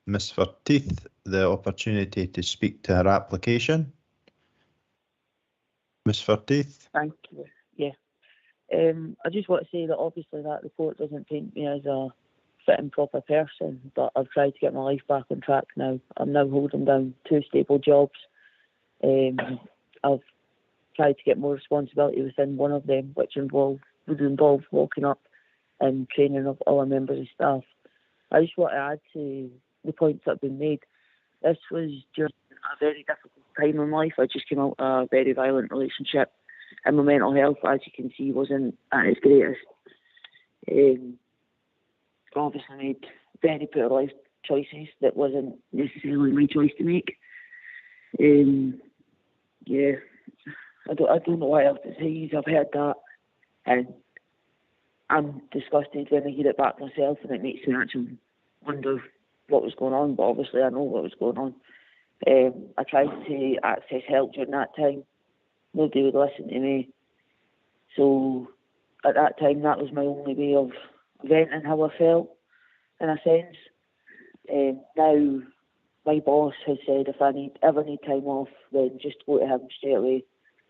Ms. Forteith the opportunity to speak to her application. Ms. Forteith. Thank you. Yeah. I just want to say that obviously that report doesn't paint me as a fit and proper person, but I've tried to get my life back on track now. I'm now holding down 2 stable jobs. I've tried to get more responsibility within one of them, which would involve walking up and training of all our members of staff. I just want to add to the points that have been made. This was during a very difficult time in life. I just came out of a very violent relationship, and my mental health, as you can see, wasn't at its greatest. Obviously made very poor life choices that wasn't necessarily my choice to make. Yeah, I don't know what else to say. I've heard that, and I'm disgusted when I hear it back myself, and it makes me actually wonder what was going on. But obviously, I know what was going on. I tried to access help during that time. Nobody would listen to me. So at that time, that was my only way of venting how I felt, in a sense. Now, my boss has said if I ever need time off, then just go to him straight away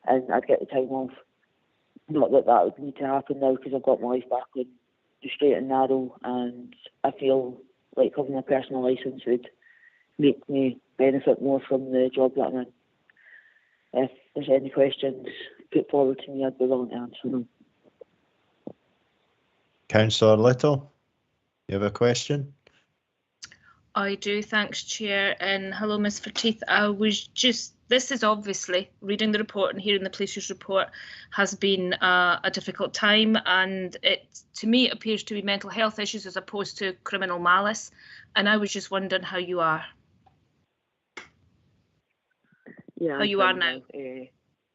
and I'd get the time off. Not that that would need to happen now, because I've got my life back on the straight and narrow, and I feel like having a personal licence would make me benefit more from the job that I'm in. If there's any questions put forward to me, I'd be willing to answer them. Councillor Little, you have a question? I do, thanks, Chair. And hello, Ms. Forteeth. I was just, this is obviously, reading the report and hearing the police's report has been a difficult time, and it, to me, it appears to be mental health issues as opposed to criminal malice. And I was just wondering how you are. Yeah, How you are now.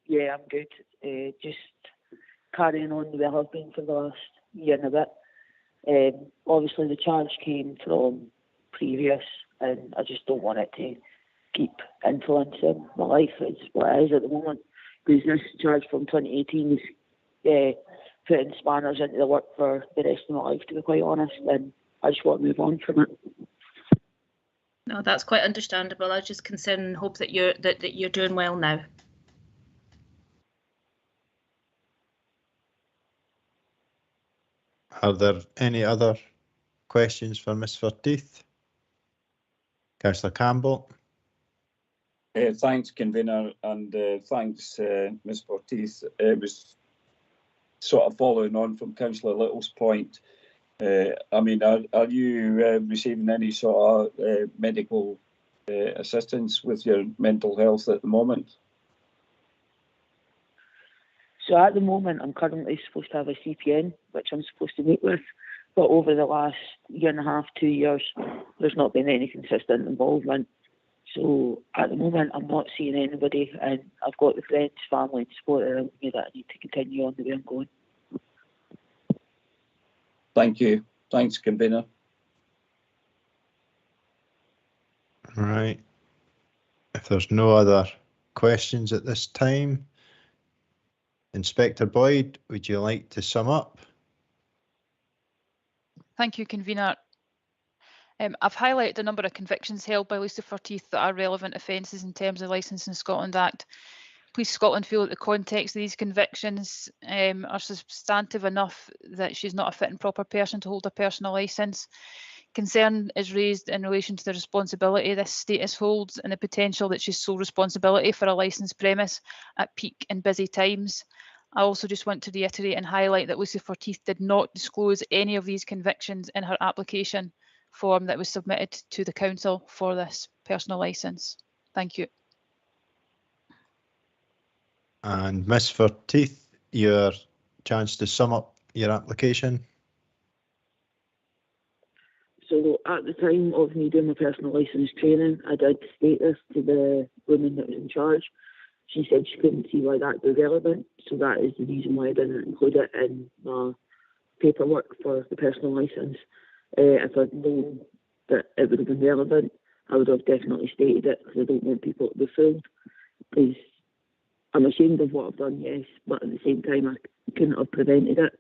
Yeah, I'm good. Just carrying on the way I have been for the last year and a bit. Obviously, the charge came from previous, and I just don't want it to keep influencing my life. It's what it is at the moment. Because this charge from 2018 is putting spanners into the work for the rest of my life, to be quite honest, and I just want to move on from it. No, that's quite understandable. I was just concerned and hope that you're doing well now. Are there any other questions for Ms. Forteeth? Councillor Campbell. Thanks, Convener, and thanks, Ms. Forteeth. It was sort of following on from Councillor Little's point. I mean, are you receiving any sort of medical assistance with your mental health at the moment? So at the moment, I'm currently supposed to have a CPN, which I'm supposed to meet with. But over the last year and a half, 2 years, there's not been any consistent involvement. So at the moment, I'm not seeing anybody, and I've got the friends, family, and support around me that I need to continue on the way I'm going. Thank you. Thanks, Convener. All right. If there's no other questions at this time, Inspector Boyd, would you like to sum up? Thank you, Convener. I've highlighted a number of convictions held by Lucy Forteeth that are relevant offences in terms of Licensing Scotland Act. Police Scotland feel that the context of these convictions are substantive enough that she's not a fit and proper person to hold a personal licence. Concern is raised in relation to the responsibility this status holds and the potential that she's sole responsibility for a licensed premise at peak and busy times. I also just want to reiterate and highlight that Lucy Forteeth did not disclose any of these convictions in her application form that was submitted to the council for this personal licence. Thank you. And Ms. Forteeth, your chance to sum up your application. So at the time of me doing my personal licence training, I did state this to the woman that was in charge. She said she couldn't see why that was relevant, so that is the reason why I didn't include it in my paperwork for the personal licence. If I'd known that it would have been relevant, I would have definitely stated it, because I don't want people to be fooled. Because I'm ashamed of what I've done, yes, but at the same time, I couldn't have prevented it.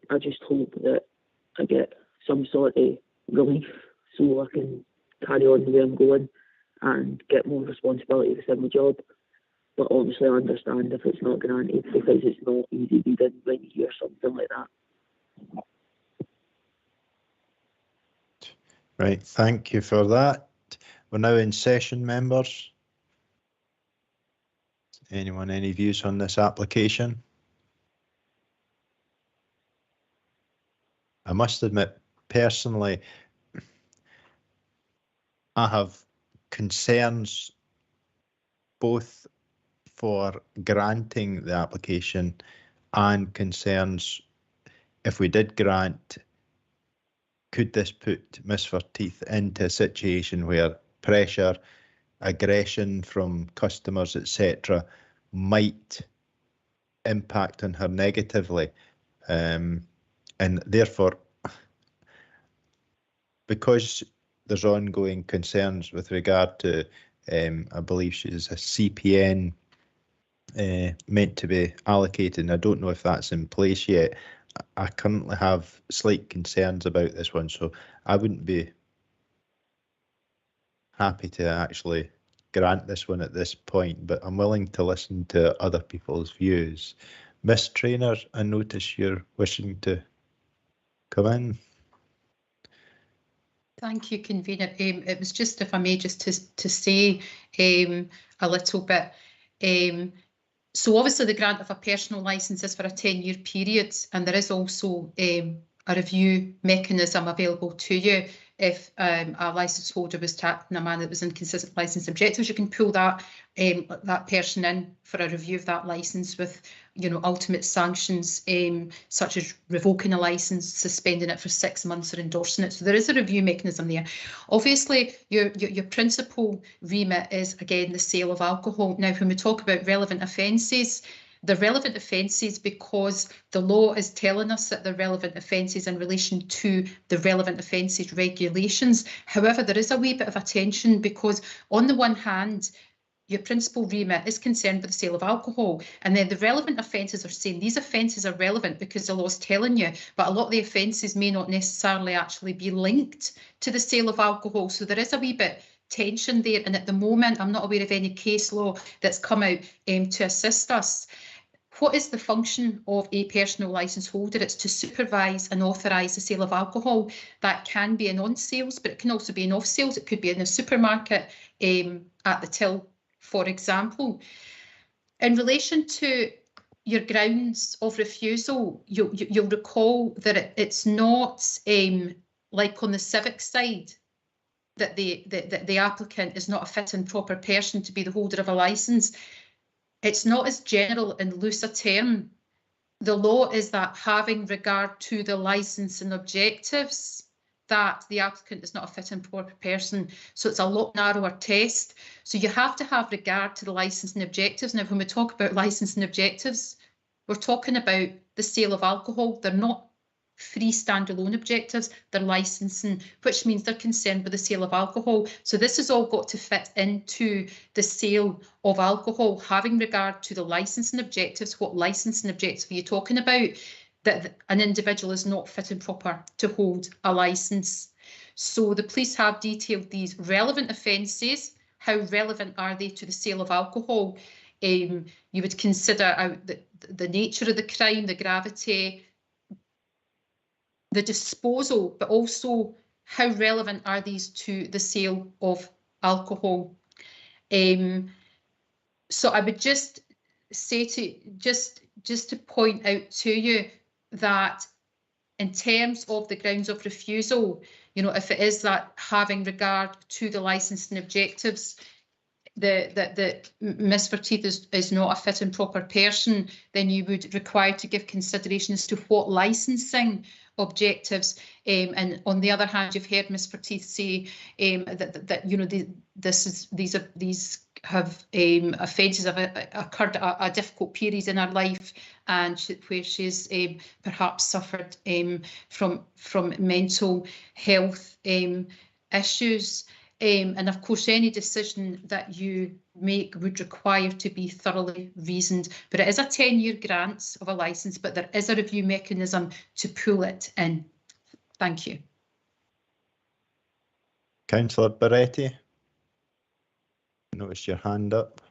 I just hope that I get some sort of relief so I can carry on the way I'm going and get more responsibility within my job. But obviously I understand if it's not granted, because it's not easy reading when you hear something like that. Right, thank you for that. We're now in session, members. Anyone, any views on this application? I must admit, personally, I have concerns both for granting the application and concerns if we did grant, could this put Ms. Forteeth into a situation where pressure, aggression from customers, etc., might impact on her negatively, and therefore, because there's ongoing concerns with regard to, I believe she's a CPN meant to be allocated, and I don't know if that's in place yet. I currently have slight concerns about this one, so I wouldn't be happy to actually grant this one at this point, but I'm willing to listen to other people's views. Miss Traynor, I notice you're wishing to come in. Thank you, Convener. It was just, if I may, just to say a little bit. So obviously the grant of a personal licence is for a 10-year period, and there is also a review mechanism available to you. if a licence holder was acting in a manner that was inconsistent with licence objectives, you can pull that person in for a review of that licence with, you know, ultimate sanctions such as revoking a licence, suspending it for 6 months, or endorsing it. So there is a review mechanism there. Obviously, your principal remit is, again, the sale of alcohol. Now, when we talk about relevant offences, the relevant offences, because the law is telling us that the relevant offences in relation to the relevant offences regulations. However, there is a wee bit of a tension, because on the one hand, your principal remit is concerned with the sale of alcohol, and then the relevant offences are saying these offences are relevant because the law is telling you, but a lot of the offences may not necessarily actually be linked to the sale of alcohol. So there is a wee bit tension there, and at the moment I'm not aware of any case law that's come out to assist us. What is the function of a personal licence holder? It's to supervise and authorise the sale of alcohol. That can be in on-sales, but it can also be in off-sales. It could be in a supermarket at the till, for example. In relation to your grounds of refusal, you'll recall that it's not like on the civic side, that the applicant is not a fit and proper person to be the holder of a licence. It's not as general and loose a term. The law is that having regard to the licence and objectives, that the applicant is not a fit and proper person. So it's a lot narrower test. So you have to have regard to the licence and objectives. Now, when we talk about licence and objectives, we're talking about the sale of alcohol. They're not free standalone objectives, they're licensing, which means they're concerned with the sale of alcohol. So this has all got to fit into the sale of alcohol, having regard to the licensing objectives. What licensing objectives are you talking about? That an individual is not fit and proper to hold a licence. So the police have detailed these relevant offences. How relevant are they to the sale of alcohol? You would consider the nature of the crime, the gravity, the disposal, but also how relevant are these to the sale of alcohol. So I would just say just to point out to you that in terms of the grounds of refusal, you know, if it is that having regard to the licensing objectives, that Ms Verteeth is not a fit and proper person, then you would require to give consideration as to what licensing objectives. And on the other hand, you've heard Ms Verteeth say that you know these have offences have occurred at a difficult period in her life, and where she's perhaps suffered from mental health issues. And of course, any decision that you make would require to be thoroughly reasoned. But it is a 10-year grant of a licence, but there is a review mechanism to pull it in. Thank you. Councillor Barretti, I noticed your hand up.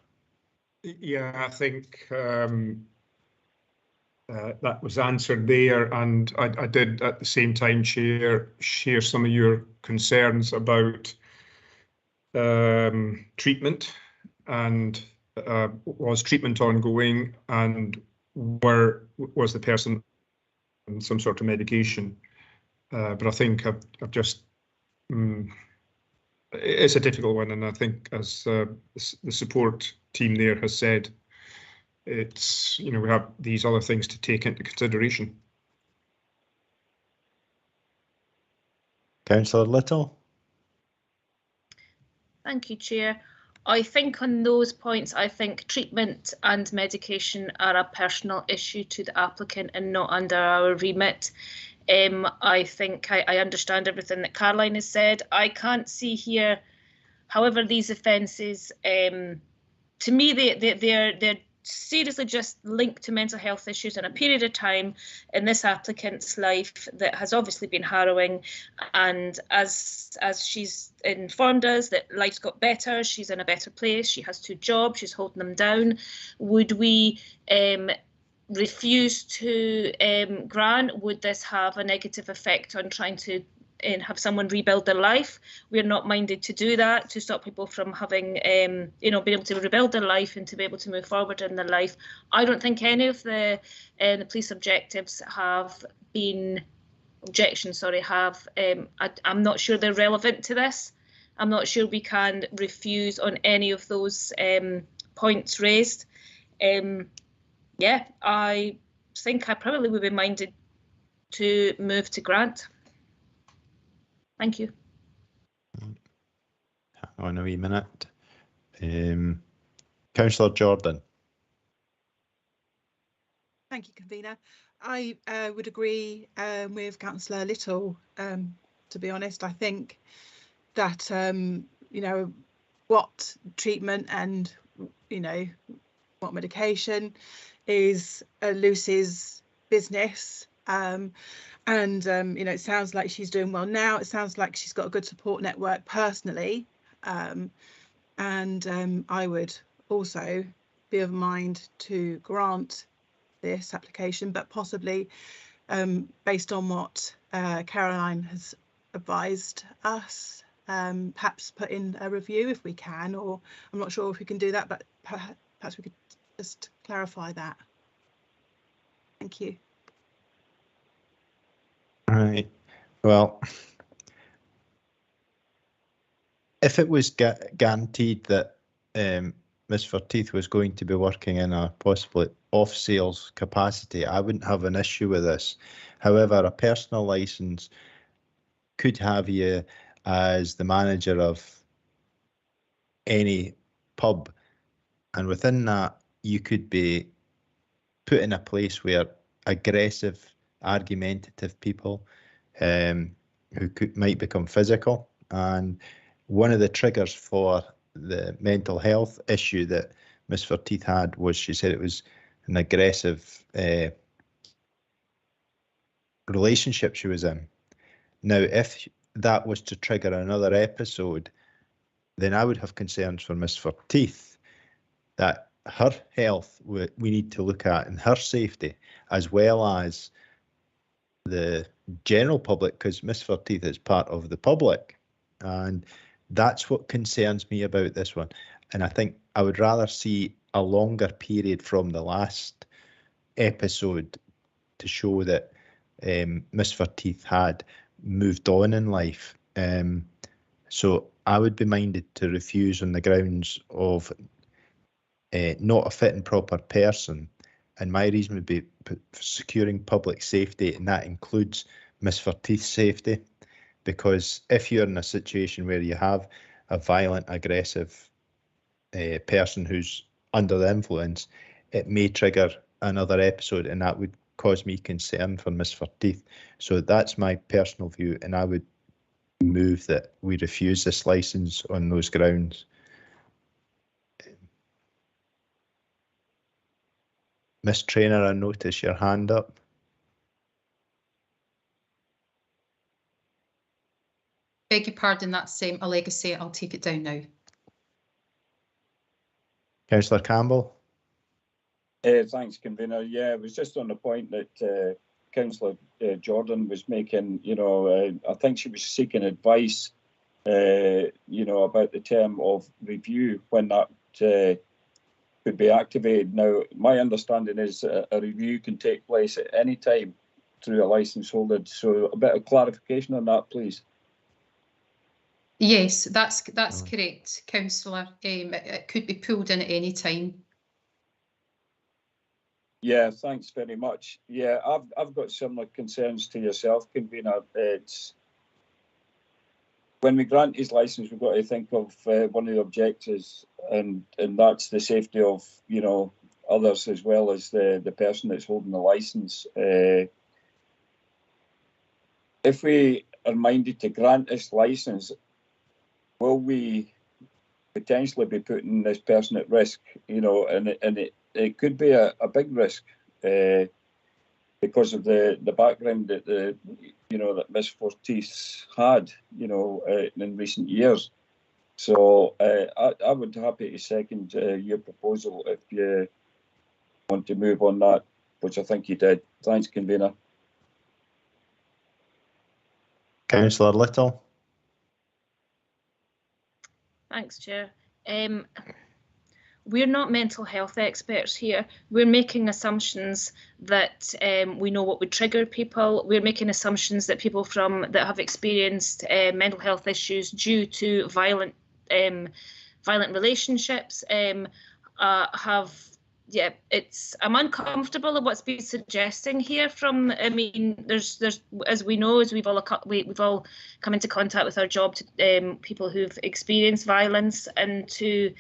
Yeah, I think that was answered there, and I did at the same time share some of your concerns about treatment, and was treatment ongoing, and was the person on some sort of medication? But I think I've just it's a difficult one, and I think, as the support team there has said, it's, you know, we have these other things to take into consideration. Councillor Little. Thank you, Chair. I think on those points, I think treatment and medication are a personal issue to the applicant and not under our remit. I think I understand everything that Caroline has said. I can't see here, however, these offences, to me, they're seriously just linked to mental health issues in a period of time in this applicant's life that has obviously been harrowing, and as she's informed us that life's got better, she's in a better place, she has 2 jobs, she's holding them down. Would we refuse to grant? Would this have a negative effect on trying to have someone rebuild their life? We're not minded to do that, to stop people from having, you know, being able to rebuild their life and to be able to move forward in their life. I don't think any of the police objectives have been objections, sorry, have, I'm not sure they're relevant to this. I'm not sure we can refuse on any of those points raised. Yeah, I think I probably would be minded to move to grant. Thank you. Hang on a wee minute. Councillor Jordan. Thank you, convener. I would agree with Councillor Little. To be honest, I think that you know, what treatment and what medication is Lucy's business. It sounds like she's doing well now. It sounds like she's got a good support network personally. I would also be of mind to grant this application, but possibly based on what Caroline has advised us, perhaps put in a review if we can, or I'm not sure if we can do that, but perhaps we could just clarify that. Thank you. Right. Well, if it was guaranteed that Ms Forteith was going to be working in a possibly off-sales capacity, I wouldn't have an issue with this. However, a personal licence could have you as the manager of any pub, and within that you could be put in a place where aggressive, argumentative people who might become physical. And one of the triggers for the mental health issue that Ms Forteith had was, she said it was an aggressive relationship she was in. Now, if that was to trigger another episode, then I would have concerns for Ms Forteith that her health we need to look at, and her safety, as well as the general public, because Ms Forteith is part of the public, and that's what concerns me about this one. And I think I would rather see a longer period from the last episode to show that Ms Forteith had moved on in life. So I would be minded to refuse on the grounds of not a fit and proper person, and my reason would be securing public safety, and that includes Ms Forteith's safety, because if you're in a situation where you have a violent, aggressive person who's under the influence, it may trigger another episode, and that would cause me concern for Ms Forteith. So that's my personal view, and I would move that we refuse this licence on those grounds. Miss Trainer, I notice your hand up. Beg your pardon, that's a legacy. I'll take it down now. Councillor Campbell. Thanks, convener. Yeah, it was just on the point that Councillor Jordan was making. I think she was seeking advice, about the term of review when that could be activated. Now, my understanding is a review can take place at any time through a licence holder. So a bit of clarification on that, please. Yes, that's correct, Councillor. It could be pulled in at any time. Yeah, thanks very much. Yeah, I've got similar concerns to yourself, convener. It's when we grant his licence, we've got to think of one of the objectives, and that's the safety of others as well as the person that's holding the licence. If we are minded to grant this licence, will we potentially be putting this person at risk? And it could be a big risk because of the background that that Miss Forteith had, in recent years. So I would be happy to second your proposal if you want to move on that, which I think you did. Thanks, convener. Councillor Little. Thanks, Chair. we're not mental health experts here. We're making assumptions that we know what would trigger people. We're making assumptions that people that have experienced mental health issues due to violent relationships have. Yeah, I'm uncomfortable of what's been suggesting here. I mean, there's as we know, as we've all come into contact with our job to people who've experienced violence, and to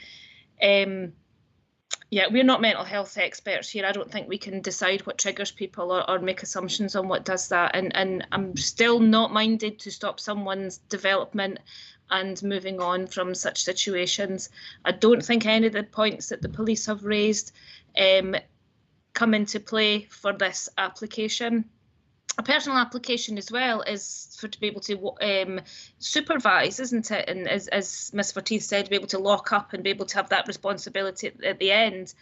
yeah, we're not mental health experts here. I don't think we can decide what triggers people or make assumptions on what does that. And I'm still not minded to stop someone's development and moving on from such situations. I don't think any of the points that the police have raised come into play for this application. A personal application as well is to be able to supervise, isn't it? And as Ms Fortieth said, be able to lock up and be able to have that responsibility at the end.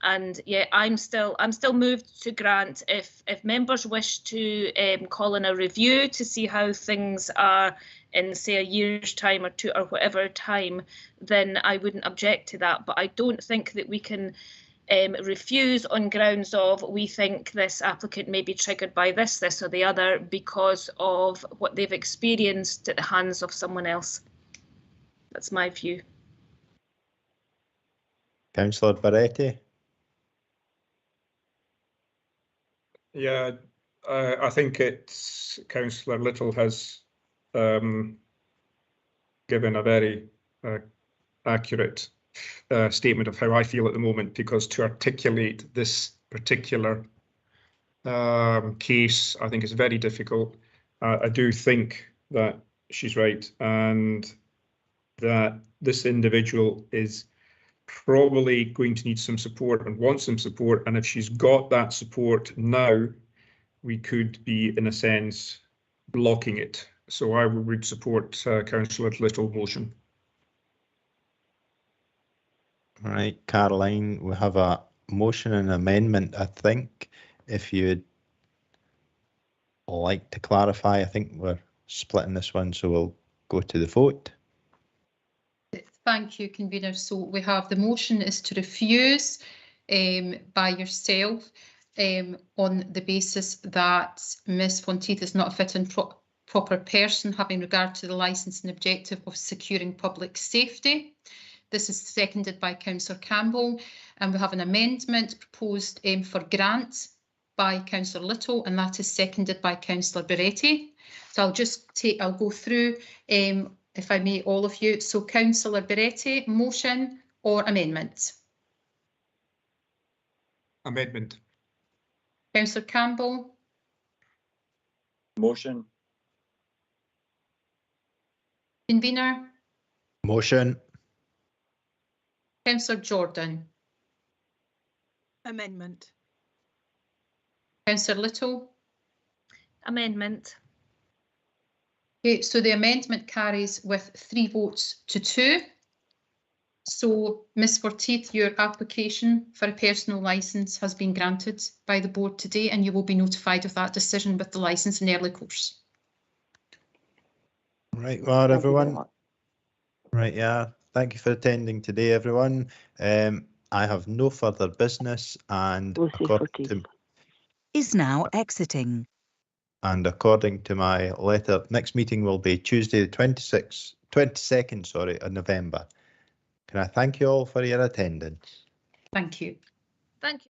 And yeah, I'm still moved to grant if members wish to call in a review to see how things are in, say, a year's time or two or whatever time, then I wouldn't object to that. But I don't think that we can refuse on grounds of we think this applicant may be triggered by this or the other because of what they've experienced at the hands of someone else. That's my view. Councillor Barretti. Yeah, I think it's Councillor Little has given a very accurate statement of how I feel at the moment, because to articulate this particular case, I think is very difficult. I do think that she's right, and that this individual is probably going to need some support and wants some support, and if she's got that support now, we could be, in a sense, blocking it. So I would support Councillor Little's motion. All right, Caroline, we have a motion and amendment, I think. If you'd like to clarify, I think we're splitting this one, so we'll go to the vote. Thank you, convener. So we have the motion is to refuse by yourself on the basis that Ms Fonteith is not a fit and proper person having regard to the licence and objective of securing public safety. This is seconded by Councillor Campbell, and we have an amendment proposed for grant by Councillor Little, and that is seconded by Councillor Barretti. So I'll go through, if I may, all of you. So Councillor Barretti, motion or amendment? Amendment. Councillor Campbell? Motion. Convener? Motion. Councillor Jordan? Amendment. Councillor Little? Amendment. Okay, so the amendment carries with 3 votes to 2. So, Ms Forteeth, your application for a personal licence has been granted by the board today, and you will be notified of that decision with the licence in early course. Right, well, everyone. Right, yeah. Thank you for attending today, everyone. I have no further business, and according to is now exiting. And according to my letter, next meeting will be Tuesday, the 22nd, of November. Can I thank you all for your attendance? Thank you. Thank you.